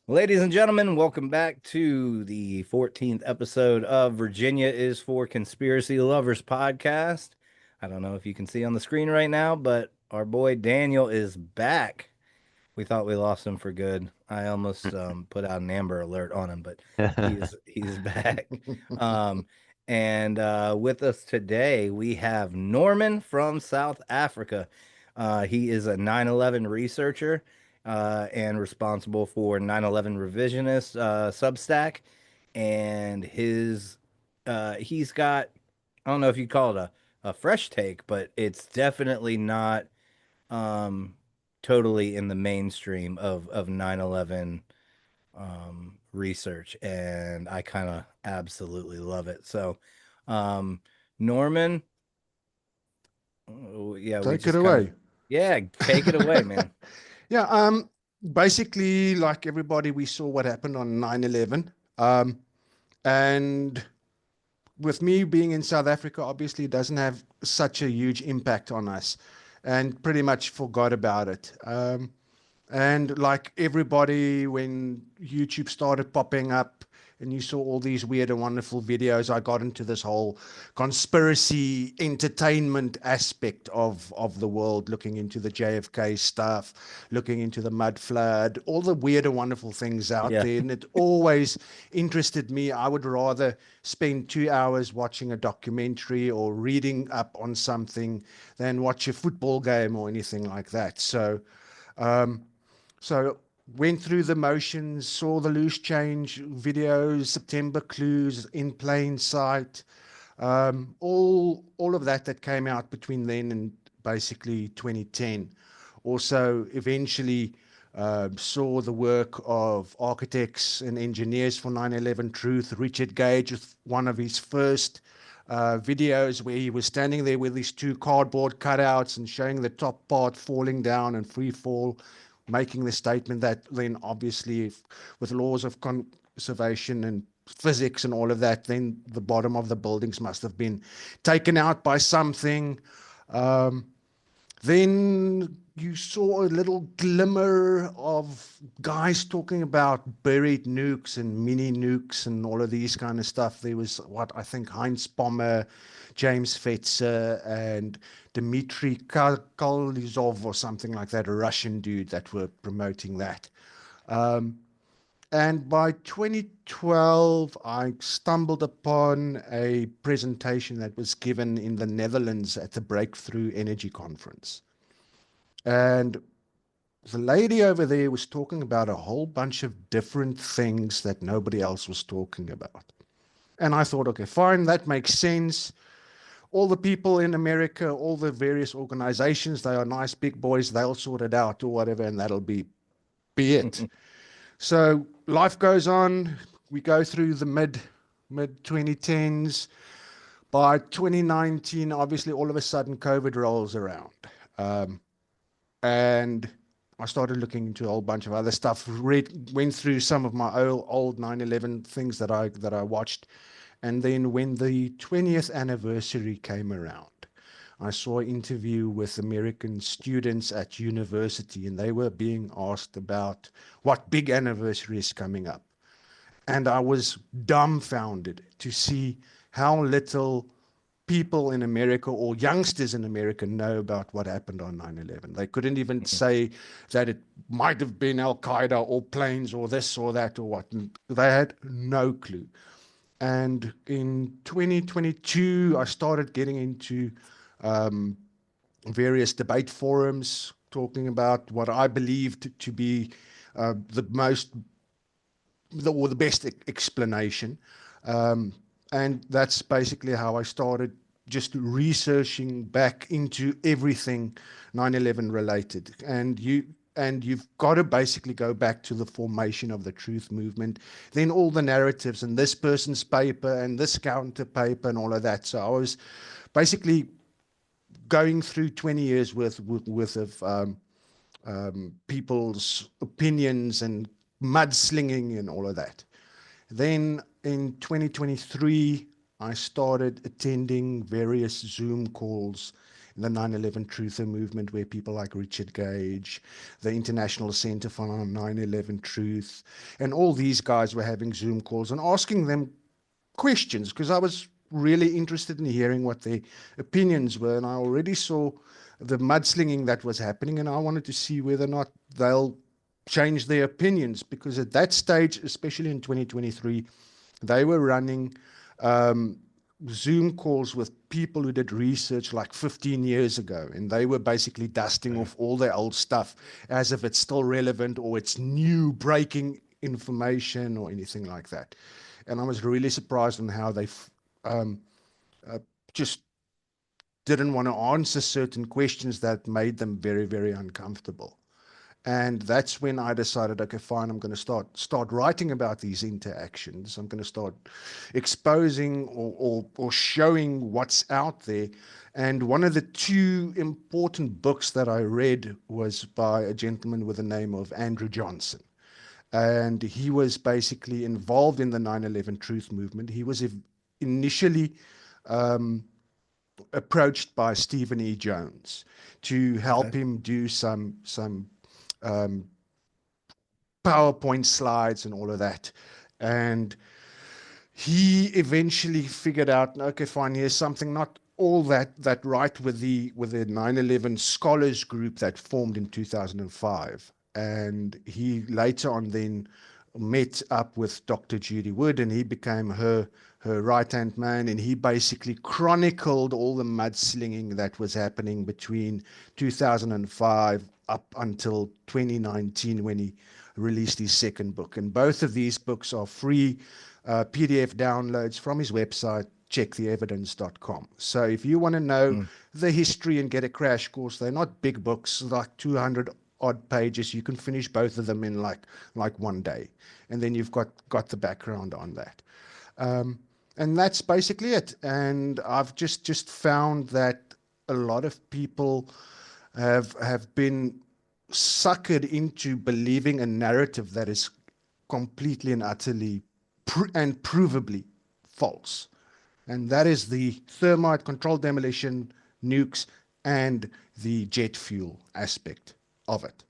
Ladies and gentlemen, welcome back to the 14th episode of Virginia is for Conspiracy Lovers podcast. I don't know if you can see on the screen right now, but our boy Daniel is back. We thought we lost him for good. I almost put out an Amber Alert on him, but he's back. Um, and with us today we have Norman from South Africa. He is a 9/11 researcher and responsible for 9/11 Revisionist Substack, and he's got, I don't know if you call it a fresh take, but it's definitely not um totally in the mainstream of 9/11 research, and I kind of absolutely love it. So um Norman, oh, yeah, we Take it just kind of, away. yeah, take it away, man. Yeah, basically, like everybody, we saw what happened on 9/11. And with me being in South Africa, obviously, it doesn't have such a huge impact on us and pretty much forgot about it. And like everybody, when YouTube started popping up and you saw all these weird and wonderful videos, I got into this whole conspiracy entertainment aspect of the world, looking into the JFK stuff, looking into the mud flood, all the weird and wonderful things out Yeah. there. And it always interested me. I would rather spend 2 hours watching a documentary or reading up on something than watch a football game or anything like that. So went through the motions, saw the loose change videos, September clues, in plain sight, all of that came out between then and basically 2010. Also, eventually saw the work of architects and engineers for 9/11 Truth. Richard Gage with one of his first videos where he was standing there with these two cardboard cutouts and showing the top part falling down and free fall, making the statement that then obviously with laws of conservation and physics and all of that, then the bottom of the buildings must have been taken out by something. Um, then you saw a little glimmer of guys talking about buried nukes and mini nukes and all of these kind of stuff. There was what I think Heinz Bommer, James Fetzer, and Dmitry Kolizov or something like that, a Russian dude that were promoting that. Um, and by 2012, I stumbled upon a presentation that was given in the Netherlands at the Breakthrough Energy Conference. And the lady over there was talking about a whole bunch of different things that nobody else was talking about. And I thought, okay, fine, that makes sense. All the people in America, all the various organizations, they are nice big boys, they'll sort it out or whatever, and that'll be it. So life goes on. We go through the mid 2010s. By 2019, obviously, all of a sudden, COVID rolls around, um, and I started looking into a whole bunch of other stuff. Went through some of my old 9/11 things that I watched, and then when the 20th anniversary came around, I saw an interview with American students at university, and they were being asked about what big anniversary is coming up. And I was dumbfounded to see how little people in America or youngsters in America know about what happened on 9/11. They couldn't even say that it might have been Al Qaeda or planes or this or that or what. They had no clue. And in 2022, I started getting into um, various debate forums talking about what I believed to be the most or the best explanation. Um, and that's basically how I started just researching back into everything 9/11 related. And you've got to basically go back to the formation of the truth movement, then all the narratives and this person's paper and this counter paper and all of that. So I was basically going through 20 years worth of people's opinions and mudslinging and all of that. Then in 2023, I started attending various Zoom calls the 9/11 Truther movement, where people like Richard Gage, the International Center for 9/11 Truth, and all these guys were having Zoom calls and asking them questions because I was really interested in hearing what their opinions were. And I already saw the mudslinging that was happening, and I wanted to see whether or not they'll change their opinions because at that stage, especially in 2023, they were running um, Zoom calls with people who did research like 15 years ago, and they were basically dusting Okay. off all their old stuff as if it's still relevant or it's new breaking information or anything like that. And I was really surprised on how they um, uh, just didn't want to answer certain questions that made them very, very uncomfortable. And that's when I decided, okay, fine, I'm going to start writing about these interactions. I'm going to start exposing or showing what's out there. And one of the two important books that I read was by a gentleman with the name of Andrew Johnson. And he was basically involved in the 9/11 Truth movement. He was initially um, approached by Stephen E. Jones to help Okay. him do some um, PowerPoint slides and all of that. And he eventually figured out, okay, fine, here's something not all that right with the 9/11 scholars group that formed in 2005. And he later on then met up with Dr. Judy Wood, and he became her right hand man, and he basically chronicled all the mudslinging that was happening between 2005 up until 2019 when he released his second book. And both of these books are free PDF downloads from his website, checktheevidence.com. So if you want to know Mm. the history and get a crash course, they're not big books, like 200 odd pages. You can finish both of them in like one day, and then you've got the background on that. Um, and that's basically it. And I've just found that a lot of people have been suckered into believing a narrative that is completely and utterly and provably false. And that is the thermite controlled demolition, nukes, and the jet fuel aspect of it.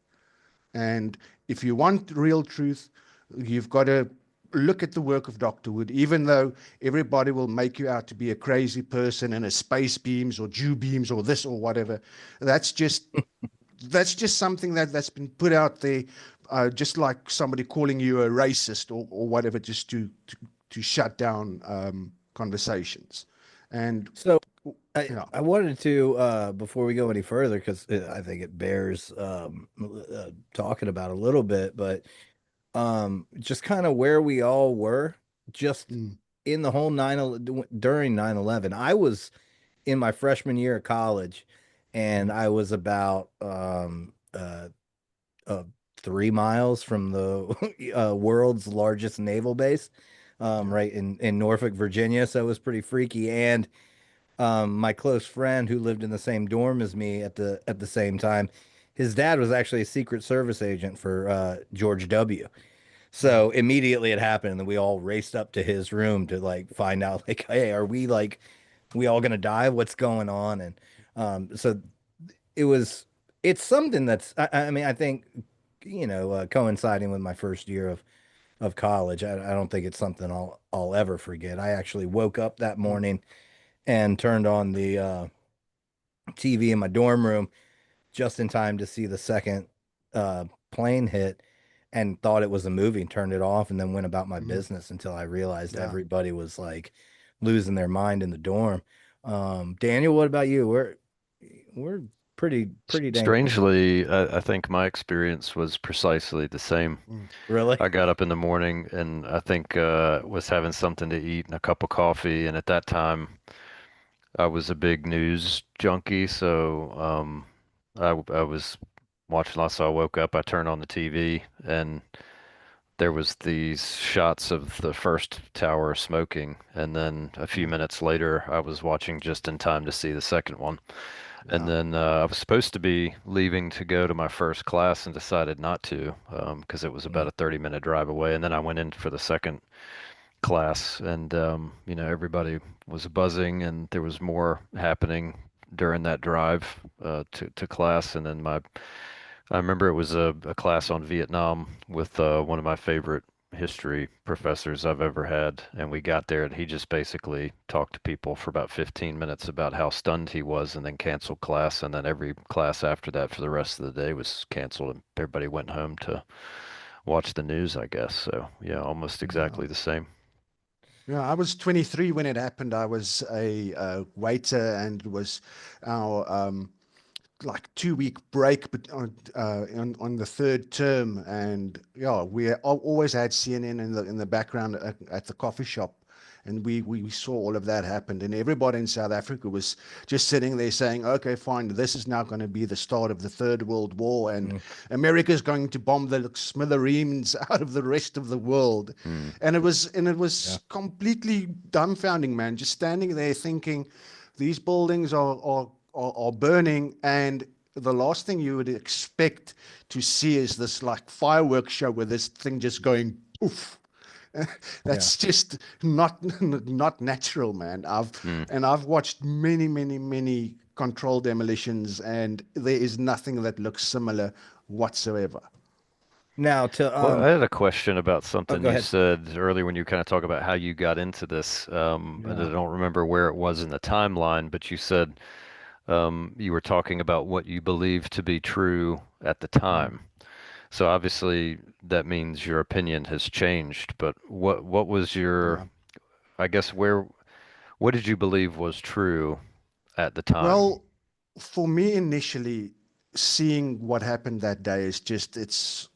And if you want real truth, you've got to look at the work of Dr. Wood, even though everybody will make you out to be a crazy person and a space beams or Jew beams or this or whatever. That's just something that's been put out there, just like somebody calling you a racist or whatever, just to shut down conversations. And So yeah, I wanted to before we go any further because I think it bears talking about a little bit, but just kind of where we all were just mm, in the whole during 9/11. I was in my freshman year of college, and mm, I was about uh 3 miles from the world's largest naval base, yeah, right in Norfolk, Virginia. So it was pretty freaky. And my close friend who lived in the same dorm as me at the same time, his dad was actually a Secret Service agent for George W. mm, So immediately it happened, and then we all raced up to his room to like find out, like, hey, are we all gonna die? What's going on? And so it was it's something that's I mean I think coinciding with my first year of college, I don't think it's something I'll ever forget. I actually woke up that mm, morning and turned on the TV in my dorm room just in time to see the second plane hit and thought it was a movie and turned it off and then went about my mm, business until I realized yeah. everybody was like losing their mind in the dorm. Daniel, what about you? We're pretty dang close. Strangely, I think my experience was precisely the same. Mm, Really? I got up in the morning and I think was having something to eat and a cup of coffee. And at that time, I was a big news junkie, so I was watching lots. So I woke up, I turned on the TV, and there was these shots of the first tower smoking. And then a few mm, minutes later, I was watching just in time to see the second one. And yeah. then I was supposed to be leaving to go to my first class and decided not to because it was about Mm. a 30-minute drive away. And then I went in for the second class, and everybody was buzzing, and there was more happening during that drive to class, and then I remember it was a class on Vietnam with one of my favorite history professors I've ever had, and we got there and he just basically talked to people for about 15 minutes about how stunned he was, and then canceled class, and then every class after that for the rest of the day was canceled, and everybody went home to watch the news, I guess. So yeah, almost Yeah. exactly the same. Yeah, I was 23 when it happened. I was a waiter, and it was our like 2 week break on the third term, and yeah, always had CNN in the background at the coffee shop, and we saw all of that happen, and everybody in South Africa was just sitting there saying, okay, fine, this is now going to be the start of the Third World War, and Mm, America's going to bomb the smithereens out of the rest of the world. Hmm. And it was yeah. completely dumbfounding, man, just standing there thinking these buildings are burning, and the last thing you would expect to see is this like fireworks show with this thing just going poof. Yeah. That's just not natural, man. Hmm. I've watched many controlled demolitions, and there is nothing that looks similar whatsoever. Now to Well, I had a question about oh, something go you ahead. said earlier when you kind of talk about how you got into this. And I Yeah. don't remember where it was in the timeline, but you said you were talking about what you believed to be true at the Mm. time. So obviously that means your opinion has changed, but what was your, Yeah. I guess what did you believe was true at the time? Well, for me initially, seeing what happened that day is just it's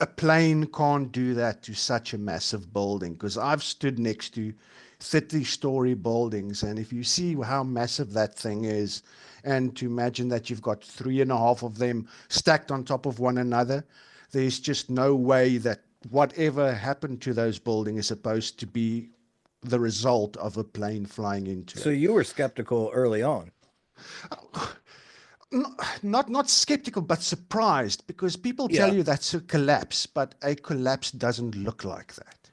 a plane can't do that to such a massive building, because I've stood next to 30-story buildings, and if you see how massive that thing is, and to imagine that you've got three and a half of them stacked on top of one another, there's just no way that whatever happened to those buildings is supposed to be the result of a plane flying into So it. you were skeptical early on. Not skeptical, but surprised, because people tell Yeah. you that's a collapse, but a collapse doesn't look like that.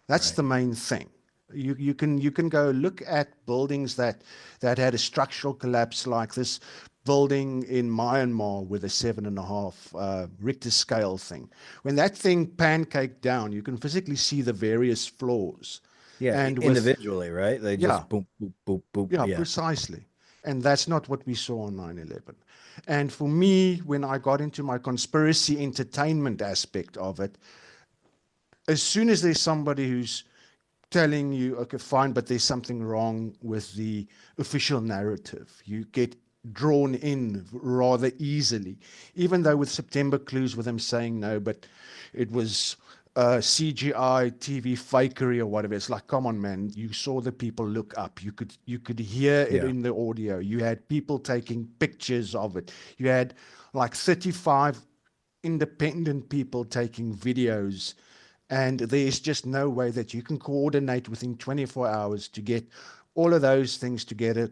That's Right. the main thing. You can go look at buildings that had a structural collapse, like this building in Myanmar with a 7.5 Richter scale thing. When that thing pancaked down, you can physically see the various floors, Yeah, and with individually, right? They yeah, just boom, boop, boop, boop. yeah, Yeah. precisely. And that's not what we saw on 9/11. And for me, when I got into my conspiracy entertainment aspect of it, as soon as there's somebody who's telling you, okay, fine, but there's something wrong with the official narrative, you get drawn in rather easily. Even though with September Clues, with them saying no, but it was CGI TV fakery or whatever, it's like, come on, man, you saw the people look up. You could hear it Yeah. in the audio. You had people taking pictures of it. You had like 35 independent people taking videos, and there's just no way that you can coordinate within 24 hours to get all of those things together,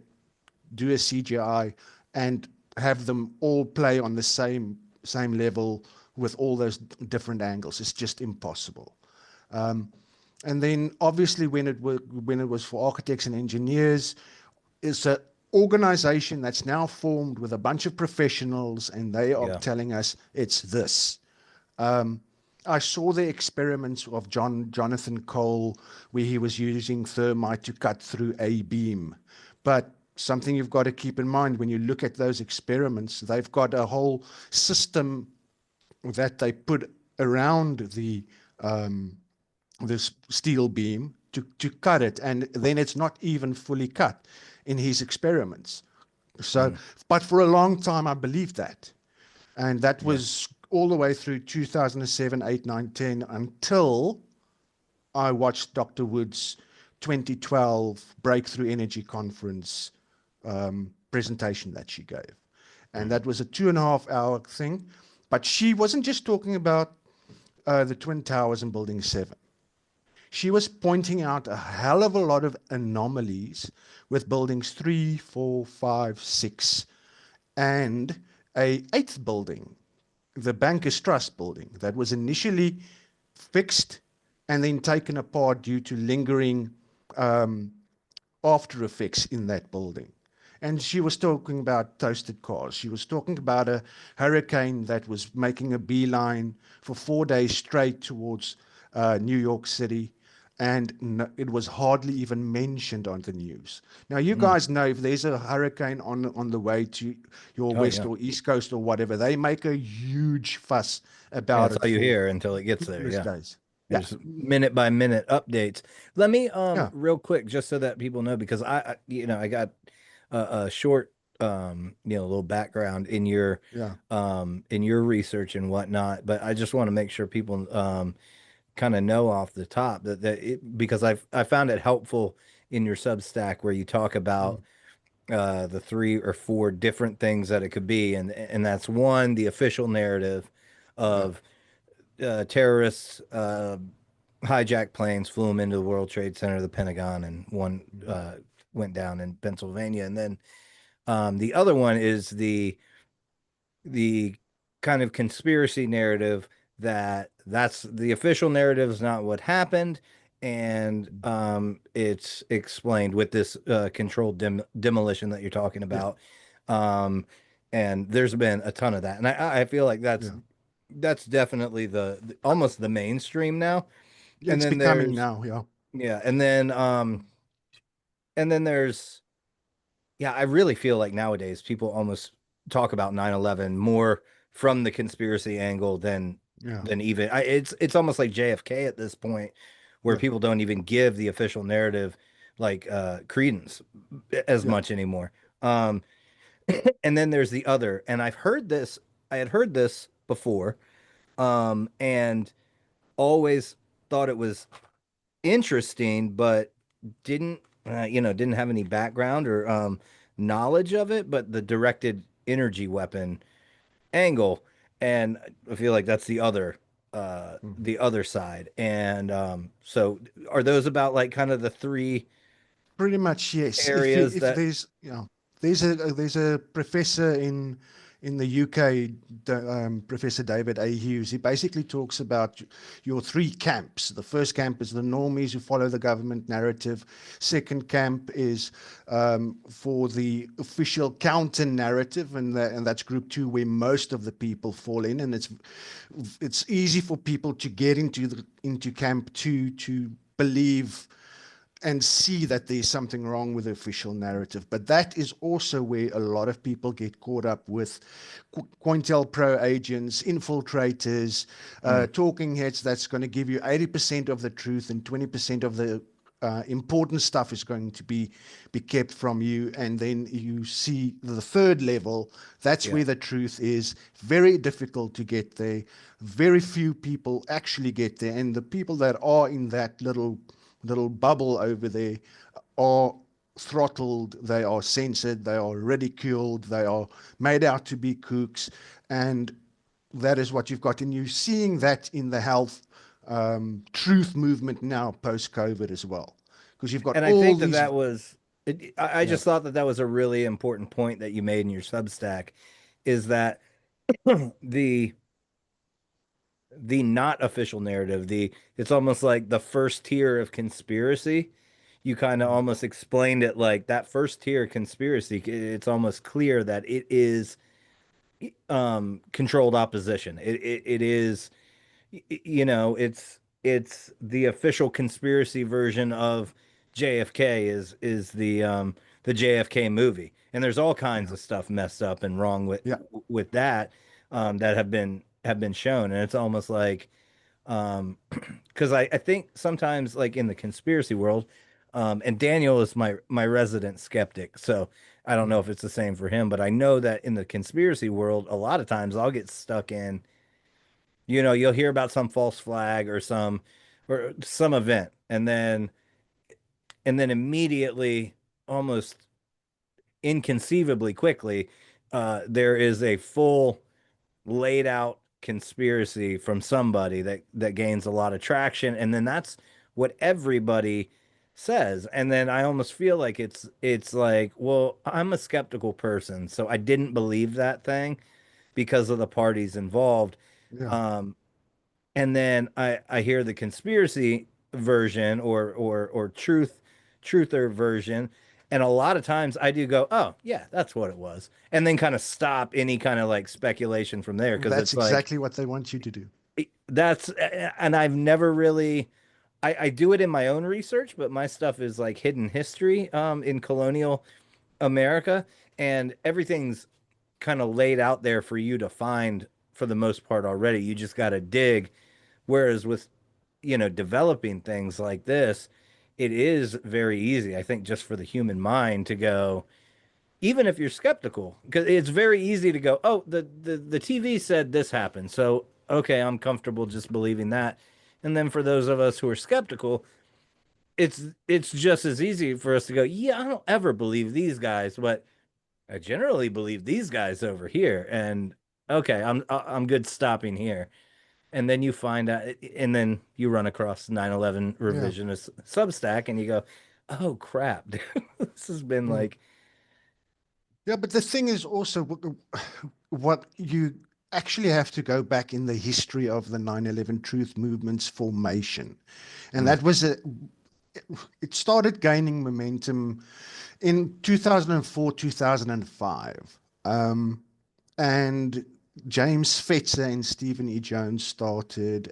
do a CGI, and have them all play on the same level with all those different angles. It's just impossible. And then obviously when it was for architects and engineers, it's an organization that's now formed with a bunch of professionals, and they are Yeah. telling us it's this. Um, I saw the experiments of Jonathan Cole, where he was using thermite to cut through a beam. But something you've got to keep in mind when you look at those experiments, they've got a whole system that they put around um, this steel beam to cut it, and then it's not even fully cut in his experiments. So, Mm, but for a long time, I believed that. And that yeah. was all the way through 2007, 8, 9, 10, until I watched Dr. Wood's 2012 Breakthrough Energy Conference presentation that she gave. And Hmm. that was a 2.5 hour thing. But she wasn't just talking about the Twin Towers and Building 7. She was pointing out a hell of a lot of anomalies with buildings 3, 4, 5, 6, and a eighth building, the Bankers Trust building, that was initially fixed and then taken apart due to lingering um, after effects in that building. And she was talking about toasted cars. She was talking about a hurricane that was making a beeline for 4 days straight towards New York City. And no, it was hardly even mentioned on the news. Now, you Mm. guys know if there's a hurricane on the way to your Oh west yeah. or east coast or whatever, they make a huge fuss Yeah, about that's it all you for hear until it gets there. numerous Yeah. days. Yeah, There's minute by minute updates. Let me yeah, real quick just so that people know because I got a short little background yeah. in your research and whatnot, but I just want to make sure people kind of know off the top because I found it helpful in your Substack where you talk Mm, about the three or four different things that it could be, and that's one, the official narrative yeah. of terrorists hijacked planes, flew them into the World Trade Center, the Pentagon, and one Mhm. went down in Pennsylvania. And then the other one is the kind of conspiracy narrative that's the official narrative is not what happened, and it's explained with this controlled demolition that you're talking Yeah, about. Um, and there's been a ton of that, and I feel like yeah. that's definitely almost the mainstream now. Yeah, And it's then becoming there's now. Yeah, yeah, and then there's yeah, I really feel like nowadays people almost talk about 9/11 more from the conspiracy angle yeah, than even it's almost like JFK at this point where yeah, people don't even give the official narrative like credence as yeah. much anymore. Um and then there's the other, and I had heard this before, and always thought it was interesting, but didn't didn't have any background or knowledge of it. But the directed energy weapon angle, and I feel like that's Mhm. the other side. And so, are those about like kind of the three Pretty much, yes. areas If that? there's there's a professor in the UK, Professor David A. Hughes. He basically talks about your three camps. The first camp is the normies who follow the government narrative. Second camp is for the official counter narrative, and that's group two, where most of the people fall in, and it's easy for people to get into camp two to believe and see that there's something wrong with the official narrative. But that is also where a lot of people get caught up with COINTELPRO agents, infiltrators, Mm, talking heads that's going to give you 80% of the truth and 20% of the important stuff is going to be kept from you. And then you see the third level. That's yeah. where the truth is. Very difficult to get there. Very few people actually get there. And the people that are in that little bubble over there are throttled, they are censored, they are ridiculed, they are made out to be kooks, and that is what you've got. And you're seeing that in the health truth movement now post COVID as well, because you've got And I all think that these. that was I Yeah, just thought that that was a really important point that you made in your Substack, is that the the not official narrative, the it's almost like the first tier of conspiracy. You kind of mm, almost explained it like that first tier conspiracy. It's almost clear that it is controlled opposition. It is it's the official conspiracy version of JFK is the JFK movie. And there's all kinds yeah, of stuff messed up and wrong yeah, with that that have been shown. And it's almost like because I think sometimes like in the conspiracy world, and Daniel is my resident skeptic, so I don't know mm, if it's the same for him, but I know that in the conspiracy world, a lot of times I'll get stuck in, you'll hear about some false flag or some event, and then immediately, almost inconceivably quickly, there is a full laid out conspiracy from somebody that gains a lot of traction, and then that's what everybody says. And then I almost feel like it's like, well, I'm a skeptical person, so I didn't believe that thing because of the parties involved. yeah, um and then I hear the conspiracy version or truther version, And a lot of times I do go, oh, yeah, that's what it was. And then kind of stop any kind of like speculation from there because That's it's like, exactly what they want you to do. that's, and I've never really, I do it in my own research, but my stuff is like hidden history in colonial America. And everything's kind of laid out there for you to find for the most part already. You just got to dig. Whereas with, developing things like this, it is very easy, I think, just for the human mind to go, even if you're skeptical, because it's very easy to go, oh, the TV said this happened. So, okay, I'm comfortable just believing that. And then for those of us who are skeptical, it's just as easy for us to go, yeah, I don't ever believe these guys, but I generally believe these guys over here. And okay, I'm good stopping here. And then you find out, and then you run across 9/11 Yeah. revisionist Substack, and you go, "Oh crap, dude. This has been Mm. like, Yeah, but the thing is also what you actually have to go back in the history of the 9/11 truth movement's formation. And mm, that was it started gaining momentum in 2004, 2005. And James Fetzer and Stephen E. Jones started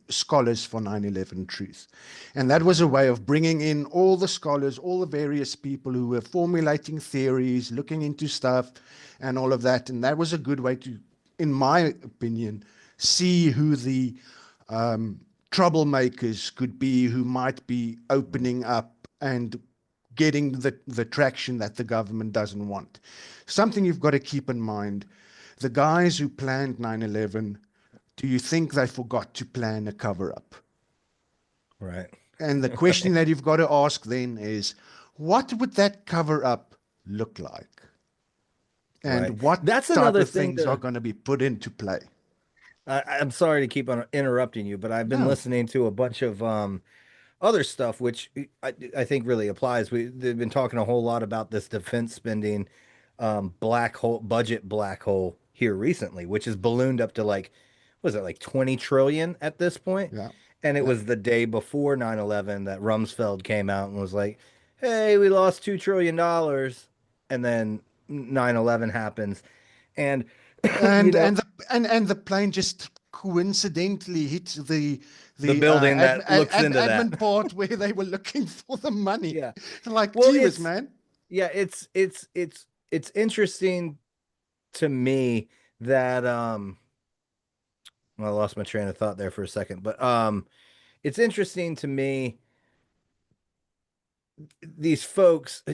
Scholars for 9/11 Truth. And that was a way of bringing in all the scholars, all the various people who were formulating theories, looking into stuff, and all of that. And that was a good way to, in my opinion, see who the um, troublemakers could be, who might be mm, opening up and getting the traction that the government doesn't want. Something you've got to keep in mind, the guys who planned 9/11, do you think they forgot to plan a cover up? right, And the question right, that you've got to ask then is, what would that cover up look like? right." And what That's type another of thing things are to. going to be put into play? I'm sorry to keep on interrupting you, but I've been No. listening to a bunch of other stuff, which I think really applies. They've been talking a whole lot about this defense spending black hole budget black hole here recently, which has ballooned up to like, was it like 20 trillion at this point? Yeah. And it Yeah. was the day before 9/11 that Rumsfeld came out and was like, "Hey, we lost $2 trillion." And then 9/11 happens. And you and know, and the and the plane just coincidentally hit the the building that looks into that. admin part where they were looking for the money. Yeah. Like, Well, gee whiz, it's man. yeah, it's interesting to me that well, I lost my train of thought there for a second, but it's interesting to me these folks the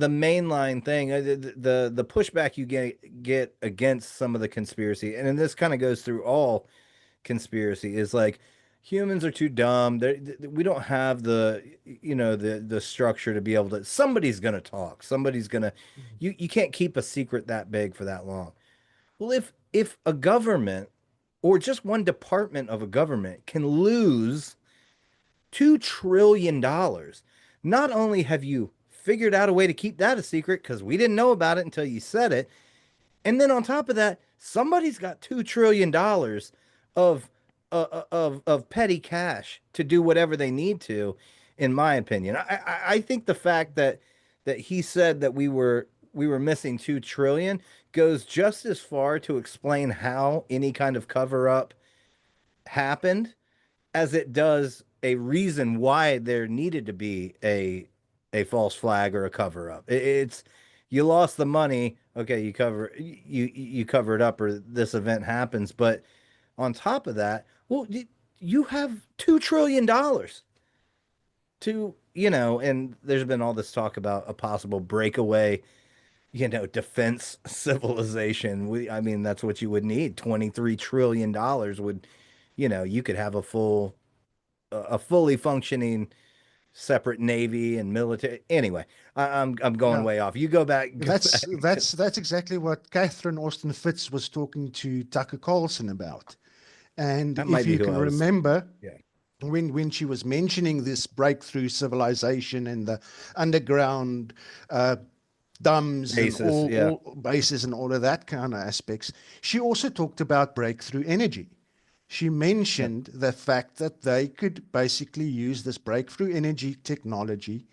mainline thing the pushback you get against some of the conspiracy, and then this kind of goes through all conspiracy, is like humans are too dumb. We don't have the the structure to be able to. Somebody's gonna talk. Somebody's gonna. You can't keep a secret that big for that long. Well, if a government or just one department of a government can lose $2 trillion, not only have you figured out a way to keep that a secret because we didn't know about it until you said it, and then on top of that, somebody's got $2 trillion of of petty cash to do whatever they need to, in my opinion. I think the fact that he said that we were missing 2 trillion goes just as far to explain how any kind of cover up happened as it does a reason why there needed to be a false flag or a cover up. It's you lost the money, okay, you cover it up or this event happens, but on top of that, well, you have $2 trillion to, and there's been all this talk about a possible breakaway, defense civilization. I mean, that's what you would need. $23 trillion would, you could have a fully functioning separate navy and military. Anyway, I'm going Yeah. way off. You go back, go That's back. that's exactly what Catherine Austin Fitz was talking to Tucker Carlson about. And That if might be you who can I was. remember, Yeah, when she was mentioning this breakthrough civilization and the underground uh, dumbs and basis. Yeah, all bases and all of that kind of aspects, she also talked about breakthrough energy. She yeah, mentioned the fact that they could basically use this breakthrough energy technology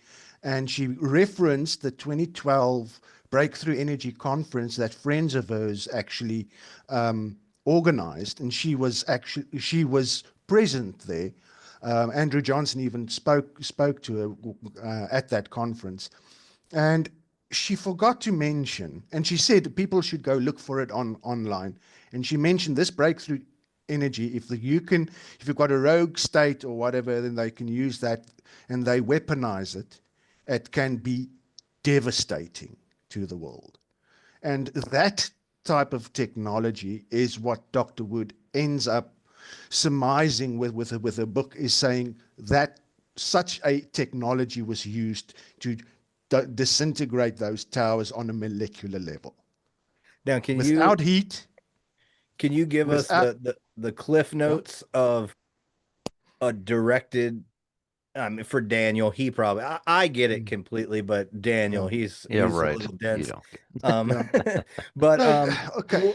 And she referenced the 2012 Breakthrough Energy Conference that friends of hers actually organized, and she was present there. Andrew Johnson even spoke to her at that conference, and she forgot to mention, and she said people should go look for it online. And she mentioned this breakthrough energy. If you've got a rogue state or whatever, then they can use that, and they weaponize it. It can be devastating to the world. And that type of technology is what Dr. Wood ends up surmising with a book, is saying that such a technology was used to disintegrate those towers on a molecular level. Now, Without heat, can you give us without, the cliff yeah. notes of a directed? I mean, for Daniel, he probably I get it Mm, completely, but Daniel, yeah, Yeah, he's a right. little You dense. don't. Um, yeah. but No, okay.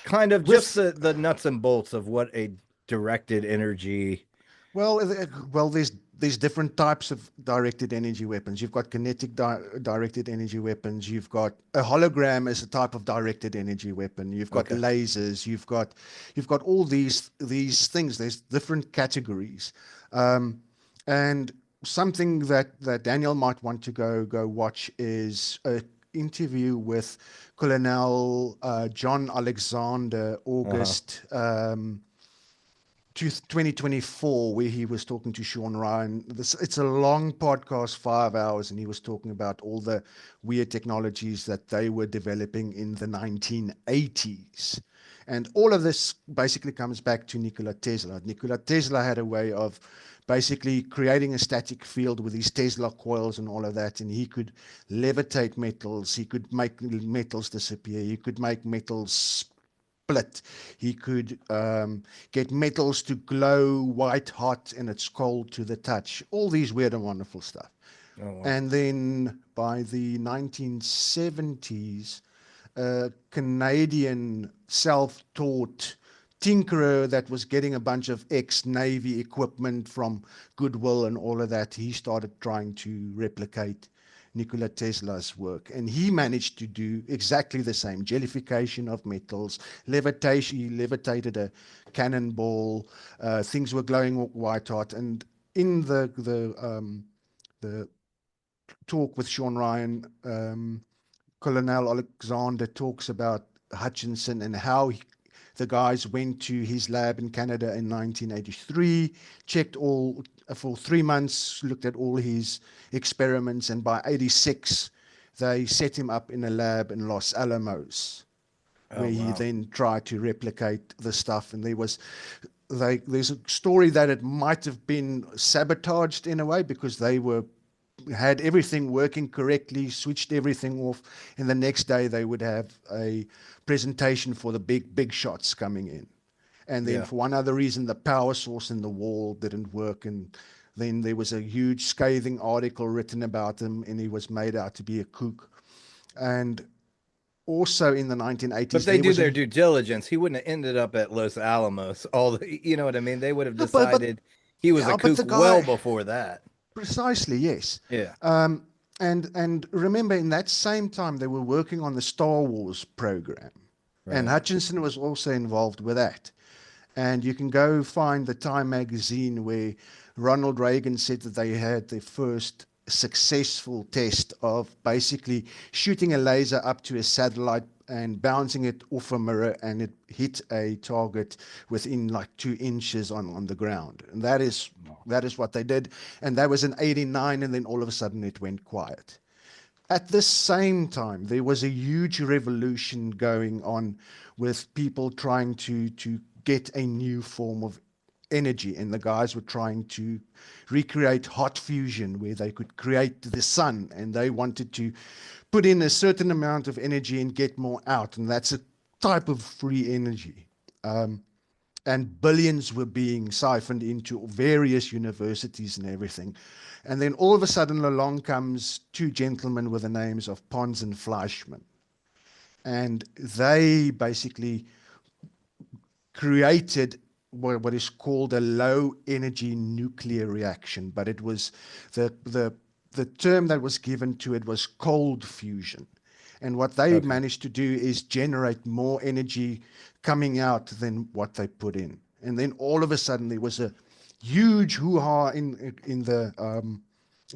kind of just With the nuts and bolts of what a directed energy. Well, there's different types of directed energy weapons. You've got kinetic directed energy weapons. You've got a hologram as a type of directed energy weapon. You've got Okay. lasers. You've got all these things. There's different categories, and something that Daniel might want to go watch is a interview with Colonel John Alexander Uh-huh. August. 2024, where he was talking to Sean Ryan. It's a long podcast, 5 hours, and he was talking about all the weird technologies that they were developing in the 1980s. And all of this basically comes back to Nikola Tesla. Nikola Tesla had a way of basically creating a static field with his Tesla coils and all of that, and he could levitate metals. He could make metals disappear. He could make metals split. He could get metals to glow white hot, and it's cold to the touch. All these weird and wonderful stuff. Oh wow. And then by the 1970s, a Canadian self-taught tinkerer that was getting a bunch of ex-Navy equipment from Goodwill and all of that, he started trying to replicate Nikola Tesla's work. And he managed to do exactly the same jellification of metals, levitation. He levitated a cannonball. Things were glowing white hot. And in the talk with Sean Ryan, Colonel Alexander talks about Hutchinson and how the guys went to his lab in Canada in 1983, checked all for 3 months, looked at all his experiments, and by 86, they set him up in a lab in Los Alamos, Oh where he wow. then tried to replicate the stuff. And there's a story that it might have been sabotaged in a way, because they had everything working correctly, switched everything off, and the next day they would have a presentation for the big shots coming in. And then Yeah. for one other reason, the power source in the wall didn't work, and then there was a huge scathing article written about him, and he was made out to be a kook. And also in the But 1980s, they there do was their a due diligence. He wouldn't have ended up at Los Alamos. You know what I mean? They would have but decided he was a yeah, but kook the well guy, before that. precisely, yes. Yeah. And remember, in that same time, they were working on the Star Wars program, and Right. Hutchinson was also involved with that. And you can go find the Time magazine where Ronald Reagan said that they had their first successful test of basically shooting a laser up to a satellite and bouncing it off a mirror, and it hit a target within like 2 inches on the ground. And that is what they did. And that was in 89, and then all of a sudden it went quiet. At the same time, there was a huge revolution going on with people trying to get a new form of energy, and the guys were trying to recreate hot fusion, where they could create the sun, and they wanted to put in a certain amount of energy and get more out, and that's a type of free energy. And billions were being siphoned into various universities and everything. And then all of a sudden along comes two gentlemen with the names of Pons and Fleischmann. And they basically created what is called a low energy nuclear reaction. But it was the the term that was given to it was cold fusion. And what they Okay. managed to do is generate more energy coming out than what they put in. And then all of a sudden there was a huge hoo-ha in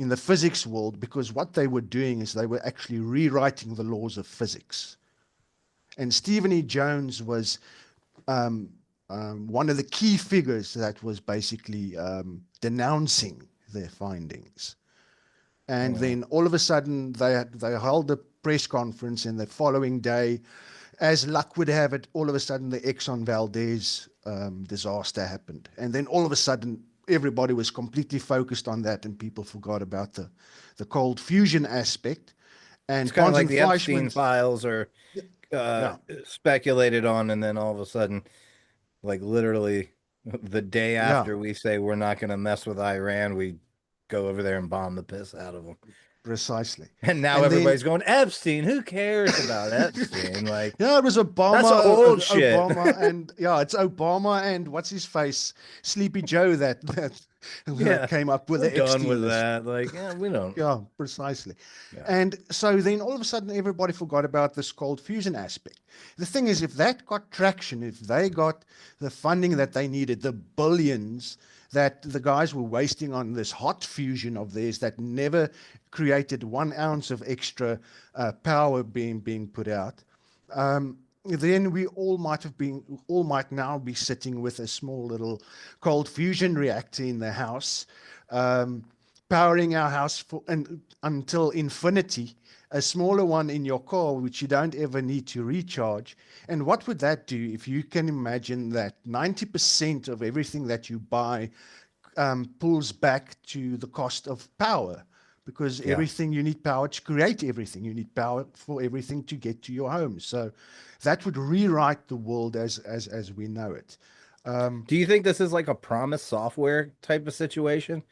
the physics world, because what they were doing is they were actually rewriting the laws of physics. And Stephen E. Jones was um, one of the key figures that was basically denouncing their findings. Oh, And wow. then all of a sudden they held a press conference, and the following day, as luck would have it, all of a sudden the Exxon Valdez disaster happened. And then all of a sudden everybody was completely focused on that, and people forgot about the cold fusion aspect. It's And kind of Pons like and the Epstein Fleischmann, files are uh, yeah, speculated on, and then all of a sudden, like literally the day yeah, after we say we're not going to mess with Iran, we go over there and bomb the piss out of them. precisely. And now And then everybody's going, Epstein, who cares about Epstein? Like, yeah, it was that's Obama, old shit. Obama, and yeah, it's Obama and what's his face, Sleepy Joe, that Yeah, came up with we're the done Epstein with list. that. Like, yeah, we don't. Yeah, precisely. Yeah. And so then all of a sudden everybody forgot about this cold fusion aspect. The thing is, if that got traction, if they got the funding that they needed, the billions that the guys were wasting on this hot fusion of theirs that never created 1 ounce of extra power being put out, then we all might now be sitting with a small little cold fusion reactor in the house, um, powering our house until infinity, a smaller one in your car, which you don't ever need to recharge. And what would that do if you can imagine that 90% of everything that you buy pulls back to the cost of power? Because Yeah. everything you need power to create everything, you need power for everything to get to your home. So that would rewrite the world as we know it. Do you think this is like a promise software type of situation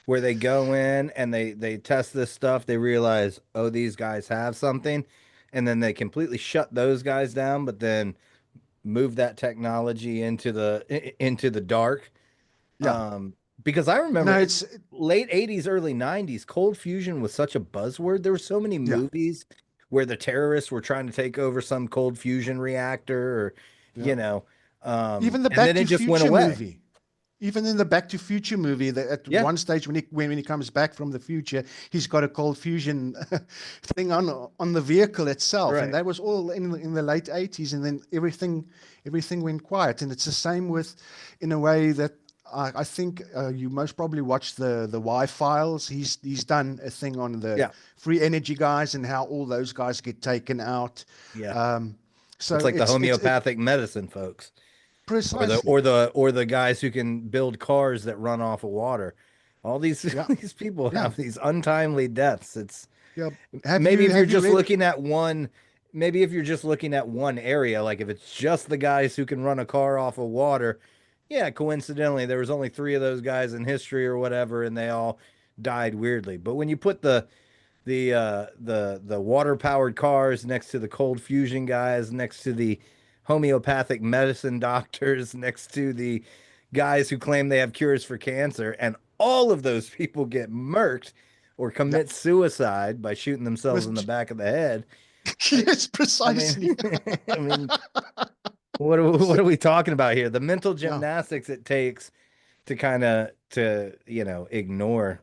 where they go in and they test this stuff, they realize, oh, these guys have something, and then they completely shut those guys down, but then move that technology into the dark. Yeah, Um, because I remember no, it's late 80s, early 90s, cold fusion was such a buzzword. There were so many yeah, movies where the terrorists were trying to take over some cold fusion reactor or, yeah. you know, Even the and Back then it to just went Future away. movie. Even in the Back to Future movie, at Yeah, one stage when he comes back from the future, he's got a cold fusion thing on the vehicle itself, and right. that was all in the late 80s, and then everything went quiet. And it's the same with, in a way that I think you most probably watched the Y Files. He's done a thing on the Yeah, free energy guys and how all those guys get taken out. yeah. Um, It's so like the it homeopathic medicine folks, or the precisely, or the or the guys who can build cars that run off of water. All these yeah, these people yeah. have these untimely deaths. It's Yeah. Have maybe you if you're have you just read? looking at one, maybe if you're just looking at one area, like if it's just the guys who can run a car off of water, yeah, coincidentally, there was only three of those guys in history or whatever, and they all died weirdly. But when you put the water powered cars next to the cold fusion guys, next to the homeopathic medicine doctors, next to the guys who claim they have cures for cancer, and all of those people get murked or Yeah. commit suicide by shooting themselves With in the back of the head. I, yes, I mean, precisely. I mean, what are we talking about here? The mental Yeah. gymnastics it takes to kind of to ignore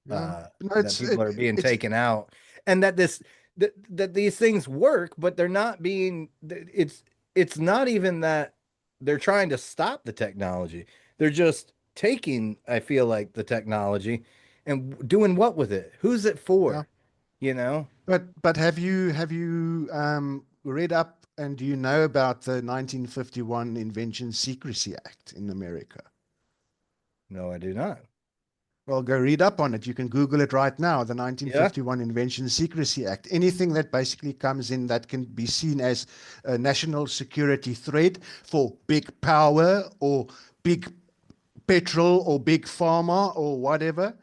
Yeah. No, that people are being it's taken out, and that that these things work, but they're not being. It's not even that they're trying to stop the technology. They're just taking, I feel like, the technology and doing what with it? Who's it yeah. for? You know? But have you read up, and do you know about the 1951 Invention Secrecy Act in America? No, I do not. Well, go read up on it. You can Google it right now. The Yeah. 1951 Invention Secrecy Act. Anything that basically comes in that can be seen as a national security threat for big power or big petrol or big pharma or whatever,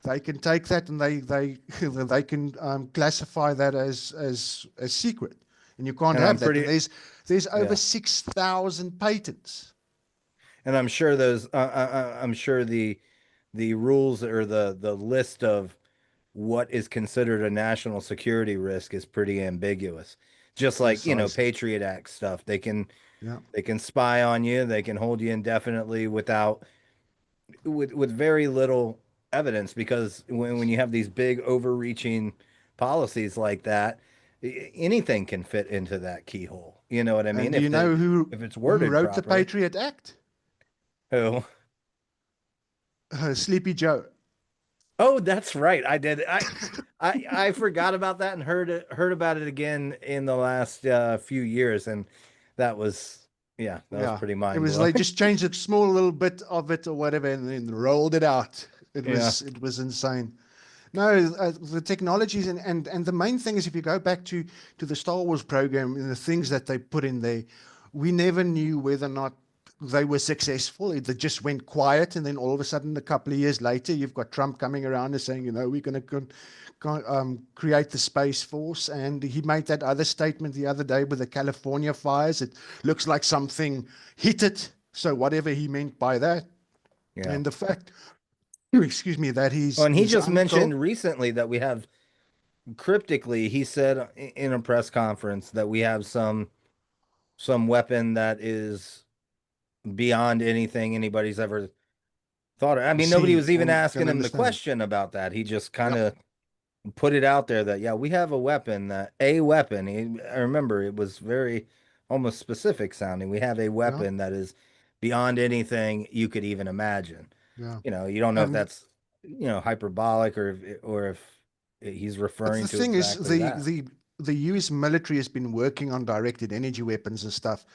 they can take that and they can classify that as secret, and you can't And I'm have that. And pretty, there's over yeah. 6,000 patents. And I'm sure I'm sure the rules or the list of what is considered a national security risk is pretty ambiguous. Just like, Precisely. Patriot Act stuff. Yeah. They can spy on you, they can hold you indefinitely without with very little evidence, because when you have these big overreaching policies like that, anything can fit into that keyhole. You know what I And mean? do you know If it's who worded wrote the properly. Patriot Act? Who? Sleepy Joe. Oh, that's right. I did. I forgot about that and heard about it again in the last few years, and that was that was Yeah, pretty it mind was blowing. they just changed a small little bit of it or whatever, and then rolled it out. Yeah, It was insane. No, the technologies and the main thing is if you go back to the Star Wars program and the things that they put in there, we never knew whether or not they were successful. They just went quiet, and then all of a sudden, a couple of years later, you've got Trump coming around and saying, we're going to create the Space Force. And he made that other statement the other day with the California fires. It looks like something hit it. So whatever he meant by that, yeah. and the fact, excuse me, that Oh, and he his just uncle. mentioned recently that we have cryptically, he said in a press conference that we have some weapon that is beyond anything anybody's ever thought of. I mean, nobody Seen was even or asking can him the understand. question about that. He just kind Yep. of put it out there that, yeah, we have a weapon. I remember it was very almost specific sounding. We have a Yeah. weapon that is beyond anything you could even imagine. Yeah. You don't know if And that's, hyperbolic, or if he's but referring the to thing is, exactly that. the US military has been working on directed energy weapons and stuff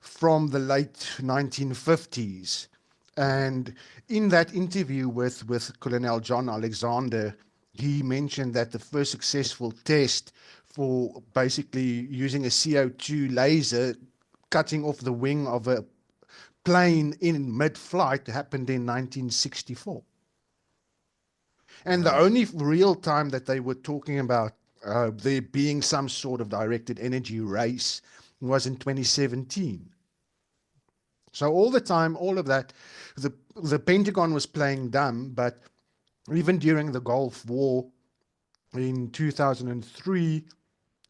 from the late 1950s. Mhm. And in that interview with Colonel John Alexander, he mentioned that the first successful test for basically using a CO2 laser cutting off the wing of a plane in mid-flight happened in 1964. And the Wow. only real time that they were talking about there being some sort of directed energy race was in 2017. So all the time, all of that, the the Pentagon was playing dumb. But even during the Gulf War in 2003,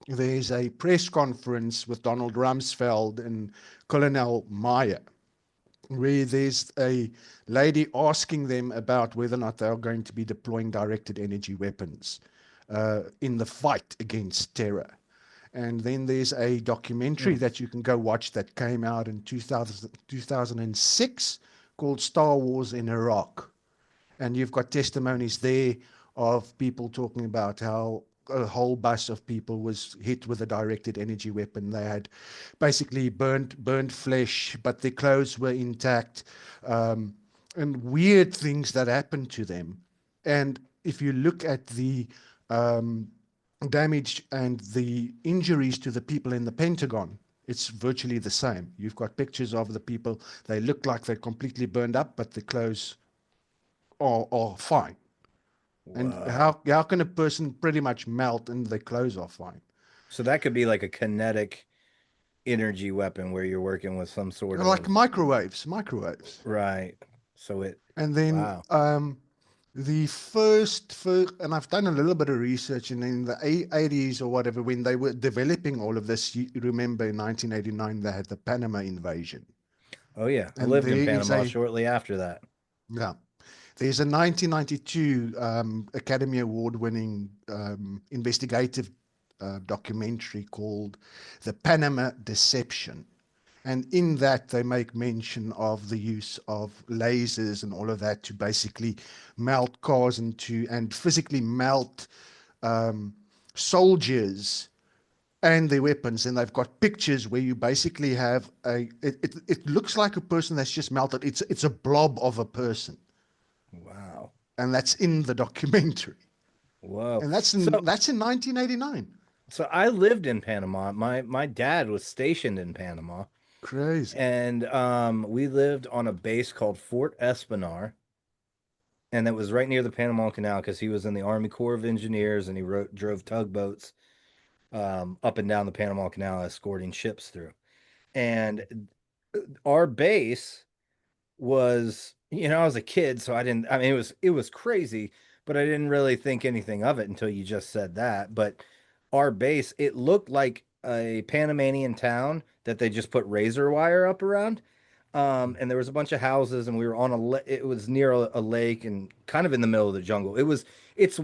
there's a press conference with Donald Rumsfeld and Colonel Meyer, where there's a lady asking them about whether or not they are going to be deploying directed energy weapons in the fight against terror. And then there's a documentary Hmm. that you can go watch that came out in 2006 called Star Wars in Iraq. And you've got testimonies there of people talking about how a whole bus of people was hit with a directed energy weapon. They had basically burnt flesh, but their clothes were intact, um, and weird things that happened to them. And if you look at the um, damage and the injuries to the people in the Pentagon, it's virtually the same. You've got pictures of the people; they look like they're completely burned up, but the clothes are fine. And Whoa. how can a person pretty much melt and their clothes are fine? So that could be like a kinetic energy weapon where you're working with some sort Like of microwaves. right. So it And then wow. the first, and I've done a little bit of research, and in the 80s or whatever, when they were developing all of this, you remember in 1989 they had the Panama invasion, Oh yeah. I and lived in there is Panama a shortly after that. yeah. There's a 1992 Academy Award winning investigative documentary called The Panama Deception. And in that, they make mention of the use of lasers and all of that to basically melt cars and physically melt um, soldiers and their weapons. And they've got pictures where you basically have it looks like a person that's just melted. It's a blob of a person, Wow. and that's in the documentary. Whoa. And So that's in 1989. so I lived in Panama. My dad was stationed in Panama, Crazy. and we lived on a base called Fort Espinar, and that was right near the Panama Canal because he was in the Army Corps of Engineers, and he drove tugboats up and down the Panama Canal escorting ships through. And our base was, I was a kid, so I didn't, I mean, it was crazy, but I didn't really think anything of it until you just said that. But our base, it looked like a Panamanian town that they just put razor wire up around. And there was a bunch of houses, and we were on it was near a lake and kind of in the middle of the jungle. It's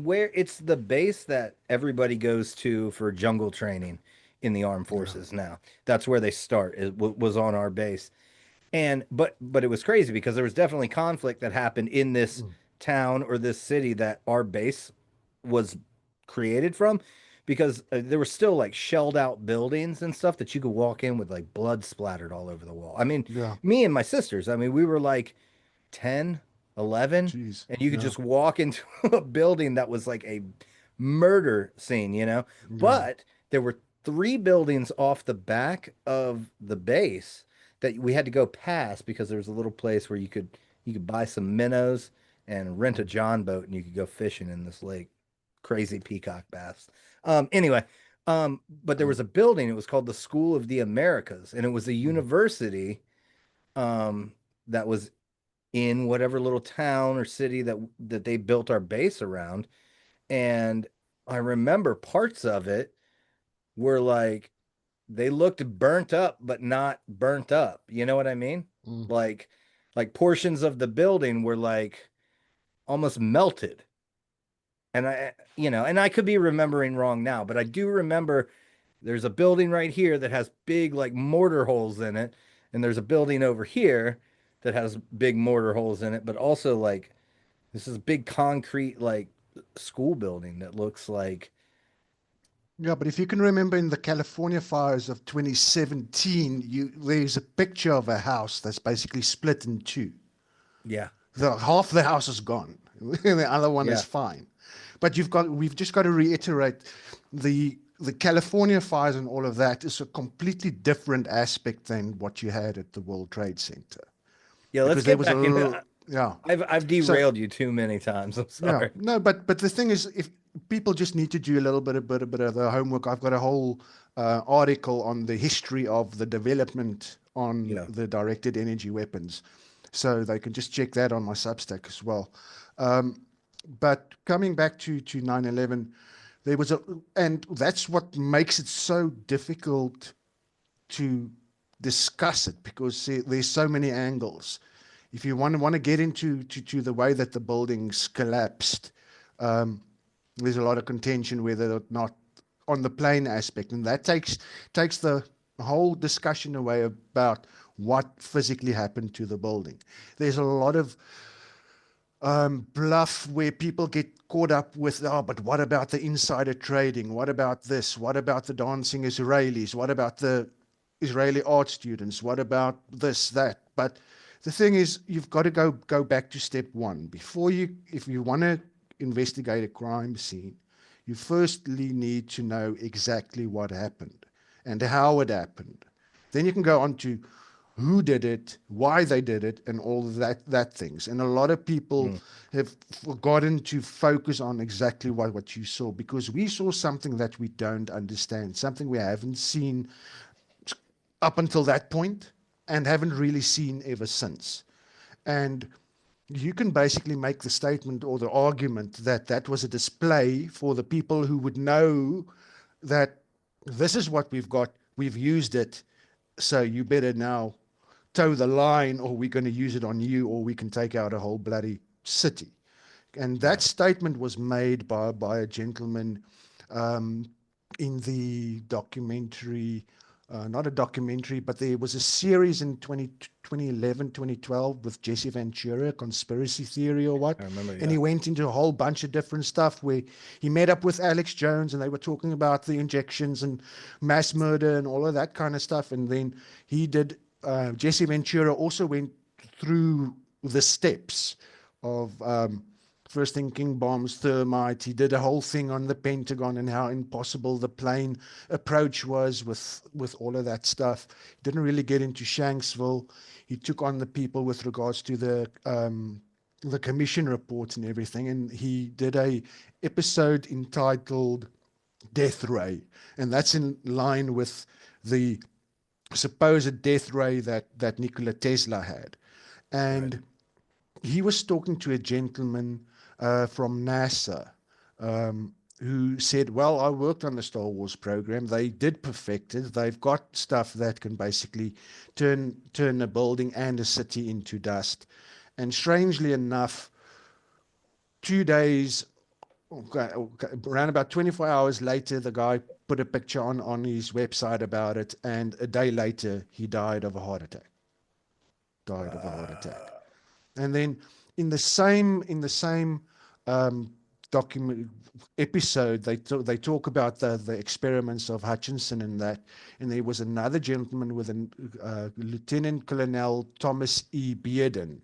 the base that everybody goes to for jungle training in the armed Yeah. forces now. That's where they start. Was on our base. And but it was crazy because there was definitely conflict that happened in this Mm. town or this city that our base was created from, because there were still like shelled out buildings and stuff that you could walk in with like blood splattered all over the wall. I mean, Yeah. me and my sisters, I mean, we were like 10, 11, Jeez. and you could Yeah. just walk into a building that was like a murder scene, you know? Yeah. But there were three buildings off the back of the base that we had to go past because there was a little place where you could buy some minnows and rent a John boat and you could go fishing in this lake. Crazy peacock bass. Anyway, but there Uh, was a building, it was called the School of the Americas, and it was a mm. university that was in whatever little town or city that they built our base around. And I remember parts of it were like they looked burnt up, but not burnt up. You know what I mean? Mm. Like like portions of the building were like almost melted. And I could be remembering wrong now, but I do remember there's a building right here that has big like mortar holes in it, and there's a building over here that has big mortar holes in it, but also like this is a big concrete like school building that looks like Yeah, but if you can remember in the California fires of 2017, there's a picture of a house that's basically split in two. yeah, The half the house is gone, the other one is yeah. fine. But we've just got to reiterate the California fires and all of that is a completely different aspect than what you had at the World Trade Center Yeah, let's because there get was a back into yeah. I've So derailed you too many times. I'm yeah, sorry. no, but the thing is, if people just need to do a bit of the homework, I've got a whole article on the history of the development on Yeah. the directed energy weapons, so they can just check that on my Substack as well. Um, but coming back to 9/11, there was a, and that's what makes it so difficult to discuss it because there's so many angles. If you want to get into to the way that the buildings collapsed, um, there's a lot of contention whether or not on the plane aspect, and that takes the whole discussion away about what physically happened to the building. There's a lot of bluff where people get caught up with, oh, but what about the insider trading? What about this? What about the dancing Israelis? What about the Israeli art students? What about this, that? But the thing is, you've got to go back to step one. If you want to investigate a crime scene, you firstly need to know exactly what happened and how it happened. Then you can go on to who did it, why they did it, and all of that things. And a lot of people Mm. have forgotten to focus on exactly what you saw because we saw something that we don't understand, something we haven't seen up until that point and haven't really seen ever since. And you can basically make the statement or the argument that that was a display for the people who would know that this is what we've got, we've used it, so you better now toe the line or we're going to use it on you or we can take out a whole bloody city. And that Right. statement was made by a gentleman um, in the documentary, not a documentary, but there was a series in 2011, 2012 with Jesse Ventura, Conspiracy Theory or what. I remember, And yeah. he went into a whole bunch of different stuff where he met up with Alex Jones and they were talking about the injections and mass murder and all of that kind of stuff. And then Jesse Ventura also went through the steps of first thinking bombs, thermite. He did a whole thing on the Pentagon and how impossible the plane approach was with all of that stuff. He didn't really get into Shanksville. He took on the people with regards to the commission report and everything. And he did a episode entitled Death Ray, and that's in line with the supposed death ray that Nikola Tesla had. Right. And he was talking to a gentleman from NASA, who said, well, I worked on the Star Wars program. They did perfect it. They've got stuff that can basically turn a building and a city into dust. And strangely enough, 2 days, around about 24 hours later, the guy put a picture on his website about it, and a day later, he died of a heart attack. Died of a heart attack. And then in the same um, document episode, they talk about the experiments of Hutchinson and that, and there was another gentleman with an Lieutenant Colonel Thomas E. Bearden,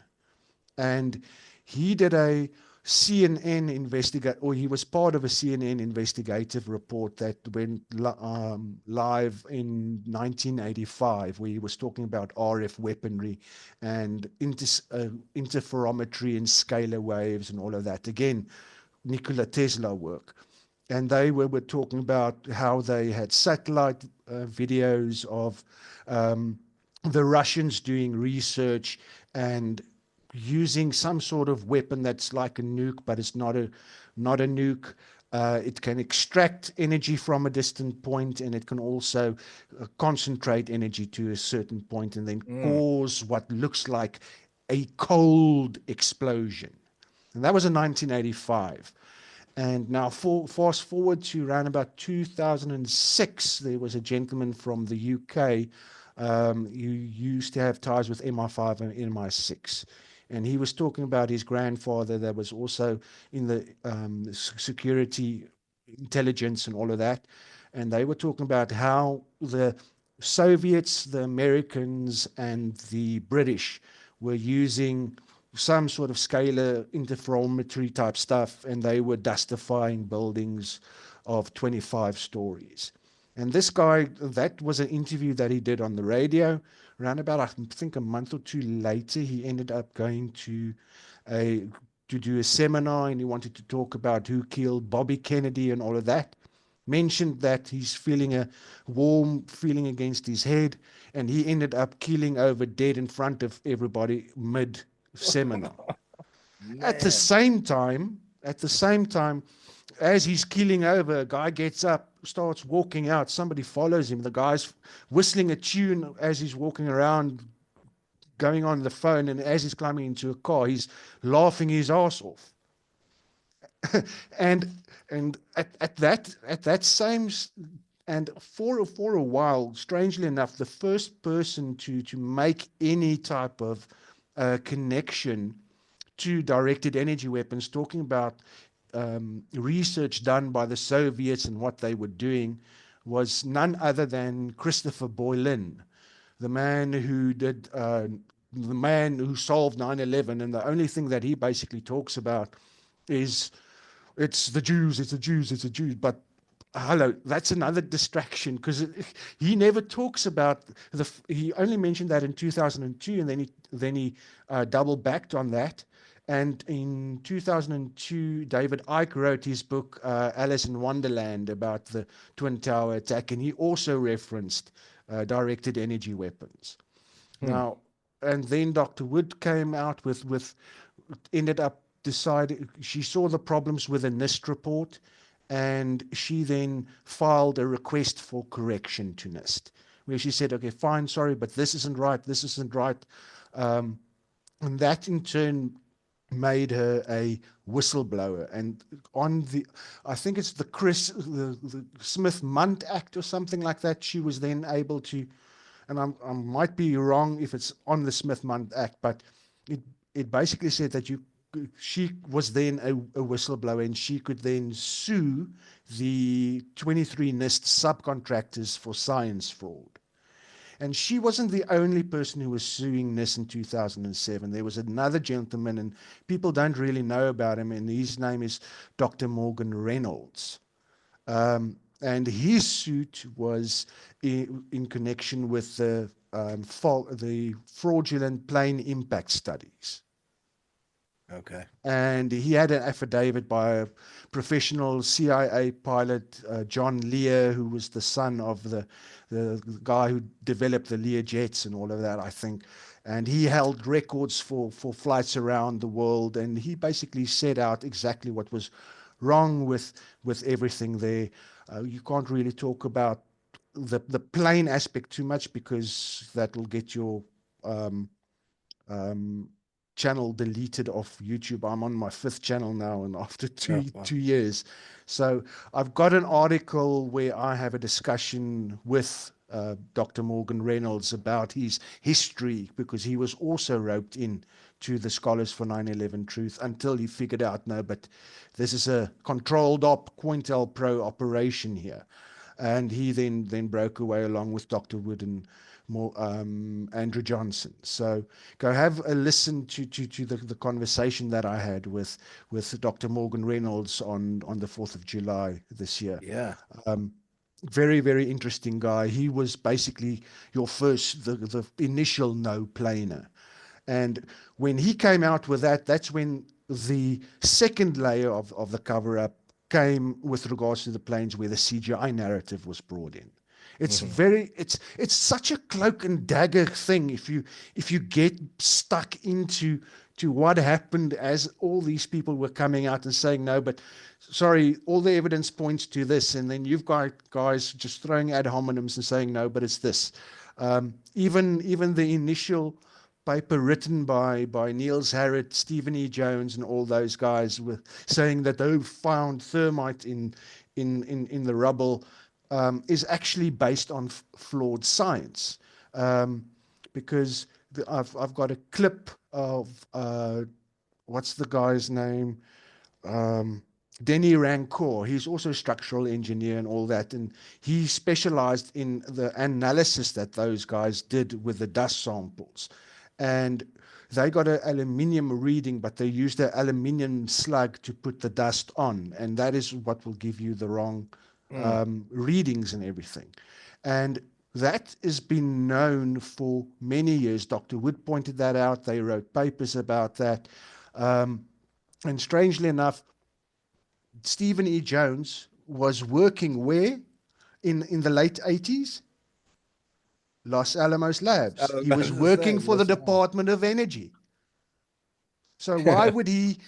and he did a CNN investigate, or he was part of a CNN investigative report that went live in 1985, where he was talking about RF weaponry and interferometry and scalar waves and all of that. Again, Nikola Tesla work. And they were talking about how they had satellite videos of the Russians doing research and using some sort of weapon that's like a nuke, but it's not a nuke. It can extract energy from a distant point, and it can also concentrate energy to a certain point and then cause what looks like a cold explosion. And that was in 1985. And now, fast forward to around about 2006, there was a gentleman from the UK who used to have ties with MI5 and MI6. And he was talking about his grandfather that was also in the security intelligence and all of that. And they were talking about how the Soviets, the Americans, and the British were using some sort of scalar interferometry type stuff, and they were dustifying buildings of 25 stories. And this guy, that was an interview that he did on the radio. Around about, I think, a month or two later, he ended up going to do a seminar, and he wanted to talk about who killed Bobby Kennedy and all of that. Mentioned that he's feeling a warm feeling against his head, and he ended up keeling over dead in front of everybody mid seminar. At the same time, as he's keeling over, a guy gets up, starts walking out. Somebody follows him. The guy's whistling a tune as he's walking around, going on the phone, and as he's climbing into a car, he's laughing his ass off. and at that same and for a while, strangely enough, the first person to make any type of connection to directed energy weapons, talking about research done by the Soviets and what they were doing, was none other than Christopher Boylan, the man who solved 9/11, and the only thing that he basically talks about is it's the Jews, it's the Jews, it's the Jews. But hello, that's another distraction, because he never talks about he only mentioned that in 2002, and then he double backed on that. And in 2002, David Icke wrote his book Alice in Wonderland about the Twin Tower attack, and he also referenced directed energy weapons. Now, and then Dr. Wood came out with ended up decided, she saw the problems with the NIST report, and she then filed a request for correction to NIST, where she said, okay, fine, sorry, but this isn't right, this isn't right. And that in turn made her a whistleblower. And I think it's the Smith-Mundt Act or something like that, she was then able to, and I might be wrong if it's on the Smith-Mundt Act, but it basically said that she was then a whistleblower, and she could then sue the 23 NIST subcontractors for science fraud. And she wasn't the only person who was suing NIST in 2007. There was another gentleman, and people don't really know about him, and his name is Dr. Morgan Reynolds. And his suit was in connection with the fraudulent plane impact studies. Okay. And he had an affidavit by a professional CIA pilot, John Lear, who was the son of the guy who developed the Lear jets and all of that, I think. and he held records for flights around the world, and he basically set out exactly what was wrong with everything there. You can't really talk about the plane aspect too much because that will get your um, um, channel deleted off YouTube. I'm on my 5th channel now, and after Oh, two wow. 2 years, so I've got an article where I have a discussion with Dr. Morgan Reynolds about his history, because he was also roped in to the Scholars for 9/11 Truth until he figured out, no, but this is a controlled op COINTELPRO operation here. And he then broke away along with Dr. Wood and more Andrew Johnson. So go have a listen to the conversation that I had with Dr. Morgan Reynolds on the 4th of July this year. Yeah. Very, very interesting guy. He was basically your first, the initial no planer. And when he came out with that, that's when the second layer of the cover up came with regards to the planes, where the CGI narrative was brought in. It's Hmm. very, it's such a cloak and dagger thing if you get stuck into to what happened as all these people were coming out and saying no, but sorry, all the evidence points to this, and then you've got guys just throwing ad hominems and saying no, but it's this. Even the initial paper written by Niels Harrit, Stephen E. Jones, and all those guys with saying that they found thermite in the rubble, is actually based on flawed science. Um, because I've got a clip of what's the guy's name? um, Denny Rancourt. He's also a structural engineer and all that, and he specialized in the analysis that those guys did with the dust samples. And they got an aluminium reading, but they used an aluminium slug to put the dust on, and that is what will give you the wrong Mm. readings and everything. And that has been known for many years. Dr. Wood pointed that out. They wrote papers about that. Um, and strangely enough, Stephen E. Jones was working where in the late 80s? Los Alamos I Labs. was He about was to say, working for the listen. Department of Energy. So why would he?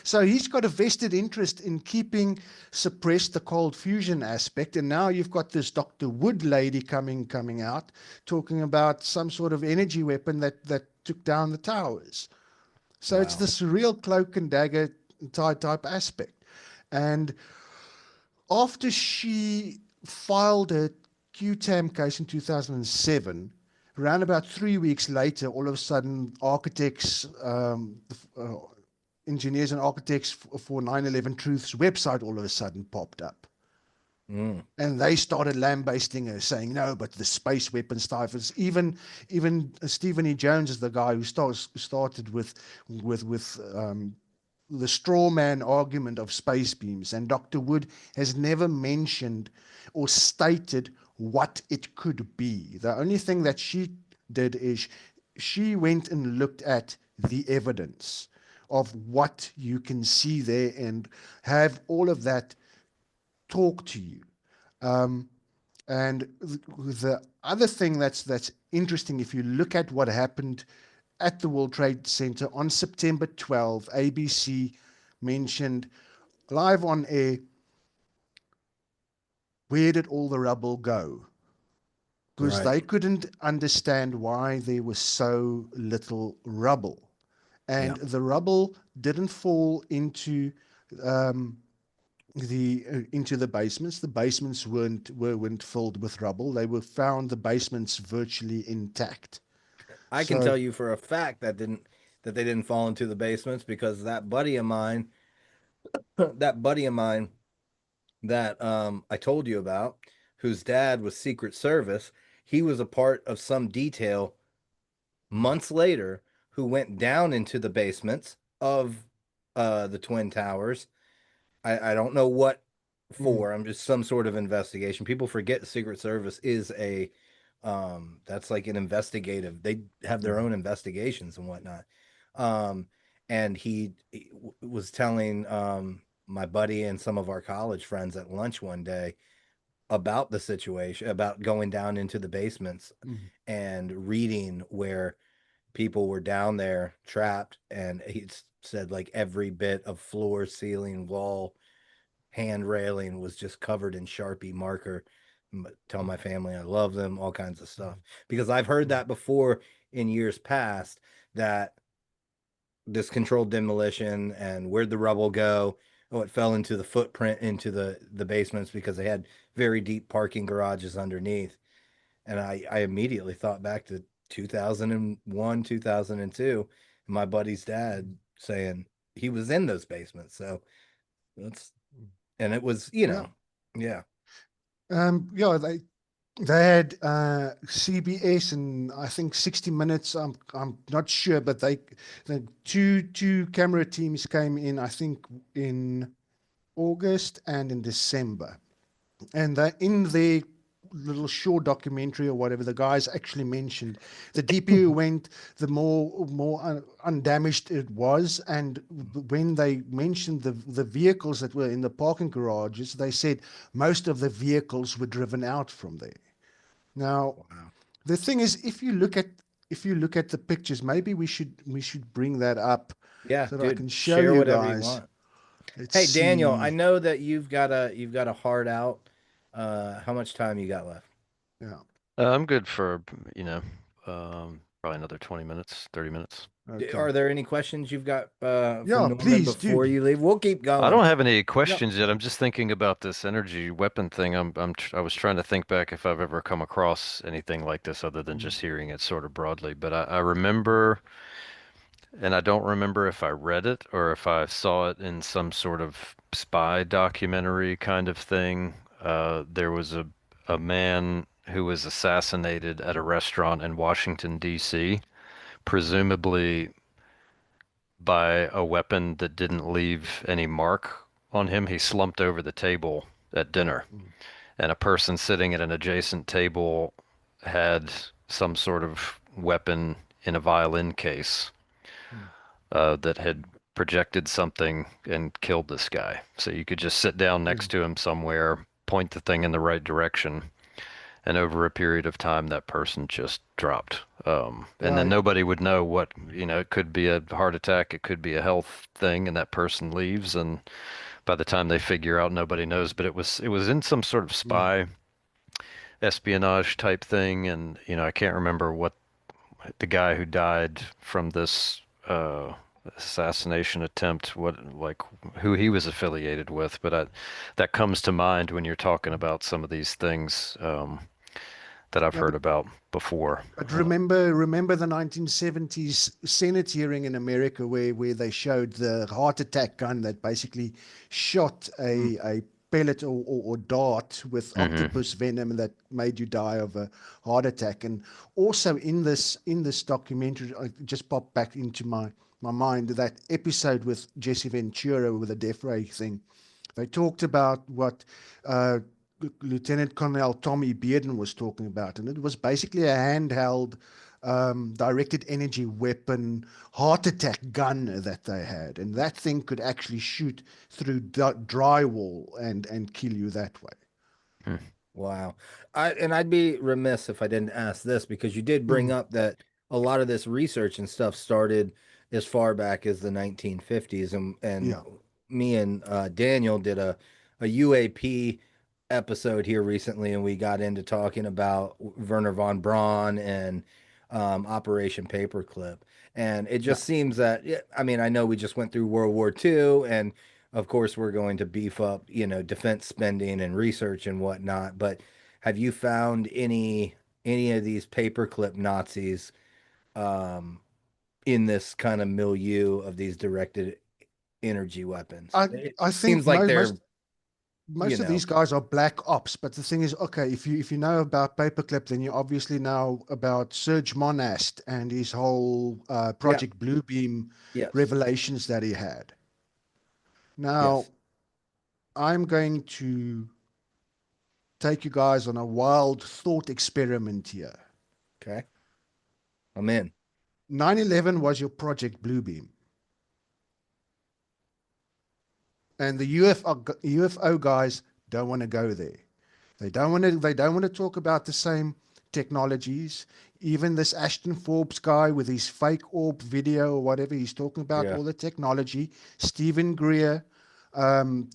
So he's got a vested interest in keeping suppressed the cold fusion aspect, and now you've got this Dr. Wood lady coming out talking about some sort of energy weapon that took down the towers. So it's Wow. this real cloak and dagger type aspect. And after she filed a QTAM case in 2007, around about 3 weeks later, all of a sudden, architects, engineers and architects for 9/11 Truth's website all of a sudden popped up. Mm. And they started lambasting her, saying, no, but the space weapon stuff is even Stephen E. Jones is the guy who started with the straw man argument of space beams. And Dr. Wood has never mentioned or stated what it could be. The only thing that she did is she went and looked at the evidence of what you can see there and have all of that talk to you. Um, and the other thing that's interesting, if you look at what happened at the World Trade Center on September 12, ABC mentioned live on air, where did all the rubble go? Because Right. they couldn't understand why there was so little rubble. Yeah. And the rubble didn't fall um, into the basements. The basements weren't filled with rubble. They were found the basements virtually intact. I can So, tell you for a fact that they didn't fall into the basements because that buddy of mine, that buddy of mine that I told you about, whose dad was Secret Service, he was a part of some detail months later who went down into the basements of the Twin Towers. I don't know what mm, for. I'm just some sort of investigation. People forget the Secret Service is a that's like an investigative. They have their mm, own investigations and whatnot. Um and he was telling my buddy and some of our college friends at lunch one day about the situation, about going down into the basements mm, and reading where people were down there trapped, and he said like every bit of floor, ceiling, wall, hand railing was just covered in Sharpie marker. Tell my family I love them, all kinds of stuff. Because I've heard that before in years past, that this controlled demolition and where'd the rubble go? Oh, it fell into the footprint into the basements because they had very deep parking garages underneath. And I immediately thought back to 2001, 2002, and my buddy's dad saying he was in those basements. So that's, and it was, Yeah. yeah. Yeah, they had CBS and I think 60 Minutes. I'm not sure, but the two camera teams came in, I think, in August and in December, and they in their little short documentary or whatever, the guys actually mentioned the deeper you went, the more undamaged it was. And when they mentioned the vehicles that were in the parking garages, they said most of the vehicles were driven out from there. Now, Wow. the thing is, if you look at the pictures, maybe we should bring that up Yeah, so that I dude, can show share you whatever you guys. want. Let's Hey, Daniel, I see. know that you've got a hard out. How much time you got left? Yeah. I'm good for, you know, probably another 20 minutes, 30 minutes. Okay. Are there any questions you've got for Yeah, Norman please, before dude. you leave? We'll keep I going. don't have any Yep. questions yet. I'm just thinking about this energy weapon thing. I was trying to think back if I've ever come across anything like this other than Mm, just hearing it sort of broadly. But I remember, and I don't remember if I read it or if I saw it in some sort of spy documentary kind of thing. There was a man who was assassinated at a restaurant in Washington, D.C., presumably by a weapon that didn't leave any mark on him. He slumped over the table at dinner, mm, and a person sitting at an adjacent table had some sort of weapon in a violin case mm, that had projected something and killed this guy. So you could just sit down next mm. to him somewhere, point the thing in the right direction, and over a period of time, that person just dropped. And then Yeah. nobody would know what, it could be a heart attack, it could be a health thing, and that person leaves, and by the time they figure out, nobody knows. But it was in some sort of Mm. spy espionage type thing, and I can't remember what the guy who died from this assassination attempt, what like who he was affiliated with, but that comes to mind when you're talking about some of these things. That I've Yeah, heard about before. but remember the 1970s Senate hearing in America where they showed the heart attack gun that basically shot Mm. a pellet or dart with Hmm. octopus venom that made you die of a heart attack. And also in this documentary, I just popped back into my mind that episode with Jesse Ventura with the death ray thing. They talked about what uh, Lieutenant Colonel Tommy Bearden was talking about, and it was basically a handheld, directed energy weapon, heart attack gun that they had, and that thing could actually shoot through drywall and kill you that way. Wow. I'd be remiss if I didn't ask this, because you did bring Mm, up that a lot of this research and stuff started as far back as the 1950s, and yeah, me and Daniel did a UAP episode here recently, and we got into talking about Werner von Braun and Operation Paperclip. And it yeah. just seems that, yeah, I mean, I know we just went through World War II, and of course we're going to beef up, defense spending and research and whatnot. But have you found any of these paperclip Nazis um, in this kind of milieu of these directed energy weapons? I It I think seems like they're, you most of know, these guys are black ops, but the thing is, okay, if you know about Paperclip, then you obviously know about Serge Monast and his whole yeah, Project Bluebeam yes, revelations that he had. Now, yes, I'm going to take you guys on a wild thought experiment here. okay, I'm in. 9/11 was your Project Bluebeam, and the UFO guys don't want to go there. They don't want to talk about the same technologies. Even this Ashton Forbes guy with his fake orb video or whatever, he's talking about Yeah. all the technology. Stephen Greer, um,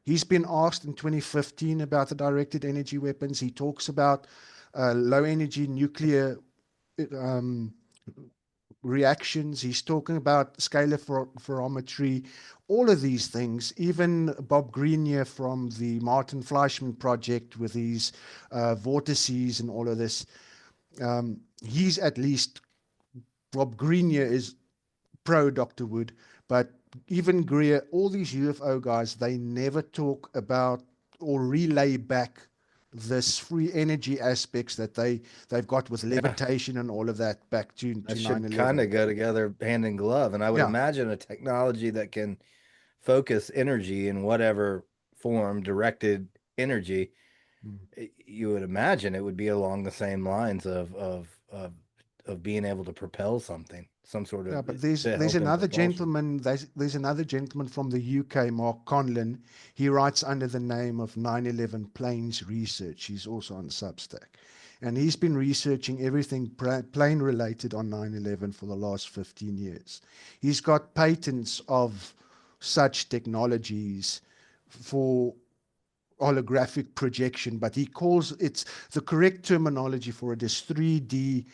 he's been asked in 2015 about the directed energy weapons. He talks about low energy nuclear um, reactions. He's talking about scalarimetry, all of these things. Even Bob Grenier from the Martin Fleischmann project with his vortices and all of this. He's at least, Bob Grenier is pro Dr. Wood, but even Greer, all these UFO guys, they never talk about or relay back this free energy aspects that they've got with Yeah. levitation and all of that back That to should kind 9/11. of go together hand in glove. And I would Yeah. imagine a technology that can focus energy in whatever form, directed energy, Mm. you would imagine it would be along the same lines of being able to propel something, some sort Yeah, of but there's to there's help in another propulsion. gentleman there's another gentleman from the UK, Mark Conlon. He writes under the name of 9/11 Planes Research. He's also on Substack, and he's been researching everything plane related on 9/11 for the last 15 years. He's got patents of such technologies for holographic projection, but he calls it's the correct terminology for it is 3D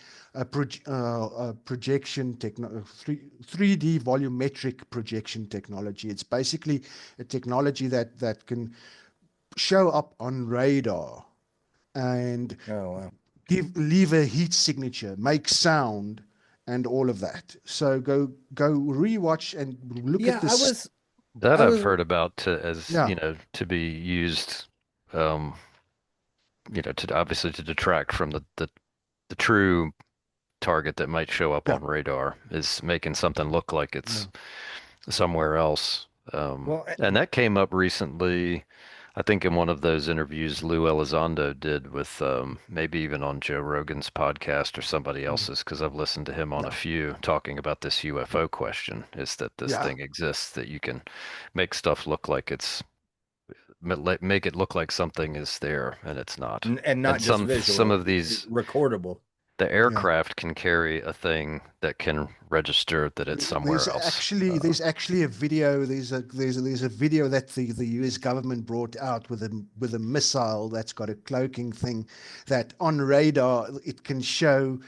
projection techno 3D volumetric projection technology. It's basically a technology that can show up on radar and Oh wow. leave a heat signature, make sound, and all of that. So go rewatch and look at Yeah, I this. was That I I've was heard about as, Yeah, to be used, um, to obviously to detract from the true target that might show up yeah, on radar is making something look like yeah. it's somewhere else. well, And that came up recently, I think in one of those interviews Lou Elizondo did with maybe even on Joe Rogan's podcast or somebody Mm. else's, because I've listened to him on a Yeah, few talking about this UFO question, is that this yeah. thing exists, that you can make stuff look like it's make it look like something is there and it's not. and And not just some visual, of these, recordable. the Yeah. aircraft can carry a thing that can register that it's somewhere else. There's actually a video. There's a video that the U.S. government brought out with a missile that's got a cloaking thing that on radar it can show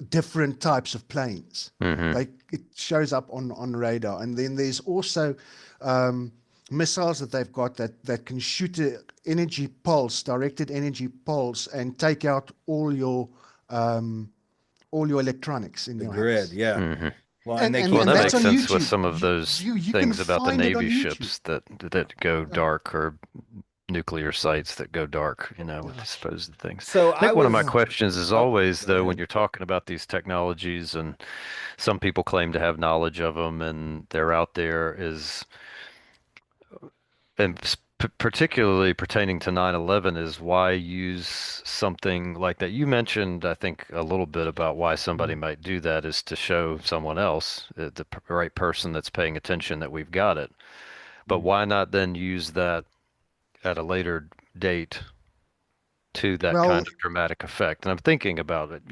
different types of planes. Hmm. Like it shows up on radar, and then there's also um, missiles that they've got that can shoot a energy pulse, directed energy pulse, and take out um, all your electronics in The your grid, house. yeah. Hmm. Well, and and they and Well, keep and that that's makes on sense with YouTube. some of those You can things about the find it on Navy YouTube. ships that go Yeah, dark, or nuclear sites that go dark, with yeah, supposed things. so I I think one of my was yeah. questions is oh, always, go though, when ahead. you're talking about these technologies and some people claim to have knowledge of them and they're out there, and particularly pertaining to 9/11, is why use something like that? You mentioned, I think, a little bit about why somebody Mm, might do that is to show someone else, right person that's paying attention, that we've got it. But mm. why not then use that at a later date to that Well, kind of dramatic effect? And I'm thinking about it,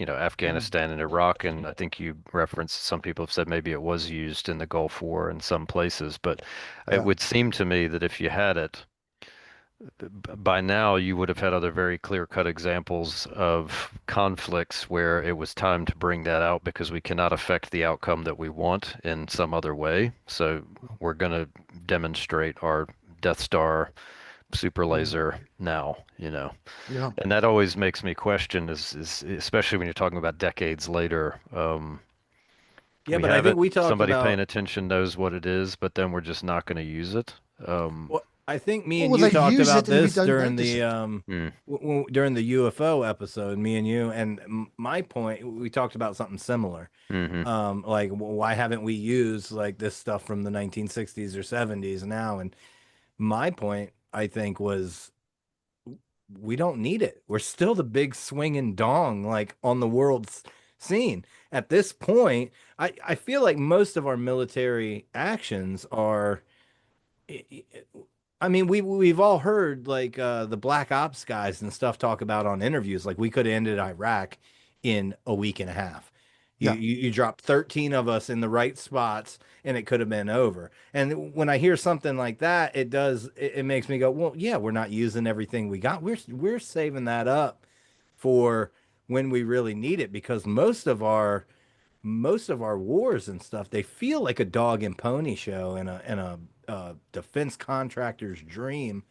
mm, Afghanistan and Iraq, and I think you referenced some people have said maybe it was used in the Gulf War in some places, but it yeah. would seem to me that if you had it, by now you would have had other very clear-cut examples of conflicts where it was time to bring that out because we cannot affect the outcome that we want in some other way. So we're going to demonstrate our Death Star super Mm, laser now, yeah. And that always makes me question is especially when you're talking about decades later. Yeah, We but I have think it, we talked somebody paying about attention knows what it is, but then we're just not going to use it. well, I think me and Or you they talked use about it and we this don't during notice the it. Hmm. during the UFO episode, me and you, and my point, we talked about something similar. Hmm. Like why haven't we used like this stuff from the 1960s or 70s now? And my point, I think, was we don't need it. We're still the big swinging dong like on the world's scene. At this point, I feel like most of our military actions are I I mean, we've all heard like the Black Ops guys and stuff talk about on interviews, like we could have ended Iraq in a week and a half. Yeah. You dropped 13 of us in the right spots and it could have been over. And when I hear something like that, it makes me go, well, yeah, we're not using everything we got. We're saving that up for when we really need it because most of our wars and stuff, they feel like a dog and pony show and a defense contractor's dream.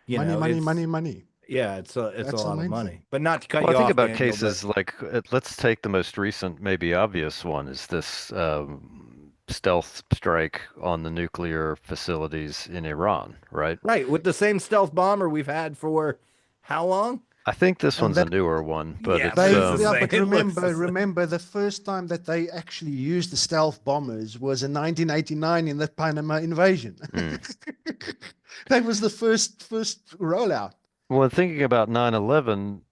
You Money, know, money, money, it's money. yeah, it's a That's the lot of main money. thing. But not to cut Well, I you think off, about Daniel, but cases like let's take the most recent, maybe obvious one is this stealth strike on the nuclear facilities in Iran, right? right, with the same stealth bomber we've had for how long? I think this And one's a that newer one, but Yeah, but it's they, it's the yeah, same. but It looks the same. remember the first time that they actually used the stealth bombers was in 1989 in the Panama invasion. mm. That was the first rollout. Well, thinking about 9/11,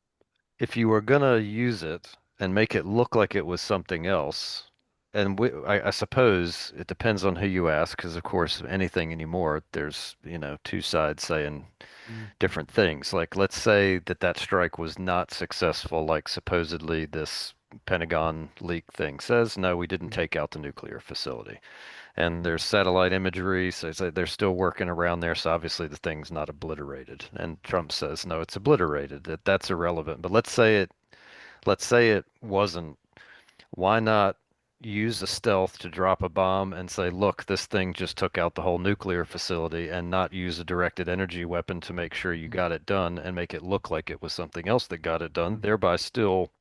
if you were gonna use it and make it look like it was something else, and I suppose it depends on who you ask, because of course anything anymore, there's, two sides saying Mm, different things. Like, let's say that that strike was not successful, like supposedly this Pentagon leak thing says, no, we didn't mm, take out the nuclear facility. And there's satellite imagery, so they're still working around there, so obviously the thing's not obliterated. And Trump says, no, it's obliterated. That's irrelevant. But let's say it wasn't. Why not use the stealth to drop a bomb and say, look, this thing just took out the whole nuclear facility and not use a directed energy weapon to make sure you mm, got it done and make it look like it was something else that got it done, mm. thereby still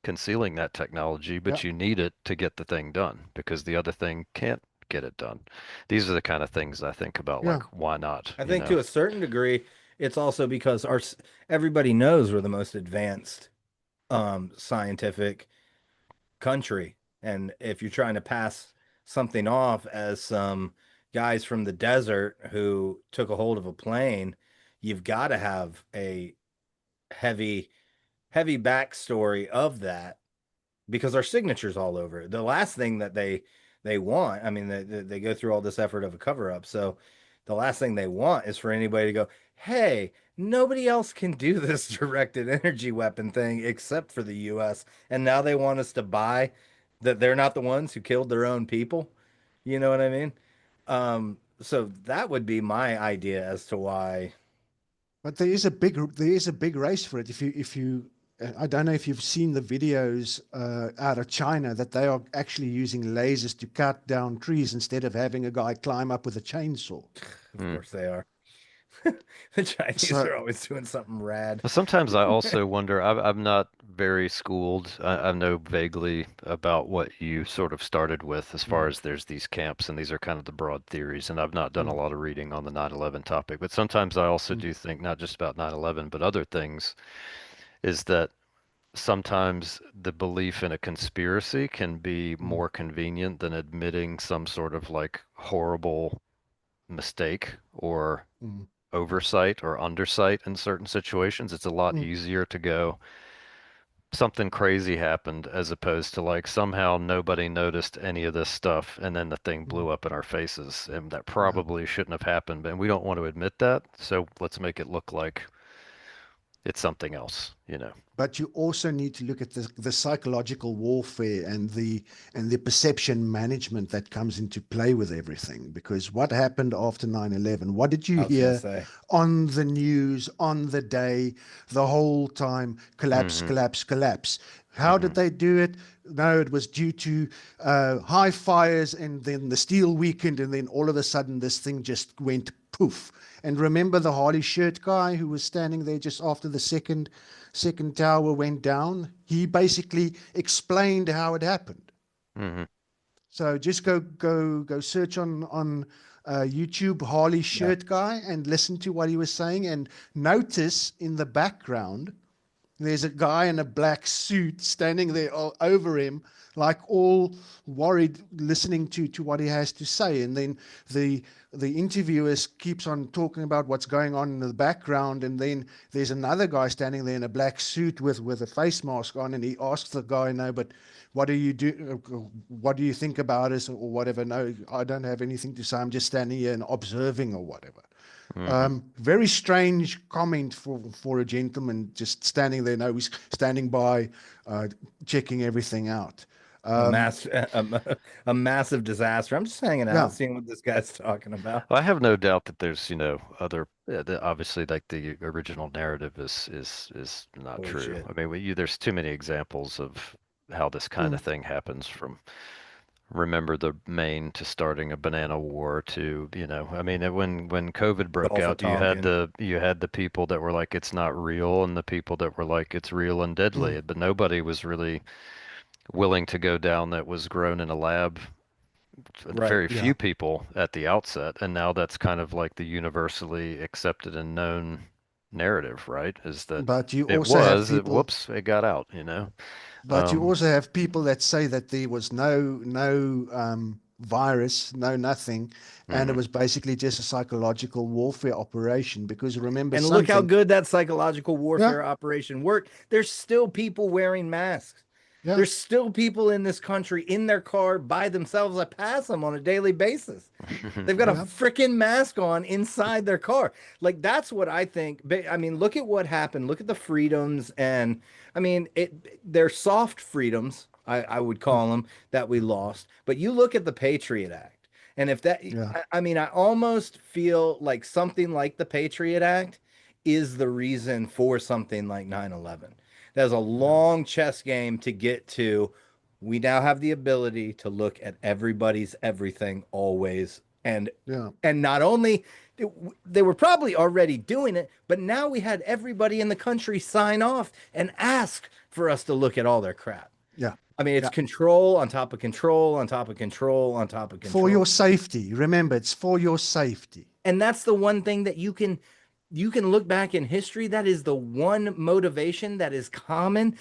concealing that technology, Yeah, but you need it to get the thing done because the other thing can't get it done. These are the kind of things I think about, yeah. like, why not, I you think know? to a certain degree, it's also because everybody knows we're the most advanced scientific country. And if you're trying to pass something off as some guys from the desert who took a hold of a plane, you've got to have a heavy, heavy backstory of that because our signature's all over it. The last thing that they want, I mean, they go through all this effort of a cover up. So the last thing they want is for anybody to go, hey, nobody else can do this directed energy weapon thing except for the US. And now they want us to buy that they're not the ones who killed their own people. You know what I mean? So that would be my idea as to why. But there is a big race for it. I don't know if you've seen the videos out of China that they are actually using lasers to cut down trees instead of having a guy climb up with a chainsaw. Of Hmm. course they are. The Chinese So, are always doing something rad. But sometimes I also wonder, I'm not very schooled. I know vaguely about what you sort of started with as far mm, as there's these camps, and these are kind of the broad theories. And I've not done a mm, lot of reading on the 9/11 topic. But sometimes I also mm, do think, not just about 9/11, but other things, is that sometimes the belief in a conspiracy can be mm, more convenient than admitting some sort of like horrible mistake or mm, oversight or undersight in certain situations. It's a lot mm, easier to go, something crazy happened as opposed to like somehow nobody noticed any of this stuff and then the thing mm. blew up in our faces. And that Yeah. probably shouldn't have happened. And we don't want to admit that. So let's make it look like it's something else. But you also need to look at the psychological warfare and the perception management that comes into play with everything. Because what happened after 9/11? What did you I was gonna hear say. on the news, on the day, the whole time? Collapse, Hmm. collapse, collapse. How did Hmm. they do it? No, it was due to high fires, and then the steel weakened, and then all of a sudden this thing just went poof. And remember the Harley shirt guy who was standing there just after the second tower went down? He basically explained how it happened. Hmm. So just go search on YouTube Harley Yeah. shirt guy and listen to what he was saying, and notice in the background there's a guy in a black suit standing there over him, like all worried, listening to what he has to say. And then the the interviewer keeps on talking about what's going on in the background, and then there's another guy standing there in a black suit with a face mask on, and he asks the guy, "No, but what do you do? What do you think about us, or whatever?" "No, I don't have anything to say. I'm just standing here and observing," or whatever. Hmm. Very strange comment for a gentleman just standing there. No, he's standing by, checking everything out. A Um, mass, a massive disaster. I'm just hanging out, yeah, seeing what this guy's talking about. I have no doubt that there's, other obviously like the original narrative is not true. Bullshit. I mean, there's too many examples of how this kind of mm, thing happens from remember the Maine to starting a banana war to, I mean, when COVID broke Gulf of out, you had Tonkin. the people that were like it's not real and the people that were like it's real and mm, deadly, but nobody was really willing to go down that was grown in a lab. Right. Very yeah. few people at the outset, and now that's kind of like the universally accepted and known narrative, right? Is that But you also have people. whoops, it got out. But you Um, also have people that say that there was no virus, no nothing, and it mhm. was basically just a psychological warfare operation. Because remember And look how something. good that psychological Yeah, warfare operation worked. There's still people wearing masks. yeah, There's still people in this country in their car by themselves. I pass them on a daily basis. They've got a yeah, freaking mask on inside their car. Like that's what I think. I mean, look at what happened. Look at the freedoms, and I mean, they're soft freedoms. I would mm, call them that we lost. But you look at the Patriot Act, and if that, yeah, I mean, I almost feel like something like the Patriot Act is the reason for something like 9/11. There's a yeah, long chess game to get to. We now have the ability to look at everybody's everything always yeah, and not only they were probably already doing it, but now we had everybody in the country sign off and ask for us to look at all their crap. yeah, I mean, it's yeah. control on top of control on top of control on top of For control. your safety. Remember, it's for your safety. And that's the one thing that you can look back in history. That is the one motivation that is common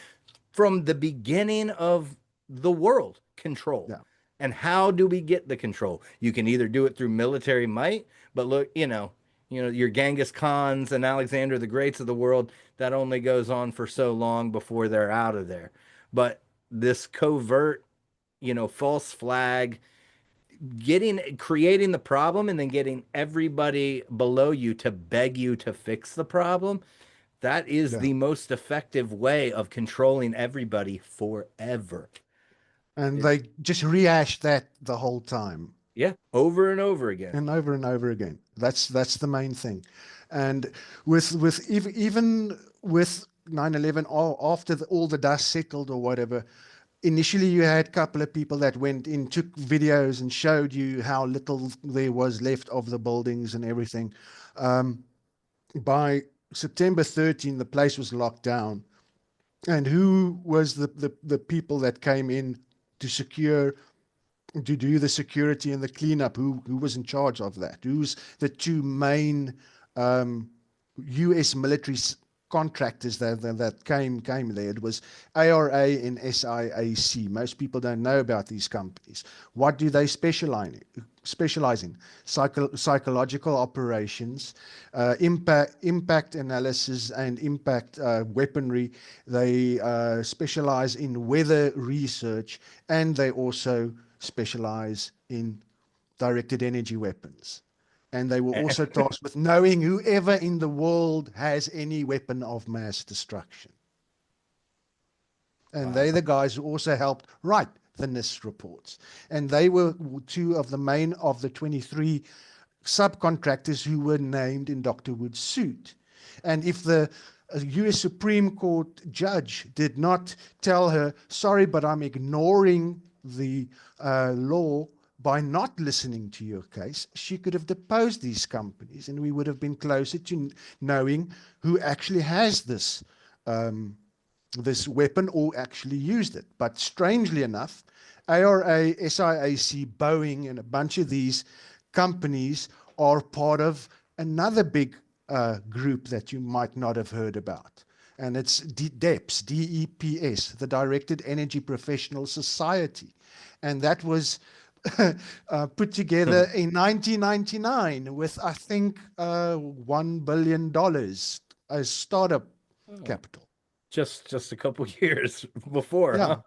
from the beginning of the world, control. Yeah, And how do we get the control? You can either do it through military might, but look, your Genghis Khans and Alexander the Greats of the world, that only goes on for so long before they're out of there. But this covert, false flag, creating the problem and then getting everybody below you to beg you to fix the problem, that is yeah. the most effective way of controlling everybody forever. And It, they just rehash that the whole time yeah, over and over again. and over again. That's the main thing. And even with 9/11, after all the dust settled or whatever, initially you had a couple of people that went in, took videos and showed you how little there was left of the buildings and everything. Um, by September 13, the place was locked down. And who was the people that came in to secure, to do the security and the cleanup? Who was in charge of that? Who's the two main um, U.S. military contractors that came there? It was ARA and SIAC. Most people don't know about these companies. What do they specialize in? Psychological operations, impact analysis, and impact weaponry. They specialize in weather research, and they also specialize in directed energy weapons. And they were also tasked with knowing whoever in the world has any weapon of mass destruction. And Wow. they're the guys who also helped write the NIST reports. And they were two of the main of the 23 subcontractors who were named in Dr. Wood's suit. And if the US Supreme Court judge did not tell her, sorry, but I'm ignoring the law by not listening to your case, she could have deposed these companies and we would have been closer to knowing who actually has this weapon or actually used it. But strangely enough, ARA, SIAC, Boeing, and a bunch of these companies are part of another big group that you might not have heard about. And it's DEPS, DEPS, the Directed Energy Professional Society. And that was put together in 1999 with, I think, $1 billion as startup Oh, capital. just a couple years before, Yeah. huh?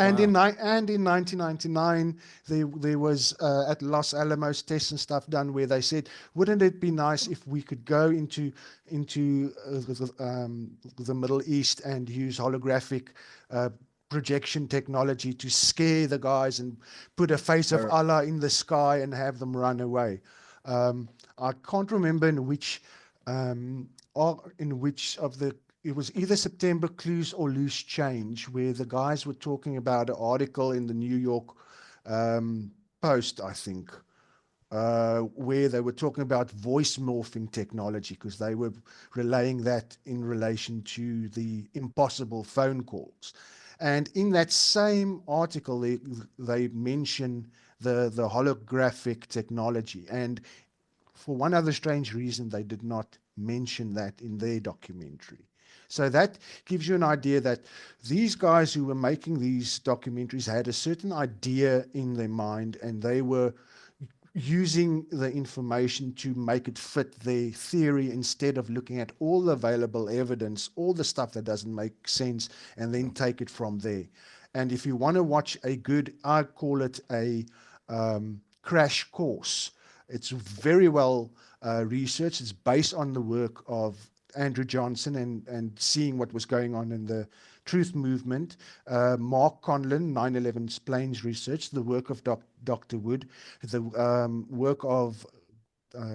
Wow. And in 1999, there was at Los Alamos tests and stuff done where they said, wouldn't it be nice if we could go into the Middle East and use holographic uh, projection technology to scare the guys and put a face of Or, Allah in the sky and have them run away. I can't remember um, in which of the it was either September Clues or Loose Change, where the guys were talking about an article in the New York um, Post, I think, where they were talking about voice morphing technology because they were relaying that in relation to the impossible phone calls. And in that same article, they mention the holographic technology. And for one other strange reason, they did not mention that in their documentary. So that gives you an idea that these guys who were making these documentaries had a certain idea in their mind and they were using the information to make it fit their theory instead of looking at all the available evidence, all the stuff that doesn't make sense, and then take it from there. And if you want to watch a good, I call it a crash course. It's very well researched. It's based on the work of Andrew Johnson and seeing what was going on in the truth movement. Mark Conlon, 9/11 Planes Research, the work of Dr. Wood, the work of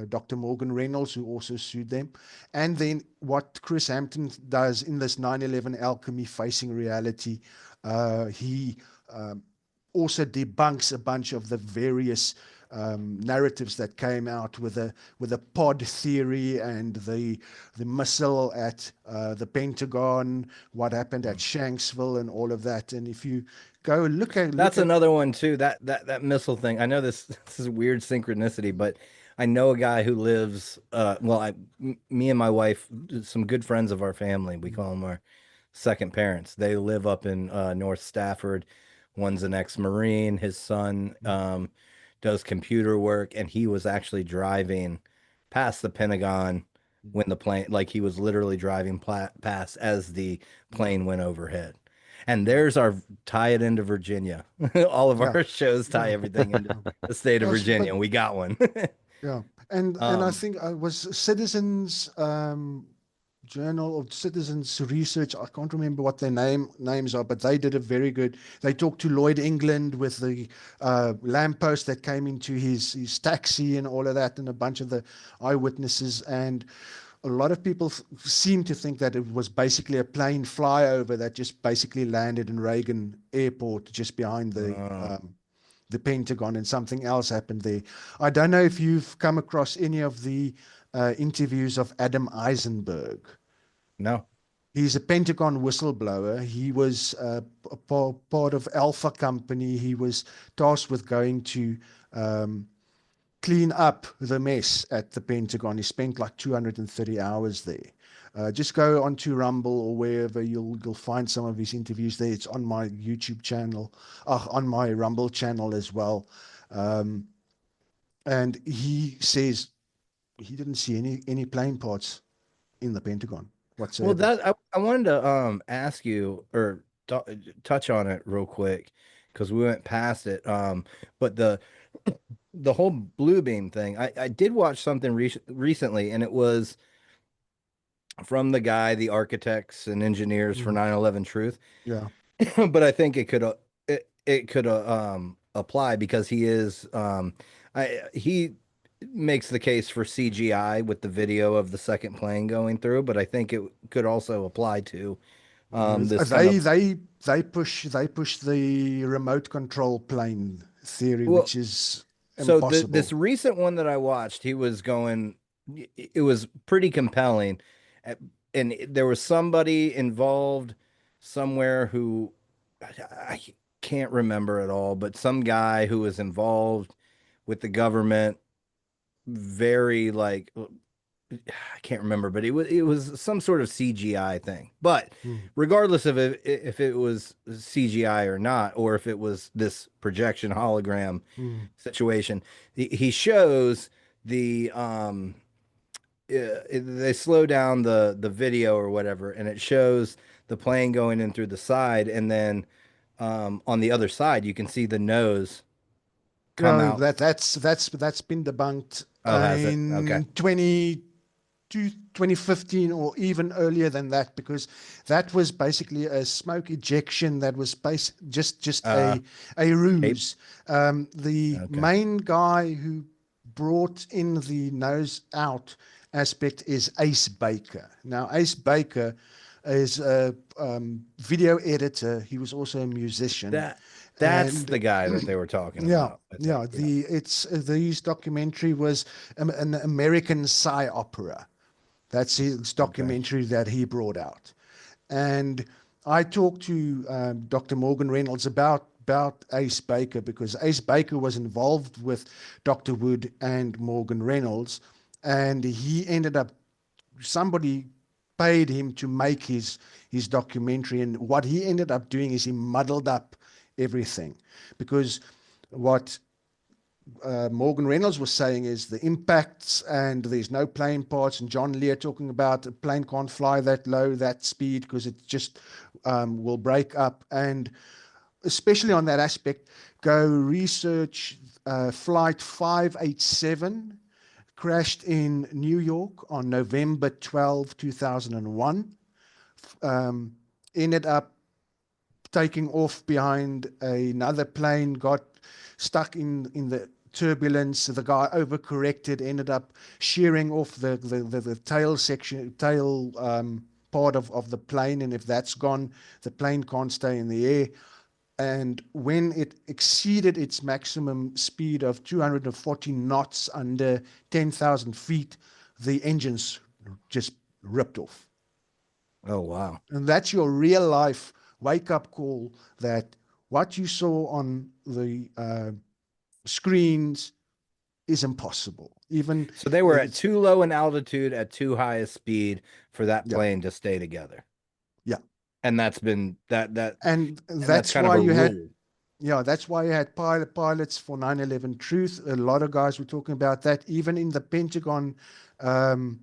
Dr. Morgan Reynolds, who also sued them. And then what Chris Hampton does in this 9/11 alchemy facing reality, he also debunks a bunch of the various narratives that came out with a pod theory and the missile at the Pentagon, what happened at Shanksville, and all of that. And if you go that's look at another one too. That missile thing. I know this this is weird synchronicity, but I know a guy who lives well, me and my wife, some good friends of our family, we call them our second parents. They live up in North Stafford. One's an ex-Marine. His son does computer work, and he was actually driving past the Pentagon when the plane, like he was literally driving past as the yeah, plane went overhead. And yeah, there's our tie it into Virginia. All of yeah, our shows tie yeah, everything into yeah. the state of Yes, Virginia, but and we got one. yeah, and I Um, think I was Citizens Journal of Citizens Research. I can't remember what their names are, but they did a very good. They talked to Lloyd England with the lamppost that came into his taxi and all of that, and a bunch of the eyewitnesses. And a lot of people seem to think that it was basically a plane flyover that just basically landed in Reagan Airport, just behind uh, the Pentagon, and something else happened there. I don't know if you've come across any of the interviews of Adam Eisenberg. no. He's a Pentagon whistleblower. He was part of Alpha Company. He was tasked with going to um, clean up the mess at the Pentagon. He spent like 230 hours there. Just go onto Rumble or wherever you'll find some of his interviews there. It's on my YouTube channel, on my Rumble channel as well. Um, and he says he didn't see any plane parts in the Pentagon Well, whatsoever. that I wanted to ask you or touch on it real quick because we went past it. But the whole blue beam thing, I did watch something recently, and it was from the guy, the architects and engineers for Mm, 9/11 Truth. yeah. But I think it could apply because he is he makes the case for CGI with the video of the second plane going through, but I think it could also apply to this kind They of they they push the remote control plane theory, well, which is so this impossible. recent one that I watched, he was going, it was pretty compelling. Uh, And there was somebody involved somewhere who I can't remember at all, but some guy who was involved with the government, very like I can't remember, but it was some sort of CGI thing. But Mm, regardless of if it was CGI or not, or if it was this projection hologram mm, situation, he shows the they slow down the video or whatever, and it shows the plane going in through the side, and then on the other side, you can see the nose come No, out. that's been debunked Oh, has it? Okay. in 2015 or even earlier than that, because that was basically a smoke ejection that was just Uh, a tape. ruse. The Okay. main guy who brought in the nose out aspect is Ace Baker. Now, Ace Baker is a video editor. He was also a musician, That that's and the guy that they were talking yeah, about, I think. yeah. Yeah. His documentary was an American Psy opera. That's his Okay. documentary that he brought out. And I talked to Dr. Morgan Reynolds about Ace Baker, because Ace Baker was involved with Dr. Wood and Morgan Reynolds, and he ended up, somebody paid him to make his documentary, and what he ended up doing is he muddled up everything, because what Morgan Reynolds was saying is the impacts, and there's no plane parts, and John Lear talking about a plane can't fly that low, that speed, because it just will break up. And especially on that aspect, go research flight 587, crashed in New York on November 12, 2001. Um, Ended up taking off behind another plane, got stuck in the turbulence. The guy overcorrected, ended up shearing off the tail section, tail part of the plane. And if that's gone, the plane can't stay in the air. And when it exceeded its maximum speed of 240 knots under 10,000 feet, the engines just ripped off. Oh, wow. And that's your real life wake up call, that what you saw on the screens is impossible. Even So they were at it's, too low an altitude at too high a speed for that yeah, plane to stay together. yeah. And that's been And and that's that's kind of why a you had, rule. yeah, that's why you had pilots for 9/11 Truth. A lot of guys were talking about that. Even in the Pentagon um,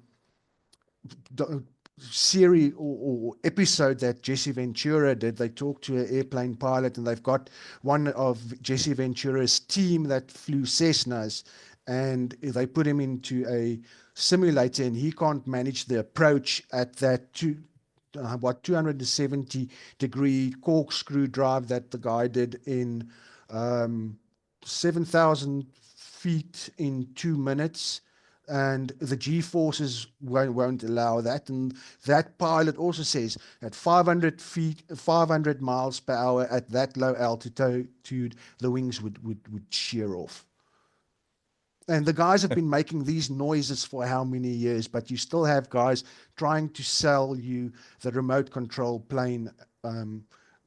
series or episode that Jesse Ventura did, they talked to an airplane pilot, and they've got one of Jesse Ventura's team that flew Cessnas, and they put him into a simulator, and he can't manage the approach at that 270-degree corkscrew drive that the guy did in um, 7,000 feet in 2 minutes, and the G forces won't allow that. And that pilot also says at 500 feet, 500 miles per hour at that low altitude, the wings would shear off. And the guys have been making these noises for how many years, but you still have guys trying to sell you the remote control plane Right.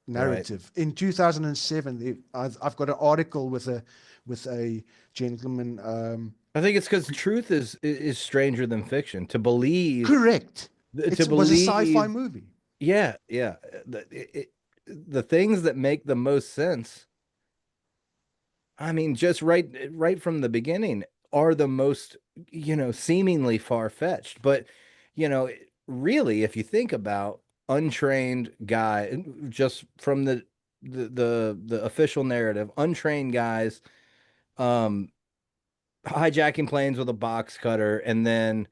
narrative. In 2007, I've got an article with a gentleman. I think it's because truth is stranger than fiction. To believe, Correct. to It was a sci-fi believe, movie. yeah, yeah. The things that make the most sense, I mean, just right from the beginning are the most, seemingly far-fetched. But, really, if you think about untrained guy, just from the official narrative, untrained guys, um, hijacking planes with a box cutter, and then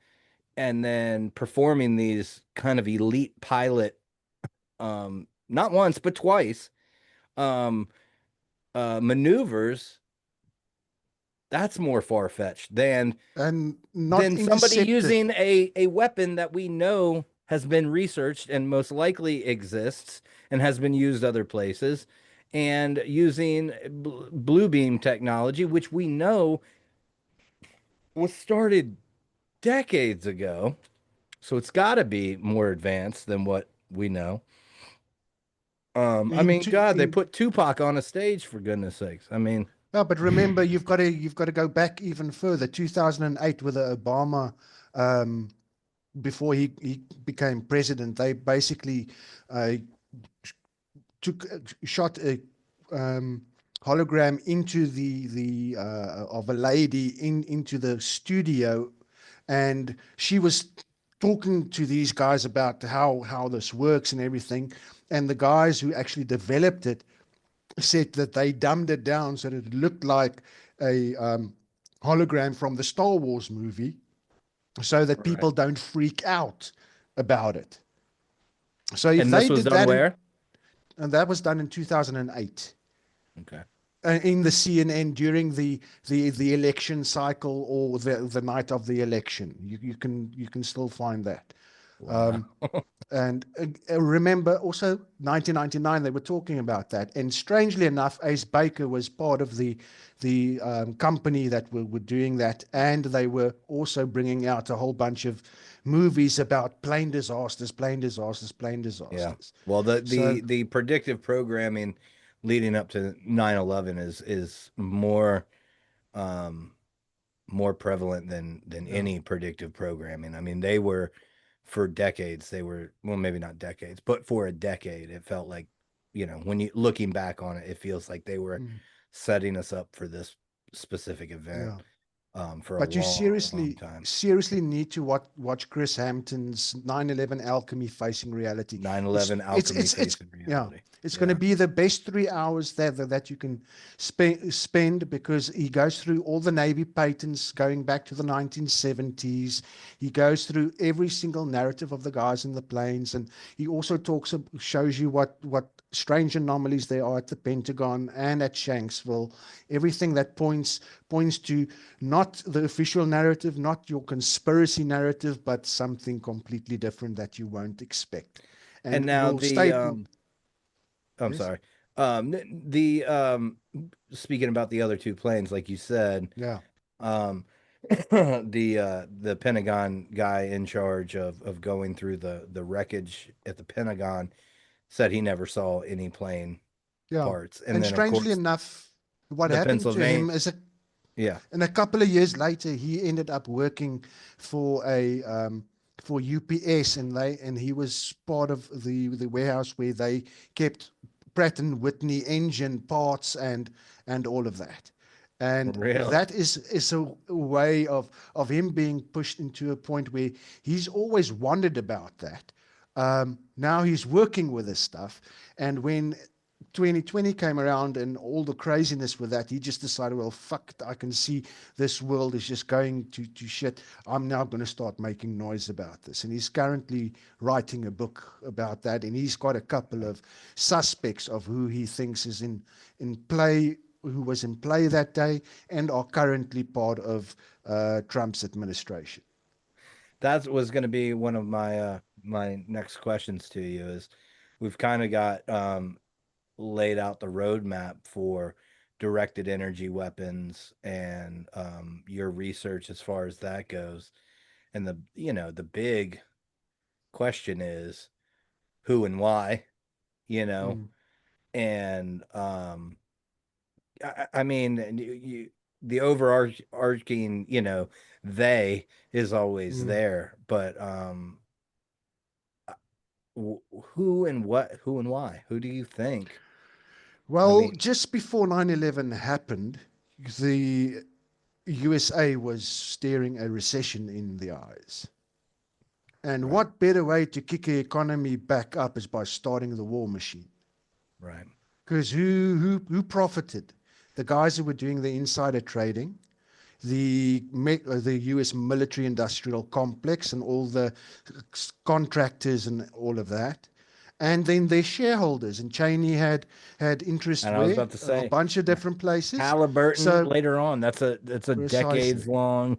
performing these kind of elite pilot, not once but twice, um, maneuvers. That's more far-fetched And not than somebody intercepted. using a weapon that we know has been researched and most likely exists and has been used other places, and using blue beam technology, which we know was started decades ago. So it's got to be more advanced than what we know. I In mean, two, God, they in put Tupac on a stage for goodness sakes. I mean, No, but remember, you've got to go back even further. 2008 with Obama, um, before he became president, they basically uh, took shot a um, hologram into the of a lady into the studio, and she was talking to these guys about how this works and everything. And the guys who actually developed it said that they dumbed it down so that it looked like a hologram from the Star Wars movie, so that Right. people don't freak out about it. So if And they this was did done that where? and that was done in 2008 Okay. in the CNN during the election cycle, or the night of the election. You can still find that. Wow. And remember also 1999, they were talking about that. And strangely enough, Ace Baker was part of the company that were doing that. And they were also bringing out a whole bunch of movies about plane disasters, plane disasters, plane Yeah. disasters. Well, the So, the the predictive programming leading up to 9/11 is um more prevalent than yeah. any predictive programming. I mean, they were for decades, they were, well, maybe not decades, but for a decade, it felt like, when you looking back on it, it feels like they were Mm, setting us up for this specific event yeah. for a But you long, long seriously, time. seriously need to watch Chris Hampton's 9/11 Alchemy Facing Reality. It's 9/11 it's alchemy it's it's facing yeah. reality. It's going to Yeah. be the best 3 hours that you can spend, because he goes through all the Navy patents going back to the 1970s. He goes through every single narrative of the guys in the planes, and he also shows you what strange anomalies there are at the Pentagon and at Shanksville. Everything that points to not the official narrative, not your conspiracy narrative, but something completely different that you won't expect. And And now will the stay. I'm Yes. sorry. The speaking about the other two planes, like you said, Yeah. um the Pentagon guy in charge of going through the wreckage at the Pentagon said he never saw any plane Yeah. parts. And And then of strangely course enough, what the happened to Pennsylvania, him is yeah, and a couple of years later, he ended up working for a for UPS, and he was part of the warehouse where they kept Pratt and Whitney engine parts and all of that. And really. that is a way of him being pushed into a point where he's always wondered about that. Now he's working with this stuff, and when 2020 came around and all the craziness with that, he just decided, well, fuck, I can see this world is just going to shit. I'm now going to start making noise about this. And he's currently writing a book about that. And he's got a couple of suspects of who he thinks is in play, who was in play that day, and are currently part of Trump's administration. That was going to be one of my next questions to you is we've kind of got laid out the roadmap for directed energy weapons and your research as far as that goes. And the big question is who and why, you know, Mm, and I mean, the overarching, they is always mm. there, but who and what, who and why? Who do you think? I Well, mean, just before 9/11 happened, the USA was staring a recession in the eyes. And right, what better way to kick the economy back up is by starting the war machine? right, Because who profited? The guys who were doing the insider trading, the U.S. military industrial complex, and all the contractors and all of that, and then their shareholders. And Cheney had interest and I was where about to a say, bunch of different places. Halliburton So later on. That's a decades precisely. long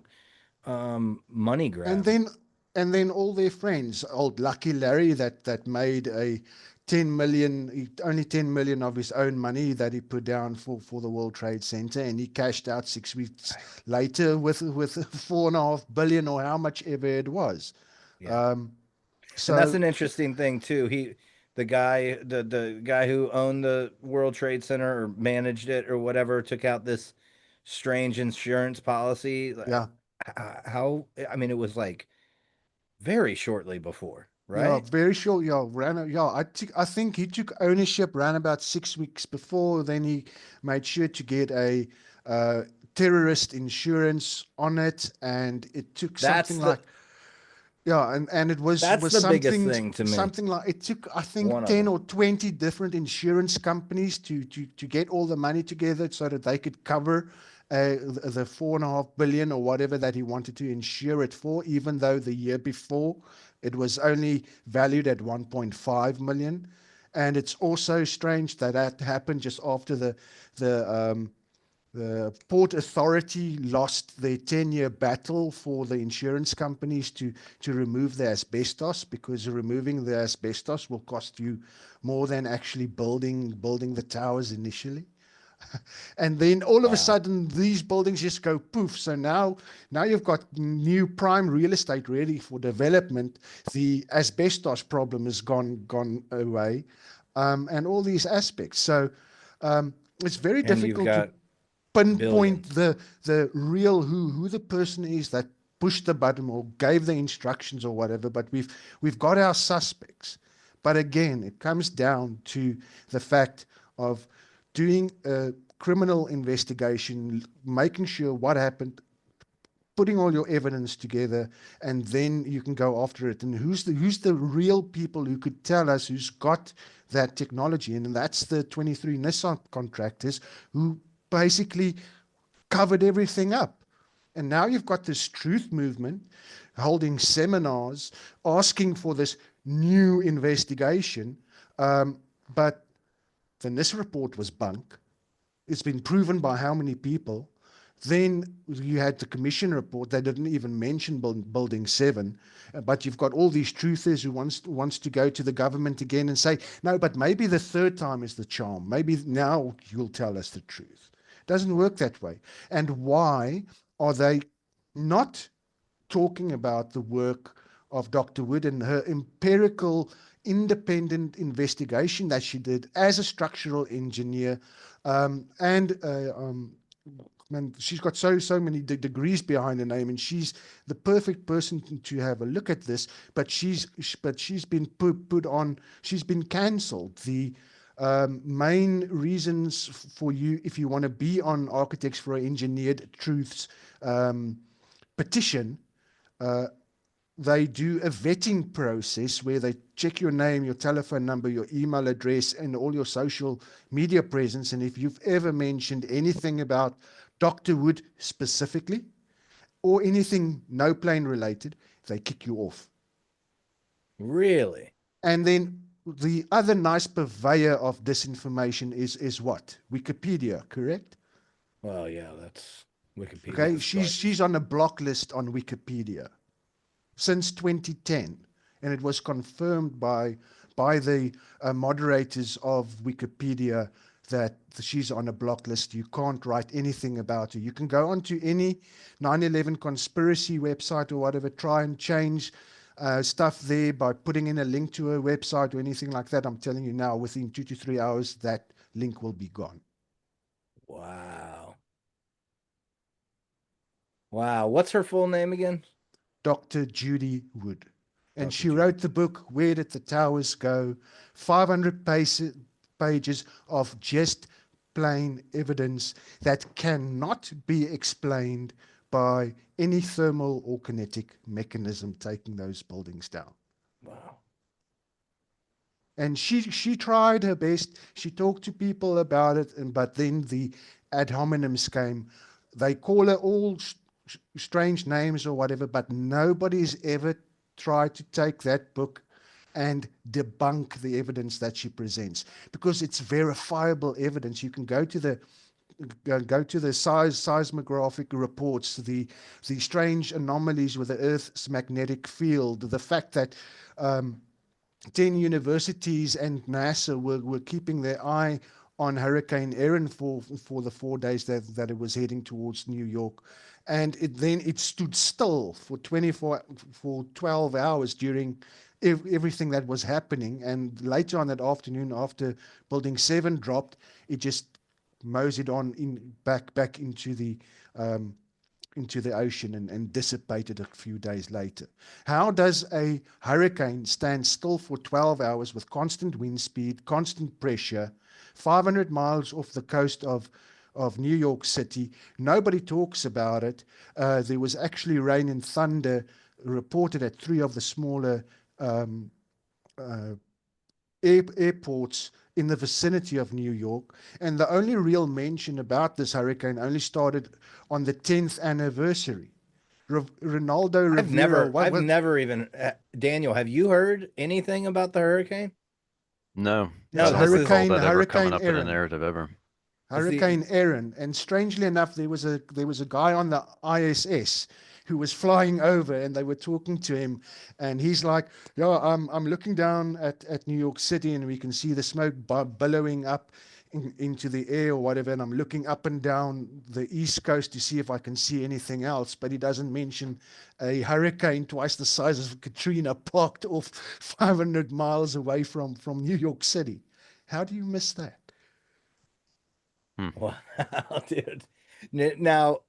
money and grab. then and then all their friends, old Lucky Larry that made a 10 million, only 10 million of his own money that he put down for the World Trade Center, and he cashed out 6 weeks Right. later with 4.5 billion, or how much ever it was. Yeah. um And that's so an interesting thing too. The guy who owned the World Trade Center or managed it or whatever took out this strange insurance policy. yeah. How, I mean, it was like very shortly before, Yeah, right? very sure. Yeah, I think he took ownership ran about 6 weeks before. Then he made sure to get a uh, terrorist insurance on it, and it took That's something the like Yeah, and it That's was the biggest thing to me. something like, it took, I One think, of 10 them. or 20 different insurance companies to get all the money together so that they could cover the 4.5 billion or whatever that he wanted to insure it for, even though the year before it was only valued at 1.5 million. And it's also strange that that happened just after the the Port Authority lost their 10-year battle for the insurance companies to remove the asbestos, because removing the asbestos will cost you more than actually building the towers initially. And then all of a Wow. sudden, these buildings just go poof. So now you've got new prime real estate ready for development. The asbestos problem has gone away, and all these aspects. So it's very And you've difficult to got pinpoint billions. the real who the person is that pushed the button or gave the instructions or whatever. But we've got our suspects. But again, it comes down to the fact of doing a criminal investigation, making sure what happened, putting all your evidence together, and then you can go after it. And who's the real people who could tell us who's got that technology? And that's the 23 Nissan contractors who basically covered everything up. And now you've got this truth movement holding seminars, asking for this new investigation. But the NIS report was bunk. It's been proven by how many people? Then you had the commission report. They didn't even mention Building 7. But you've got all these truthers who wants to go to the government again and say, no, but maybe the third time is the charm. Maybe now you'll tell us the truth. It doesn't work that way. And why are they not talking about the work of Dr. Wood and her empirical independent investigation that she did as a structural engineer, and man, she's got so many degrees behind her name, and she's the perfect person to have a look at this. But she's been put on. She's been cancelled. The main reasons for you, if you want to be on Architects for Engineered Truths petition, they do a vetting process where they check your name, your telephone number, your email address, and all your social media presence. And if you've ever mentioned anything about Dr. Wood specifically or anything no plane related, they kick you off. Really? And then the other nice purveyor of disinformation is what? Wikipedia, correct? Well, yeah, that's Okay, Wikipedia's she's on a block list on Wikipedia since 2010, and it was confirmed by the moderators of Wikipedia that she's on a block list. You can't write anything about her. You can go onto any 9/11 conspiracy website or whatever, try and change stuff there by putting in a link to her website or anything like that. I'm telling you now, within 2 to 3 hours, that link will be gone. wow. Wow. What's her full name again? Dr. Judy Wood. And Dr. she Judy. wrote the book, Where Did the Towers Go? 500 pages of just plain evidence that cannot be explained by any thermal or kinetic mechanism taking those buildings down. Wow. And she tried her best. She talked to people about it, but then the ad hominems came. They call her all strange names or whatever, but nobody's ever tried to take that book and debunk the evidence that she presents, because it's verifiable evidence. You can go to the seismographic reports, the strange anomalies with the Earth's magnetic field, the fact that 10 universities and NASA were keeping their eye on Hurricane Erin for the 4 days that it was heading towards New York. And then it stood still for 12 hours during everything that was happening. And later on that afternoon, after Building 7 dropped, it just moseyed on back into the ocean and dissipated a few days later. How does a hurricane stand still for 12 hours with constant wind speed, constant pressure, 500 miles off the coast of New York City. Nobody talks about it. There was actually rain and thunder reported at three of the smaller um, uh, airports in the vicinity of New York. And the only real mention about this hurricane only started on the 10th anniversary. Ronaldo Rivera, I've never even, Daniel, have you heard anything about the hurricane? No, it's No, I don't this is, recall Hurricane that ever coming Hurricane up in a Aaron. narrative ever. see, Hurricane Aaron. And strangely enough, there was a guy on the ISS who was flying over, and they were talking to him, and he's like, "Yeah, I'm looking down at New York City, and we can see the smoke billowing up into the air or whatever, and I'm looking up and down the East Coast to see if I can see anything else." But he doesn't mention a hurricane twice the size of Katrina parked off 500 miles away from New York City. How do you miss that? Hmm. wow, dude. Now,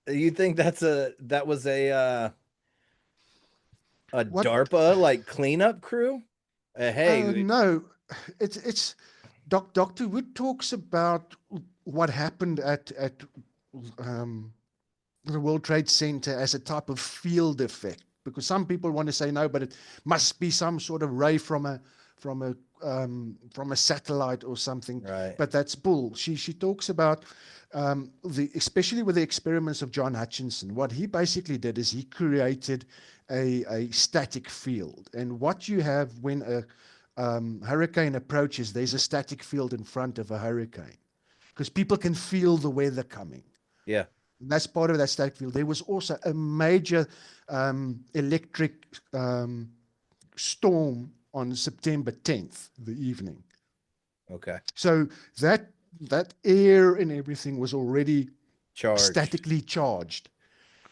you think that was a What DARPA like cleanup crew? Hey, No, it's Dr. Wood talks about what happened at um, the World Trade Center as a type of field effect, because some people want to say no, but it must be some sort of ray from a from a satellite or something. right. But that's bull. She talks about the especially with the experiments of John Hutchinson. What he basically did is he created a static field, and what you have when a hurricane approaches, there's a static field in front of a hurricane because people can feel the weather coming. Yeah. And that's part of that static field. There was also a major electric storm on September 10th, the evening. Okay. So that air and everything was already Charged. statically charged.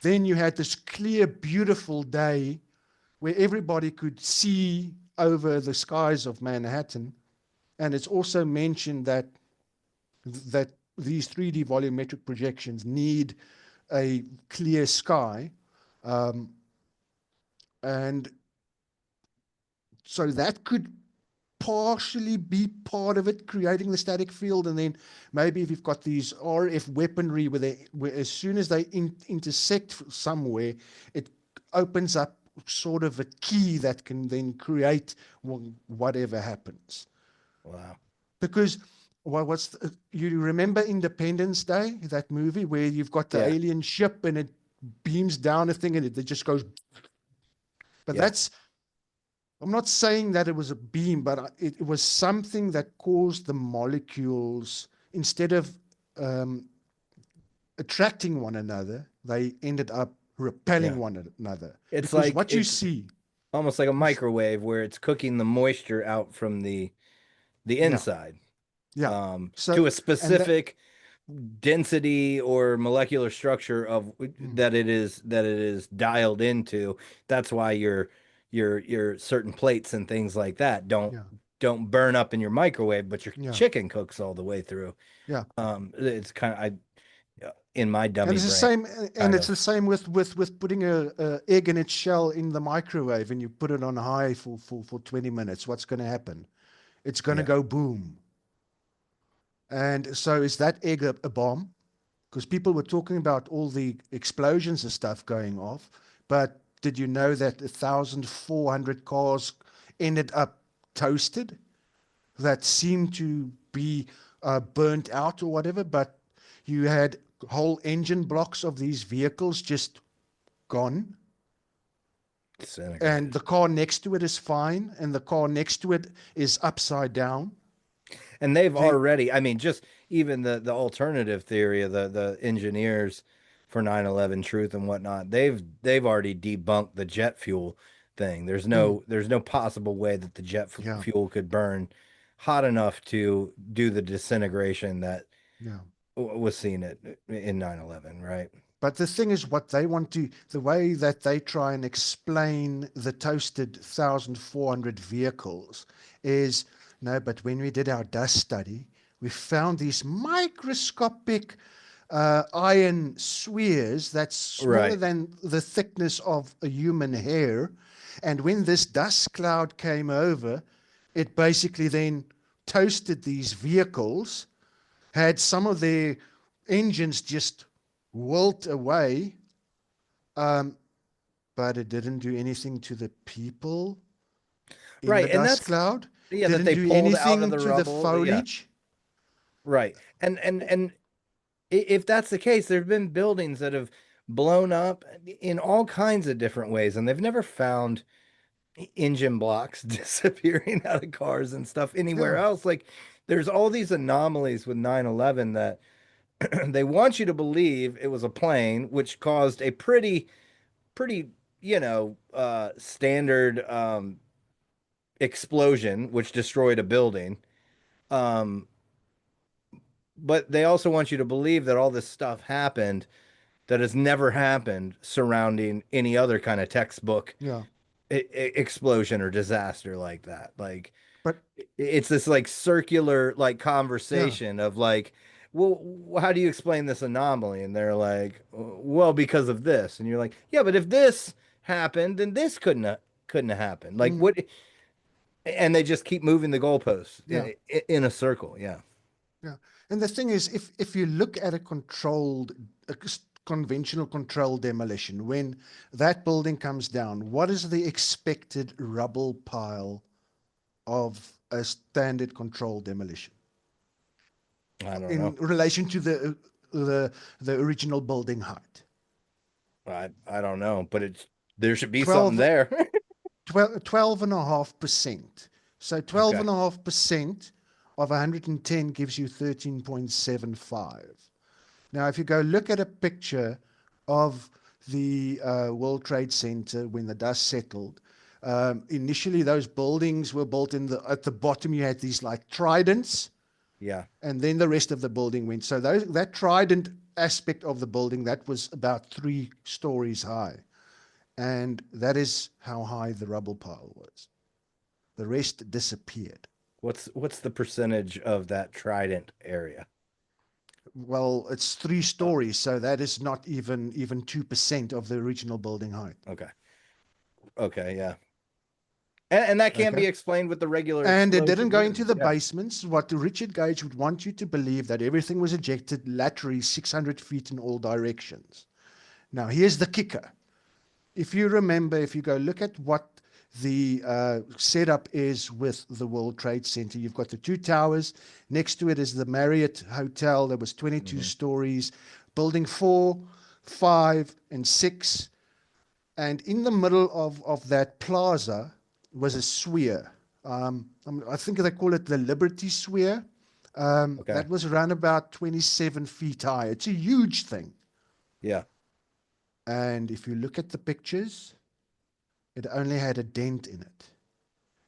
Then you had this clear, beautiful day where everybody could see over the skies of Manhattan. And it's also mentioned that these 3D volumetric projections need a clear sky. Um, and so that could partially be part of it, creating the static field. And then maybe if you've got these RF weaponry where as soon as they intersect somewhere, it opens up sort of a key that can then create whatever happens. Wow. Because you remember Independence Day, that movie where you've got the Yeah. alien ship and it beams down a thing and it just goes. But Yeah. I'm not saying that it was a beam, but it was something that caused the molecules, instead of um, attracting one another, they ended up repelling Yeah. one another. It's Because like what you it's see, almost like a microwave where it's cooking the moisture out from the yeah, inside yeah. to So, a and that, specific density or molecular structure of mm, that it is dialed into. That's why your certain plates and things like that yeah, don't burn up in your microwave, but your yeah, chicken cooks all the way through. yeah. It's kind of in my And dummy it's the brain, same, and kind it's of. the same with putting a egg in its shell in the microwave, and you put it on high for 20 minutes. What's going to happen? It's going to Yeah. go boom. And so is that egg a bomb? Because people were talking about all the explosions and stuff going off, but did you know that 1,400 cars ended up toasted that seemed to be burnt out or whatever, but you had whole engine blocks of these vehicles just gone, and Disintegrated. the car next to it is fine, and the car next to it is upside down. And they've Then, already, I mean, just even the alternative theory of the engineers for 9/11 truth and whatnot, they've already debunked the jet fuel thing. mm, There's no possible way that the yeah, fuel could burn hot enough to do the disintegration that yeah. was seen in 9/11, right? But the thing is, what they want to, the way that they try and explain the toasted 1,400 vehicles is no, but when we did our dust study, we found these microscopic iron spheres that's smaller Right. than the thickness of a human hair. And when this dust cloud came over, it basically then toasted these vehicles, had some of their engines just wilt away, but it didn't do anything to the people in the Right. And dust that's, cloud, yeah, that didn't they do pulled out of anything the to the rubble. Yeah. foliage. Right. And if that's the case, there have been buildings that have blown up in all kinds of different ways, and they've never found engine blocks disappearing out of cars and stuff anywhere Yeah, else. Like there's all these anomalies with 9/11 that they want you to believe it was a plane, which caused a pretty, standard explosion, which destroyed a building. Um, but they also want you to believe that all this stuff happened that has never happened surrounding any other kind of textbook yeah. explosion or disaster like that. Like But it's this like circular like yeah, conversation of like, well, how do you explain this anomaly? And they're like, well, because of this. And you're like, yeah, but if this happened, then this couldn't have happened. Like mm, what? And they just keep moving the goalposts yeah, in a circle. Yeah. yeah. And the thing is, if you look at a controlled, conventional controlled demolition, when that building comes down, what is the expected rubble pile of a standard controlled demolition I don't in know. relation to the original building height? I don't know, but it's there should be something 12, there. 12.5%. So twelve Okay. and a half percent of 110 gives you 13.75. Now, if you go look at a picture of the World Trade Center when the dust settled, initially those buildings were built at the bottom. You had these like tridents, Yeah. and then the rest of the building went. So that trident aspect of the building that was about 3 stories high, and that is how high the rubble pile was. The rest disappeared. What's the percentage of that trident area? Well, it's three Oh, stories, so that is not even 2% of the original building height. okay. Okay, yeah. And that can't Okay. be explained with the regular And it didn't explosion go either. into the Yeah. basements. What Richard Gage would want you to believe that everything was ejected laterally 600 feet in all directions. Now, here's the kicker. If you remember, if you go look at what the setup is with the World Trade Center, you've got the two towers. Next to it is the Marriott Hotel that was 22 Hmm. stories. Building 4, 5, and 6. And in the middle of that plaza was a sphere. I think they call it the Liberty Sphere. Okay. That was around about 27 feet high. It's a huge thing. Yeah. And if you look at the pictures, it only had a dent in it.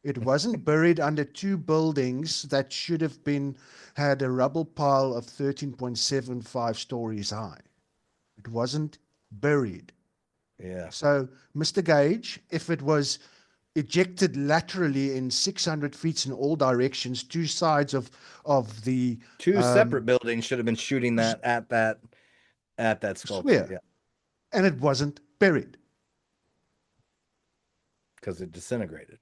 It wasn't buried under two buildings that should have had a rubble pile of 13.75 stories high. It wasn't buried. Yeah. So, Mr. Gage, if it was ejected laterally in 600 feet in all directions, two sides of the Two separate um, buildings should have been shooting that at that sculpture. sphere, Yeah. and it wasn't buried. Because it disintegrated.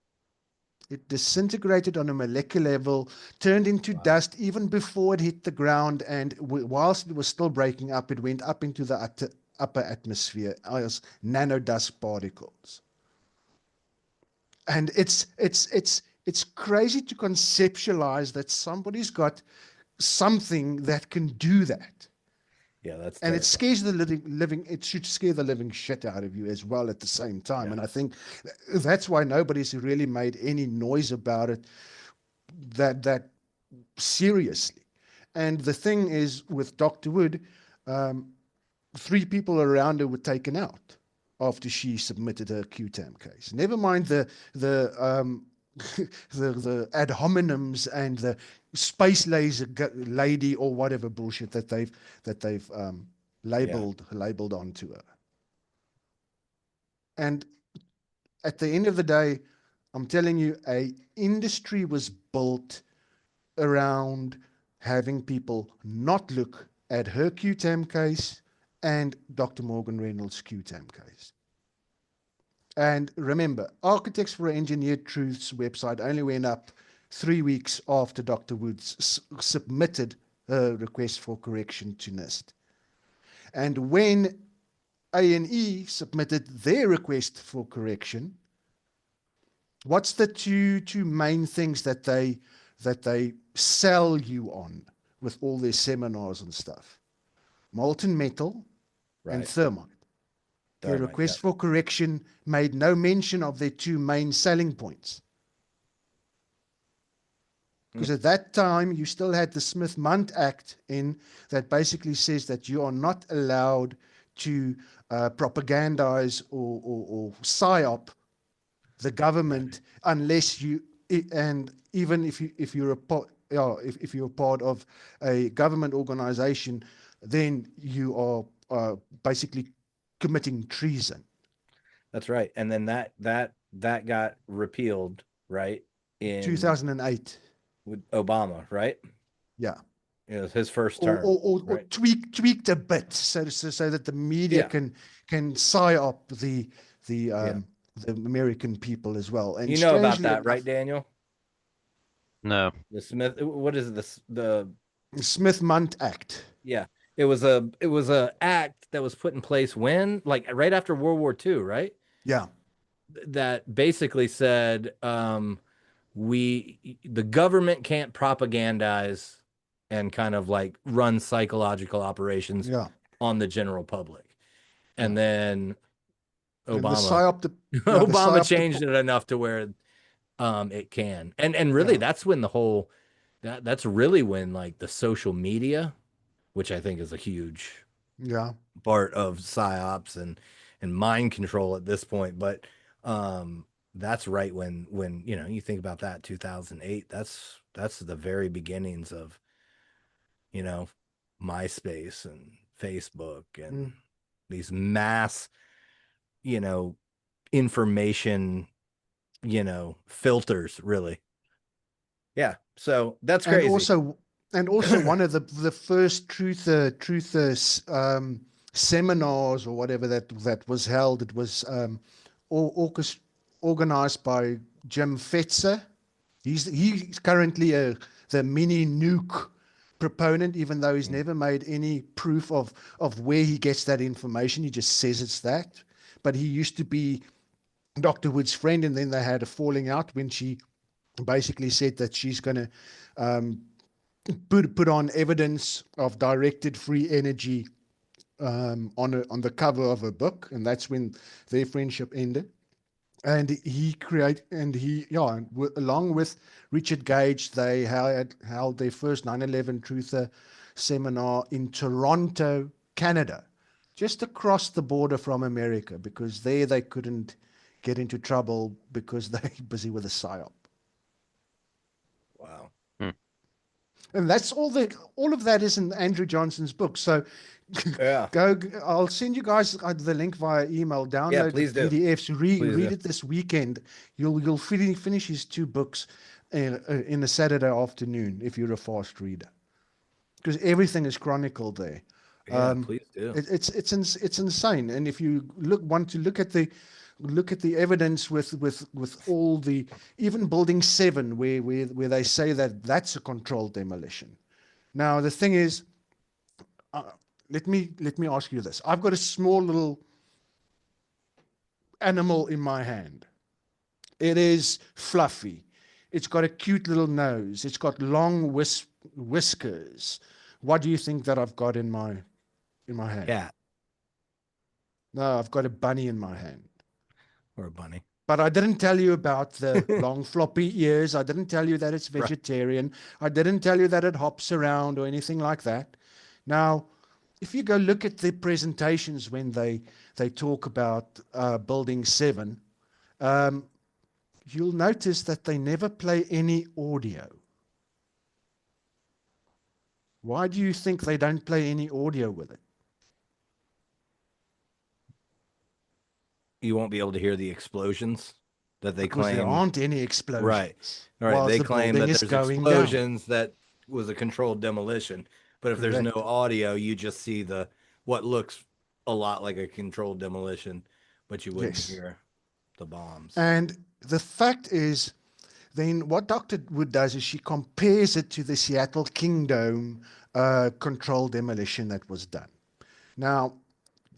It disintegrated on a molecular level, turned into Wow. dust even before it hit the ground, and whilst it was still breaking up, it went up into the upper atmosphere as nanodust particles. And it's crazy to conceptualize that somebody's got something that can do that. Yeah, that's And it terrifying. scares the living, it should scare the living shit out of you as well at the same time. Yeah. And I think that's why nobody's really made any noise about it that seriously. And the thing is, with Dr. Wood, um, 3 people around her were taken out after she submitted her QTAM case. Never mind the the ad hominems and the space laser lady or whatever bullshit that they've Yeah. labeled onto her. And at the end of the day, I'm telling you, a industry was built around having people not look at her QTAM case and Dr. Morgan Reynolds' QTAM case. And remember, Architects for Engineered Truth's website only went up 3 weeks after Dr. Woods submitted a request for correction to NIST. And when A&E submitted their request for correction, what's the two main things that they sell you on with all their seminars and stuff? Molten metal and Right. thermite. Their Thermite. request for correction made no mention of their two main selling points. Because at that time, you still had the Smith-Mundt Act in that basically says that you are not allowed to propagandize or psyop the government unless you, and even if you're a part, if you're part of a government organization, then you are basically committing treason. That's right. And then that got repealed, right? In 2008. with Obama, right? Yeah. It was his first Or, term, or right? tweaked a bit so that the media Yeah. can psyop Yeah. the American people as well. And You know about strangely that, right, enough, Daniel? No. The Smith, what is this? The Smith-Mundt Act. Yeah, it was a act that was put in place when, like, right after World War II, right? Yeah. That basically said, the government can't propagandize and kind of like run psychological operations Yeah. on the general public. And Yeah. then And the Obama psyop, the Obama psyop, changed it enough to where it can. And really yeah. that's when the whole that's really when, like, the social media, which I think is a huge Yeah. part of psyops and mind control at this point. But that's right when you think about that 2008. That's the very beginnings of you know MySpace and Facebook and Mm. these mass you know information filters, really. Yeah, so that's And crazy. also, one of the first seminars or whatever that was held. It was organized by Jim Fetzer. He's currently the mini nuke proponent, even though he's never made any proof of where he gets that information. He just says it's that. But he used to be Dr. Wood's friend, and then they had a falling out when she basically said that she's going to put on evidence of directed free energy on the cover of a book, and that's when their friendship ended. And along with Richard Gage, they held their first 9/11 Truther seminar in Toronto, Canada, just across the border from America, because there they couldn't get into trouble because they're busy with a psyop. Wow. And that's all of that is in Andrew Johnson's book. So Yeah. I'll send you guys the link via email. Yeah, Download the please do. PDFs. Please Read do. it this weekend. You'll finish his two books in a Saturday afternoon if you're a fast reader, because everything is chronicled there. Yeah, please do. It's insane. And if you want to look at the evidence with all the, even Building 7, where they say that that's a controlled demolition. Now the thing is, let me ask you this. I've got a small little animal in my hand. It is fluffy. It's got a cute little nose. It's got long whiskers. What do you think that I've got in my hand? Cat No, I've got a bunny in my hand. or a bunny. But I didn't tell you about the long floppy ears. I didn't tell you that it's vegetarian. I didn't tell you that it hops around or anything like that. Now, if you go look at the presentations when they talk about Building 7, you'll notice that they never play any audio. Why do you think they don't play any audio with it? You won't be able to hear the explosions that they Because there claim. aren't any explosions. Right. whilst They the claim building that is there's going down. explosions that was a controlled demolition. But if there's no Correct. audio, you just see what looks a lot like a controlled demolition, but you wouldn't Yes. hear the bombs. And the fact is, then what Dr. Wood does is she compares it to the Seattle Kingdom controlled demolition that was done. Now,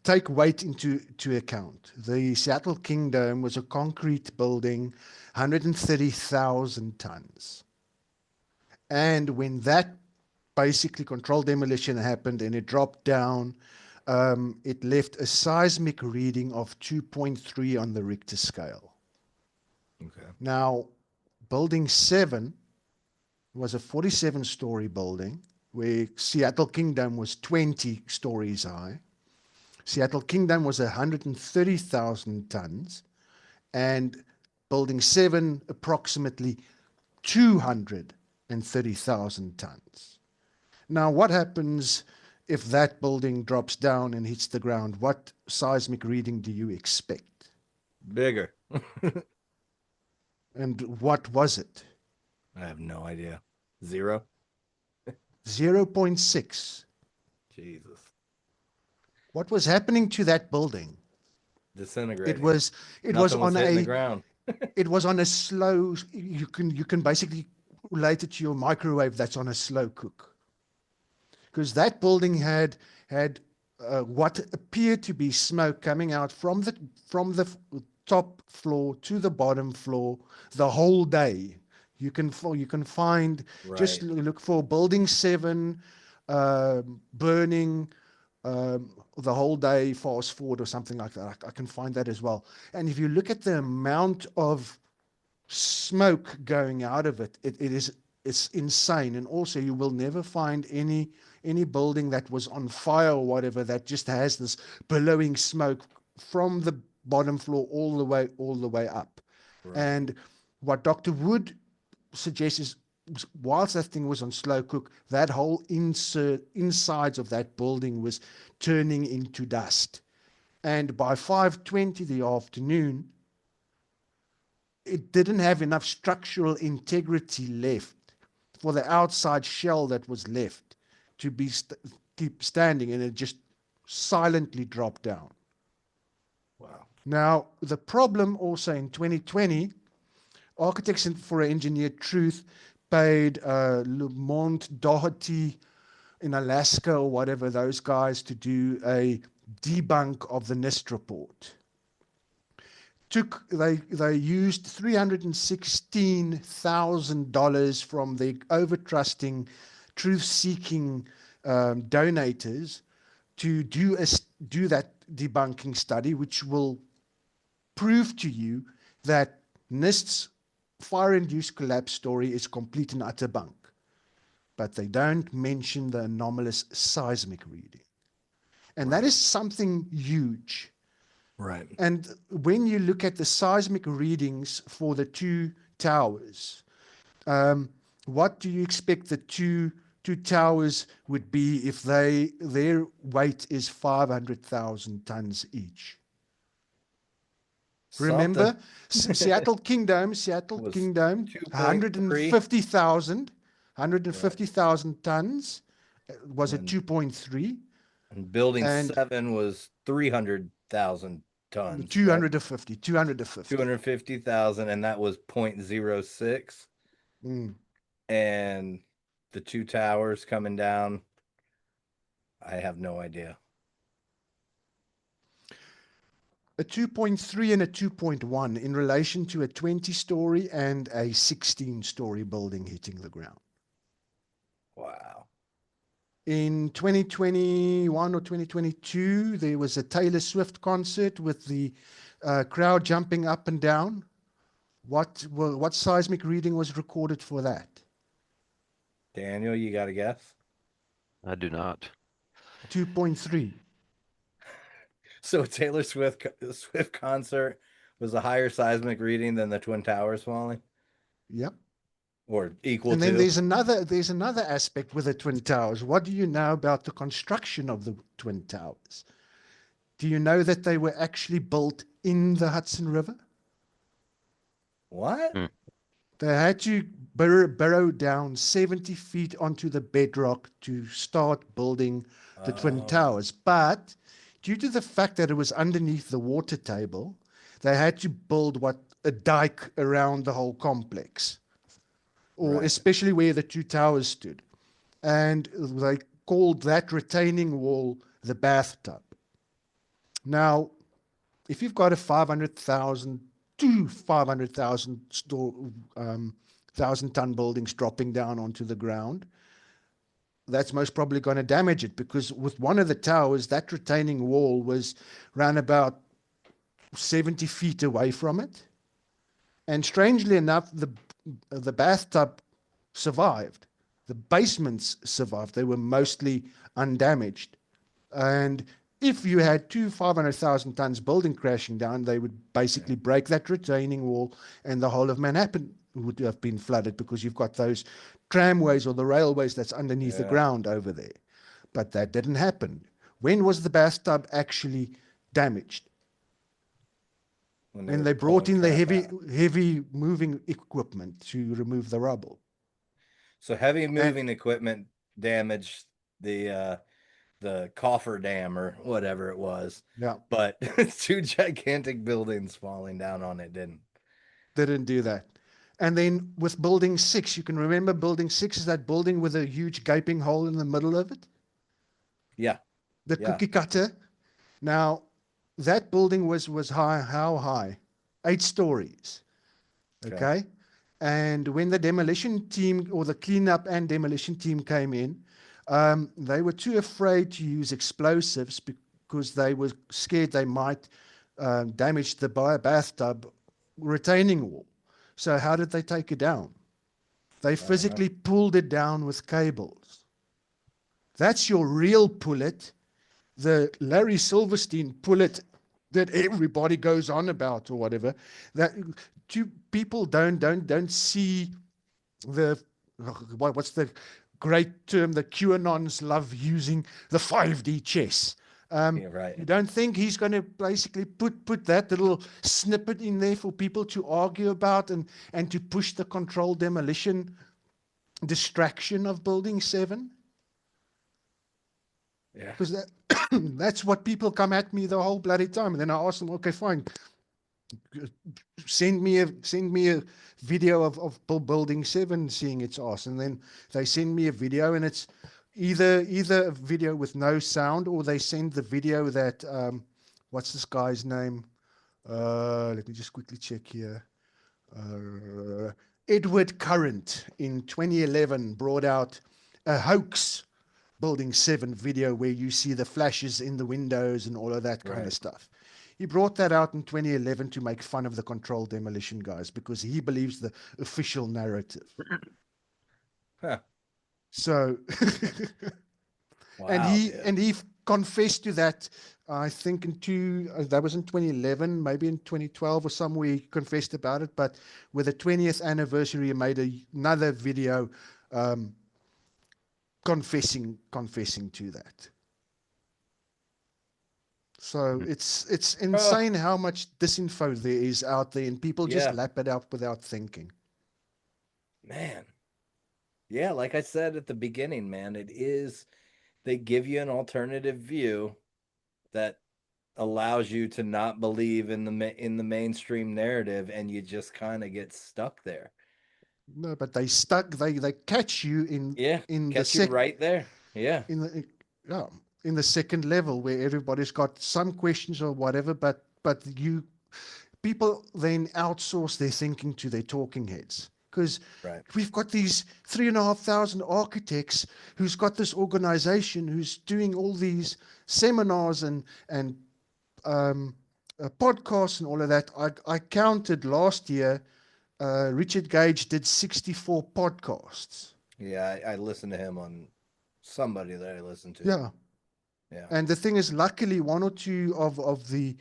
take weight into account. The Seattle Kingdom was a concrete building, 130,000 tons. And when that basically controlled demolition happened and it dropped down, it left a seismic reading of 2.3 on the Richter scale. Okay. Now, Building 7 was a 47-story building where Seattle Kingdom was 20 stories high. Seattle Kingdom was 130,000 tons, and Building 7 approximately 230,000 tons. Now, what happens if that building drops down and hits the ground? What seismic reading do you expect? Bigger. And what was it? I have no idea. 0? 0.6. Jesus. What was happening to that building? Disintegrating. It was Nothing was on hitting the a ground. it was on a slow. You can basically relate it to your microwave that's on a slow cook, because that building had what appeared to be smoke coming out from the top floor to the bottom floor the whole day. You can find, just Right. look for Building 7 burning the whole day, fast forward or something like that. I can find that as well. And if you look at the amount of smoke going out of it, it's insane. And also, you will never find any building that was on fire or whatever that just has this billowing smoke from the bottom floor all the way up. Right. And what Dr. Wood suggests is, whilst that thing was on slow cook, that whole insides of that building was turning into dust. And by 5:20 the afternoon, it didn't have enough structural integrity left for the outside shell that was left to keep standing, and it just silently dropped down. Wow. Now, the problem also in 2020, Architects for Engineered Truth paid Lamont Doherty in Alaska or whatever, those guys, to do a debunk of the NIST report. They used $316,000 from the over-trusting, truth-seeking donators to do that debunking study, which will prove to you that NIST's fire-induced collapse story is complete and utter bunk. But they don't mention the anomalous seismic reading. And that is something huge. Right. And when you look at the seismic readings for the two towers, what do you expect the two towers would be if their weight is 500,000 tons each? Something. Remember, Seattle Kingdom, Was 2.3 150,000 tons was a and 2.3, and building and 7 was 300,000 tons, correct? 250, 250. 250,000, and that was 0.06. Mm. And the two towers coming down, I have no idea. A 2.3 and a 2.1 in relation to a 20-story and a 16-story building hitting the ground. Wow. In 2021 or 2022, there was a Taylor Swift concert with the crowd jumping up and down. What seismic reading was recorded for that? Daniel, you got a guess? I do not. 2.3. So a Taylor Swift concert was a higher seismic reading than the Twin Towers falling, Yep. or equal And then to? there's another aspect with the Twin Towers. What do you know about the construction of the Twin Towers? Do you know that they were actually built in the Hudson River? What? Hmm. They had to burrow down 70 feet onto the bedrock to start building the Twin Towers. But due to the fact that it was underneath the water table, they had to build a dike around the whole complex, or Right. especially where the two towers stood. and they called that retaining wall the bathtub. Now, if you've got a 500,000 to 500,000 thousand ton buildings dropping down onto the ground, that's most probably going to damage it, because with one of the towers, that retaining wall was round about 70 feet away from it. And strangely enough, the bathtub survived. The basements survived. They were mostly undamaged. And if you had two 500,000 tons building crashing down, they would basically break that retaining wall, and the whole of Manhattan would have been flooded, because you've got those tramways or the railways that's underneath the ground over there. But that didn't happen. When was the bathtub actually damaged? When they brought in the heavy moving equipment to remove the rubble. So heavy moving equipment damaged the coffer dam or whatever it was. Yeah. But two gigantic buildings falling down on it didn't do that. And then with building 6, you can remember building 6 is that building with a huge gaping hole in the middle of it? Yeah. The cookie cutter. Now, that building was high, how high? 8 stories. Okay. And when the demolition team, or the cleanup and demolition team, came in, they were too afraid to use explosives, because they were scared they might damage the bathtub retaining wall. So how did they take it down? They physically pulled it down with cables. That's your real pullet. The Larry Silverstein pullet that everybody goes on about or whatever, that people don't see the, what's the great term that QAnons love using, the 5D chess. You don't think he's going to basically put that little snippet in there for people to argue about and to push the controlled demolition distraction of Building 7? Yeah. Because that's what people come at me the whole bloody time. And then I ask them, okay, fine, send me a video of Building 7 seeing its ass. And then they send me a video, and it's either a video with no sound, or they send the video that, what's this guy's name? Let me just quickly check here. Edward Current in 2011 brought out a hoax Building 7 video where you see the flashes in the windows and all of that kind of stuff. He brought that out in 2011 to make fun of the controlled demolition guys, because he believes the official narrative. So, wow, and he confessed to that, I think that was in 2011, maybe in 2012 or somewhere he confessed about it. But with the 20th anniversary, he made another video confessing to that. So it's insane how much disinfo there is out there, and people just lap it up without thinking. Man. Yeah, like I said at the beginning, man, they give you an alternative view that allows you to not believe in the mainstream narrative, and you just kind of get stuck there. No, but they catch you in catch you right there. Yeah. In the second level, where everybody's got some questions or whatever, but people then outsource their thinking to their talking heads. Because we've got these 3,500 architects who's got this organization who's doing all these seminars and podcasts and all of that. I counted last year, Richard Gage did 64 podcasts. Yeah, I listened to him on somebody that I listened to. Yeah. And the thing is, luckily, one or two of the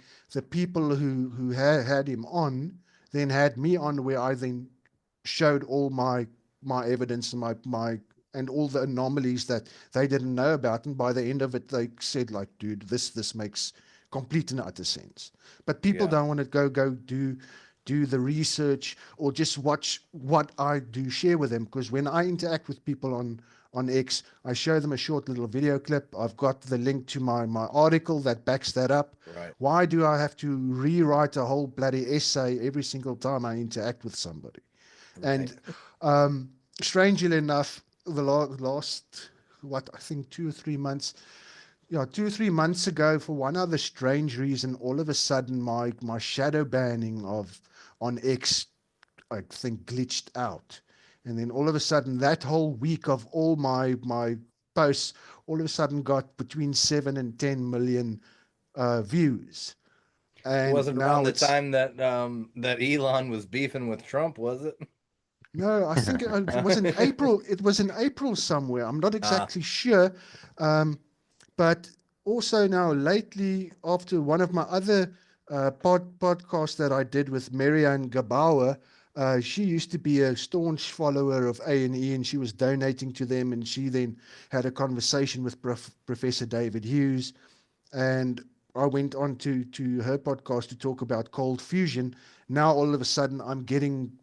people who had him on then had me on, where I then showed all my evidence and my and all the anomalies that they didn't know about. And by the end of it, they said, like, dude, this makes complete and utter sense. But people don't want to go do the research or just watch what I do share with them. Because when I interact with people on X, I show them a short little video clip. I've got the link to my article that backs that up. Why do I have to rewrite a whole bloody essay every single time I interact with somebody? And strangely enough, the last what, I think 2 or 3 months, yeah, 2 or 3 months ago, for one other strange reason, all of a sudden my shadow banning of on X, I think, glitched out. And then all of a sudden, that whole week of all my posts all of a sudden got between 7 and 10 million views. It And wasn't around now the it's, time that that Elon was beefing with Trump, was it? no, I think it was in April. It was in April somewhere. I'm not Ah, exactly sure. Um, but also now lately, after one of my other podcasts that I did with Marianne Gabauer, she used to be a staunch follower of A&E, and she was donating to them. And she then had a conversation with Professor David Hughes, and I went on to her podcast to talk about cold fusion. Now all of a sudden, I'm getting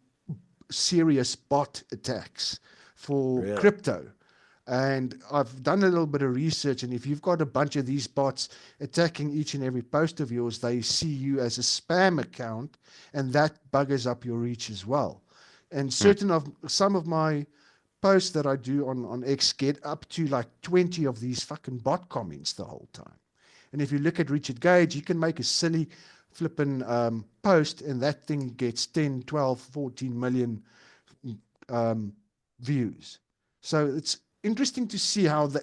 serious bot attacks for really? crypto. And I've done a little bit of research, and if you've got a bunch of these bots attacking each and every post of yours, they see you as a spam account, and that buggers up your reach as well. And Hmm. certain of some of my posts that I do on X get up to like 20 of these fucking bot comments the whole time. And if you look at Richard Gage, he can make a silly flipping post, and that thing gets 10, 12, 14 million um, views. So it's interesting to see how the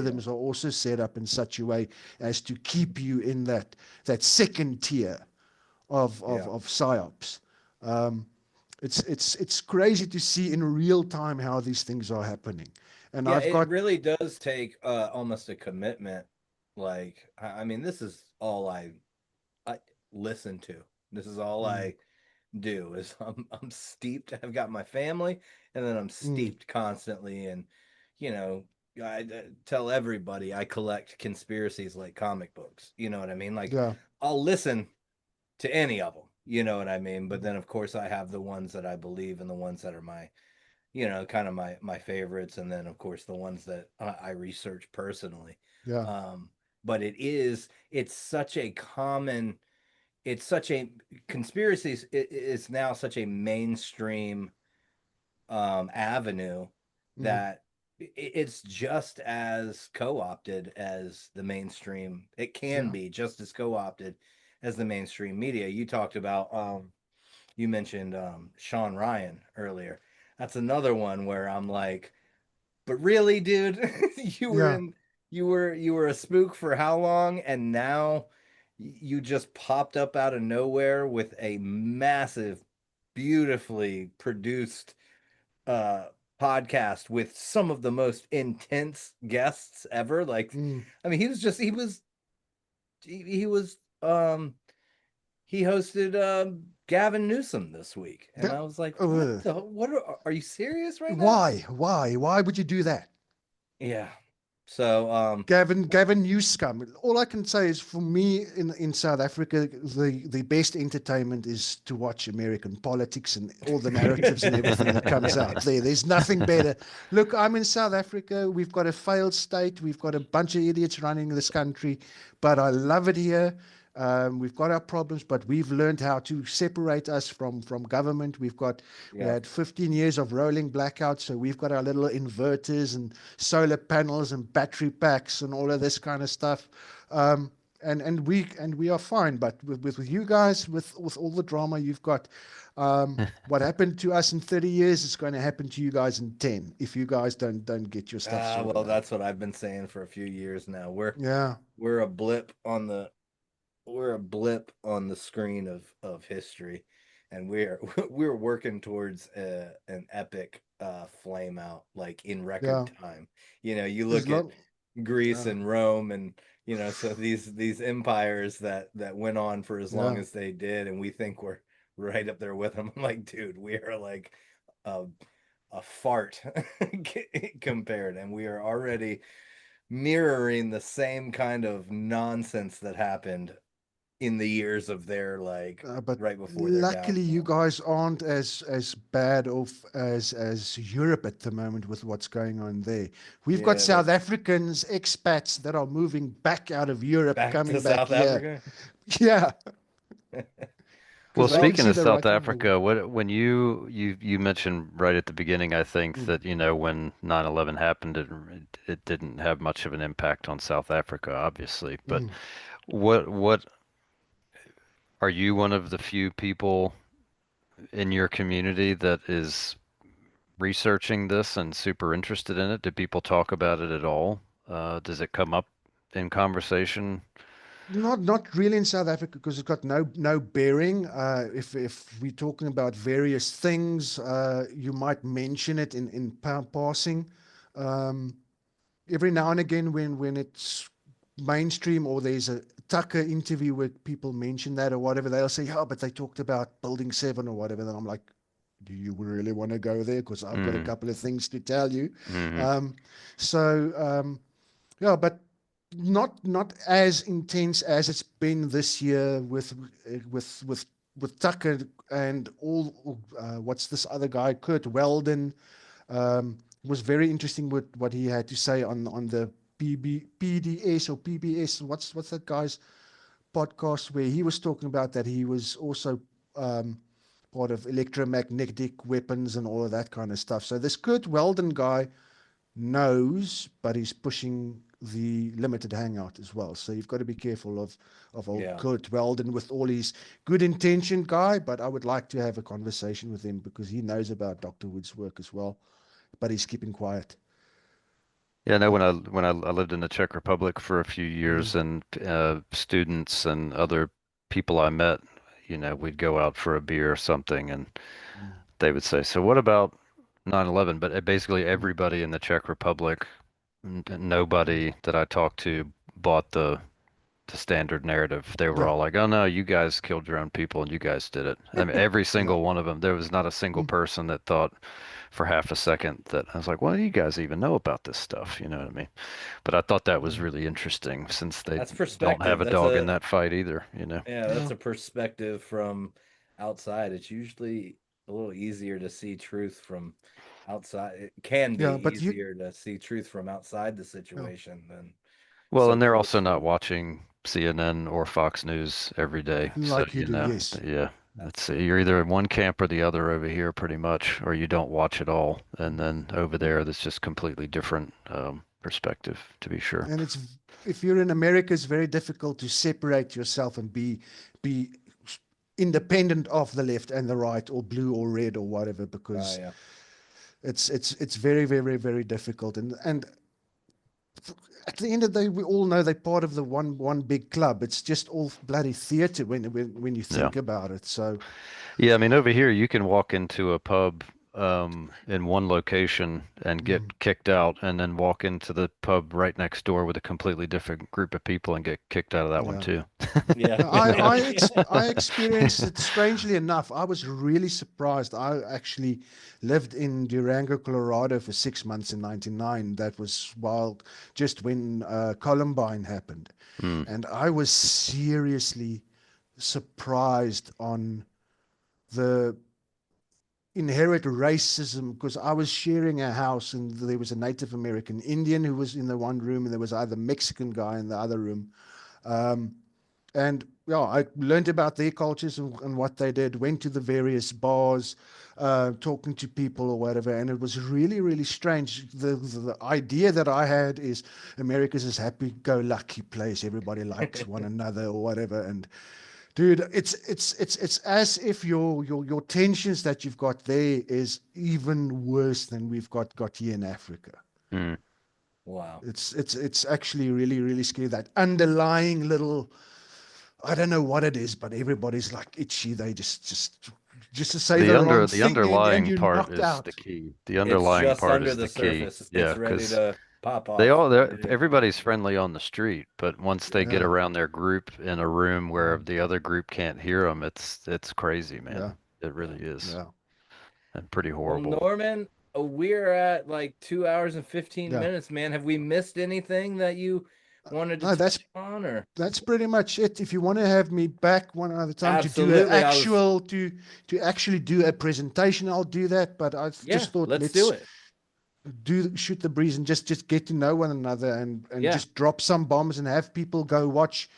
Yeah. algorithms are also set up in such a way as to keep you in that second tier Yeah. of psyops. Um, it's crazy to see in real time how these things are happening. And Yeah, I've it got really does take almost a commitment. Like, I mean, this is all I listen to. This is all mm, I do is I'm steeped. I've got my family, and then I'm mm, steeped constantly. And you know, I tell everybody I collect conspiracies like comic books. You know what I mean? Like, yeah, I'll listen to any of them. You know what I mean? But mm, then, of course, I have the ones that I believe and the ones that are my, kind of my favorites, and then of course the ones that I research personally. yeah, Um, but it's such a common, it's such a conspiracies. It's now such a mainstream avenue mm, that it's just as co-opted as the mainstream. It can yeah, be just as co-opted as the mainstream media. You talked about you mentioned Sean Ryan earlier. That's another one where I'm like, but really, dude, you were yeah. in you were a spook for how long, and now you just popped up out of nowhere with a massive, beautifully produced uh podcast with some of the most intense guests ever. Like, Mm, I mean, he was he hosted Gavin Newsom this week, and yeah. I was like, "What Uh, the? What are you serious right now?" why? Why would you do that? Yeah. So, Gavin Newscom. All I can say is, for me in South Africa, the best entertainment is to watch American politics and all the narratives and everything that comes out there. There's nothing better. Look, I'm in South Africa. We've got a failed state. We've got a bunch of idiots running this country, but I love it here. We've got our problems, but we've learned how to separate us from government. We yeah, had 15 years of rolling blackouts, so we've got our little inverters and solar panels and battery packs and all of this kind of stuff. Um, and we are fine. But with you guys, with all the drama you've got, what happened to us in 30 years is going to happen to you guys in 10 if you guys don't get your stuff well, sorted out. that's what I've been saying for a few years now. Yeah, We're a blip on the we're a blip on the screen of history, and we're working towards an epic flame out like in yeah. record time. You As look at long, Greece yeah, and Rome, and so these empires that went on for as long yeah. as they did, and we think we're right up there with them. I'm like, dude, we are like a a fart compared, and we are already mirroring the same kind of nonsense that happened in the years of their like But right before their luckily, you downfall. guys aren't as bad off as Europe at the moment with what's going on there. We've got Yeah, but South Africans, expats that are moving back out of Europe, back to coming back South here. Africa. Yeah, Well, because they can Well, speaking see of the South writing on the wall. Africa, when you mentioned right at the beginning, I think Mm, that, when 9/11 happened, it didn't have much of an impact on South Africa, obviously. But mm. what are you one of the few people in your community that is researching this and super interested in it? Do people talk about it at all? Does it come up in conversation? Not really in South Africa because it's got no bearing. If we're talking about various things, you might mention it in passing. Um, every now and again, when it's mainstream or there's a Tucker interview where people mention that or whatever, they'll say, "Yeah, but they talked about Building 7 or whatever." And I'm like, "Do you really want to go there? Because I've got a Mm, couple of things to tell you." hmm. Um, so yeah, but not as intense as it's been this year with with with Tucker and all. What's this other guy, Kurt Weldon? Was very interesting with what he had to say on the PDS or PBS. What's that guy's podcast where he was talking about that he was also um, part of electromagnetic weapons and all of that kind of stuff. So this Kurt Weldon guy knows, but he's pushing the limited hangout as well. So you've got to be careful of old yeah. Kurt Weldon with all his good intention guy. But I would like to have a conversation with him because he knows about Dr. Wood's work as well, but he's keeping quiet. Yeah, no, when I lived in the Czech Republic for a few Mm, years, and students and other people I met, we'd go out for a beer or something, and mm, they would say, "So what about 9/11?" But basically mm, everybody in the Czech Republic, mm. nobody that I talked to bought the standard narrative. They were Yeah, all like, "Oh no, you guys killed your own people and you guys did it." I mean, every yeah. single one of them. There was not a single Mm, person that thought for half a second that I was like, "Well, you guys even know about this stuff?" You know what I mean? But I thought that was mm. really interesting since they That's don't have perspective. a That's dog in a that fight either. Yeah, that's Yeah, a perspective from outside. It's usually a little easier to see truth from outside. It can be yeah. But you, easier to see truth from outside the yeah, situation than Well, so and they're also close not to it. watching CNN or Fox News every day. So, like you do. Yes. yeah, That's it's true. you're either in one camp or the other over here pretty much, or you don't watch at all. And Mm. then over there, that's just completely different perspective, to be sure. And it's if you're in America, it's very difficult to separate yourself and be independent of the left and the right or blue or red or whatever Oh because yeah. it's very difficult and at the end of the day we all know they're part of the one big club. It's just all bloody theater when you Yeah. think about it. So Yeah, I mean, over here you can walk into a pub in one location and mm, get kicked out, and then walk into the pub right next door with a completely different group of people and get kicked out of that one yeah. too. Yeah. Now, I experienced it strangely enough. I was really surprised. I actually lived in Durango, Colorado for 6 months in '99. That was wild, just when Columbine happened. Mm, And I was seriously surprised on the inherent racism because I was sharing a house and there was a Native American Indian who was in the one room and there was either Mexican guy in the other room. Um, and yeah, I learned about their cultures and what they did, went to the various bars, talking to people or whatever, and it was really strange. The idea that I had is America's this happy-go-lucky place, everybody likes one another or whatever, and dude, it's as if your tensions that you've got there is even worse than we've got here in Africa. mm. Wow. It's actually really scary. That underlying little, I don't know what it is, but everybody's like itchy. They just to say The the wrong under the thing and underlying you're part knocked is the out. key. The It's underlying just part under is the the key. surface. Yeah, It's ready because to pop off. Ready to everybody's friendly on the street, but once they get Yeah, around their group in a room where mm, the other group can't hear them, it's crazy, yeah, man. It yeah. really is, yeah, and pretty Well, horrible. Norman, we're at like 2 hours and 15 yeah. minutes, man. Have we missed anything that you wanted to No, touch on or that's pretty much it. If you want to have me back one other time to do an absolutely? I was actual to actually do a presentation, I'll do that. But I Yeah, just thought let's do let's it. do shoot the breeze and just get to know one another and Yeah. just drop some bombs and have people go watch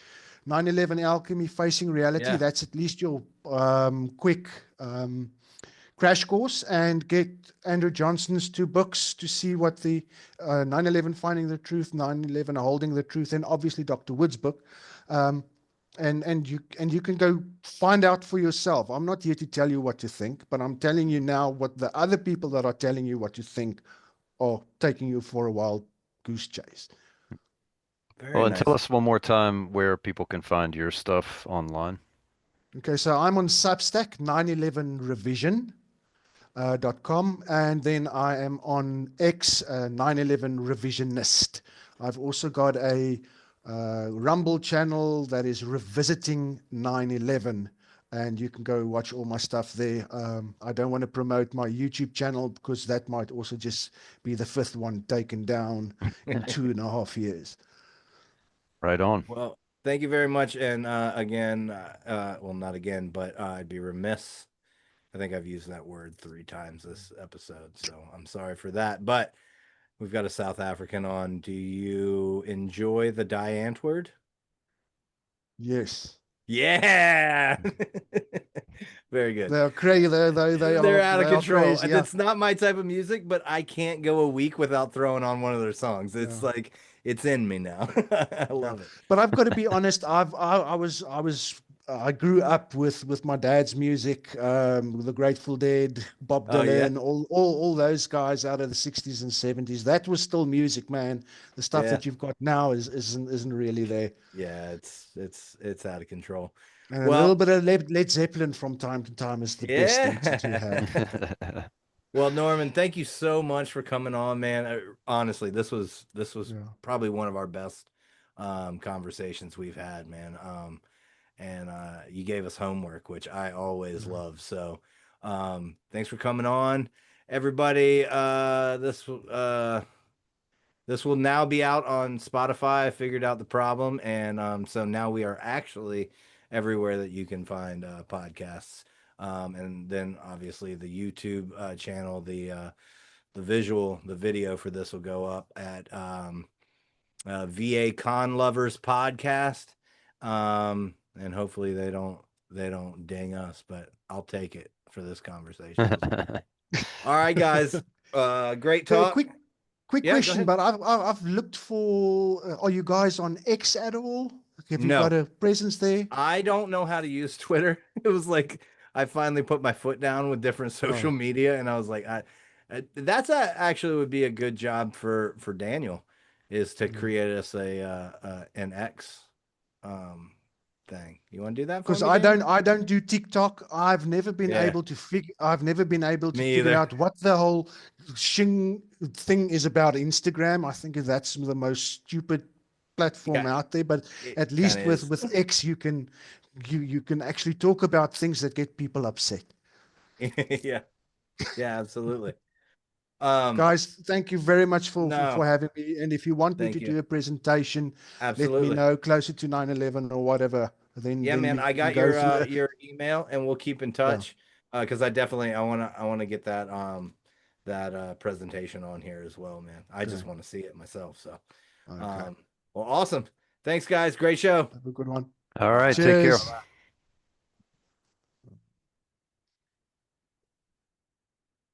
9/11 Alchemy Facing Reality. Yeah. That's at least your quick crash course, and get Andrew Johnson's 2 books to see what the 9/11 Finding the Truth, 9/11 Holding the Truth, and obviously Dr. Wood's book. Um, and you can go find out for yourself. I'm not here to tell you what to think, but I'm telling you now what the other people that are telling you what to think are taking you for a wild goose chase. Very Well, and nice. tell us one more time where people can find your stuff online. Okay, so I'm on Substack, 911revision.com, and then I am on X, 911 Revisionist. I've also got a Rumble channel that is Revisiting 9/11, and you can go watch all my stuff there. I don't want to promote my YouTube channel because that might also just be the 5th one taken down in 2.5 years. Right on. Well, thank you very much. And again, well, not again, but I'd be remiss. I think I've used that word 3 times this episode, so I'm sorry for that. But we've got a South African on. Do you enjoy the Die Antwoord? Yes. Yeah. Very good. They're crazy. They're out of They are control. crazy. And Yeah. it's not my type of music, but I can't go a week without throwing on one of their songs. It's Yeah. like it's in me now. I Yeah. love it. But I've got to be honest. I grew up with my dad's music, the Grateful Dead, Bob Oh yeah. Dylan, all those guys out of the 60s and 70s. That was still music, man. The stuff Yeah. that you've got now isn't really there. Yeah, it's out of control. And a little Well, bit of Led Zeppelin from time to time is the best thing to have. yeah. Well, Norman, thank you so much for coming on, man. Honestly, this was Yeah. probably one of our best conversations we've had, man. And you gave us homework, which I always Yeah. love. So, thanks for coming on, everybody. This will now be out on Spotify. I figured out the problem, and so now we are actually everywhere that you can find podcasts. And then obviously the YouTube channel, the video for this will go up at VA Con Lovers Podcast. And hopefully they don't ding us, but I'll take it for this conversation as well. All right, guys. Great Okay, talk. quick Yeah, go question, ahead. but I've looked for. Are you guys on X at all? Have you got No, a presence there? I don't know how to use Twitter. It was like I finally put my foot down with different social Oh, media, and I was like, that's actually would be a good job for Daniel, is to create us an X um thing. You want to do that for because me, Daniel? I don't do TikTok. Yeah, I've never been able to me figure either. out what the whole shing thing is about Instagram. I think that's the most stupid Yeah, platform out there. But it at kind least of is. with X, you can actually talk about things that get people upset. Yeah, yeah, absolutely. Um, Guys, thank you very much for no, having me. And if you want me to thank you. do a presentation, let me Absolutely. know closer to 9/11 or whatever. Yeah, Then man, we I can got go through it. your email and we'll keep in Yeah. touch. Because I wanna get that presentation on here as well, man. I just Okay. want to see it myself. So Okay. um well, awesome. Thanks, guys. Great show. Have a good one. All right, take care. Cheers.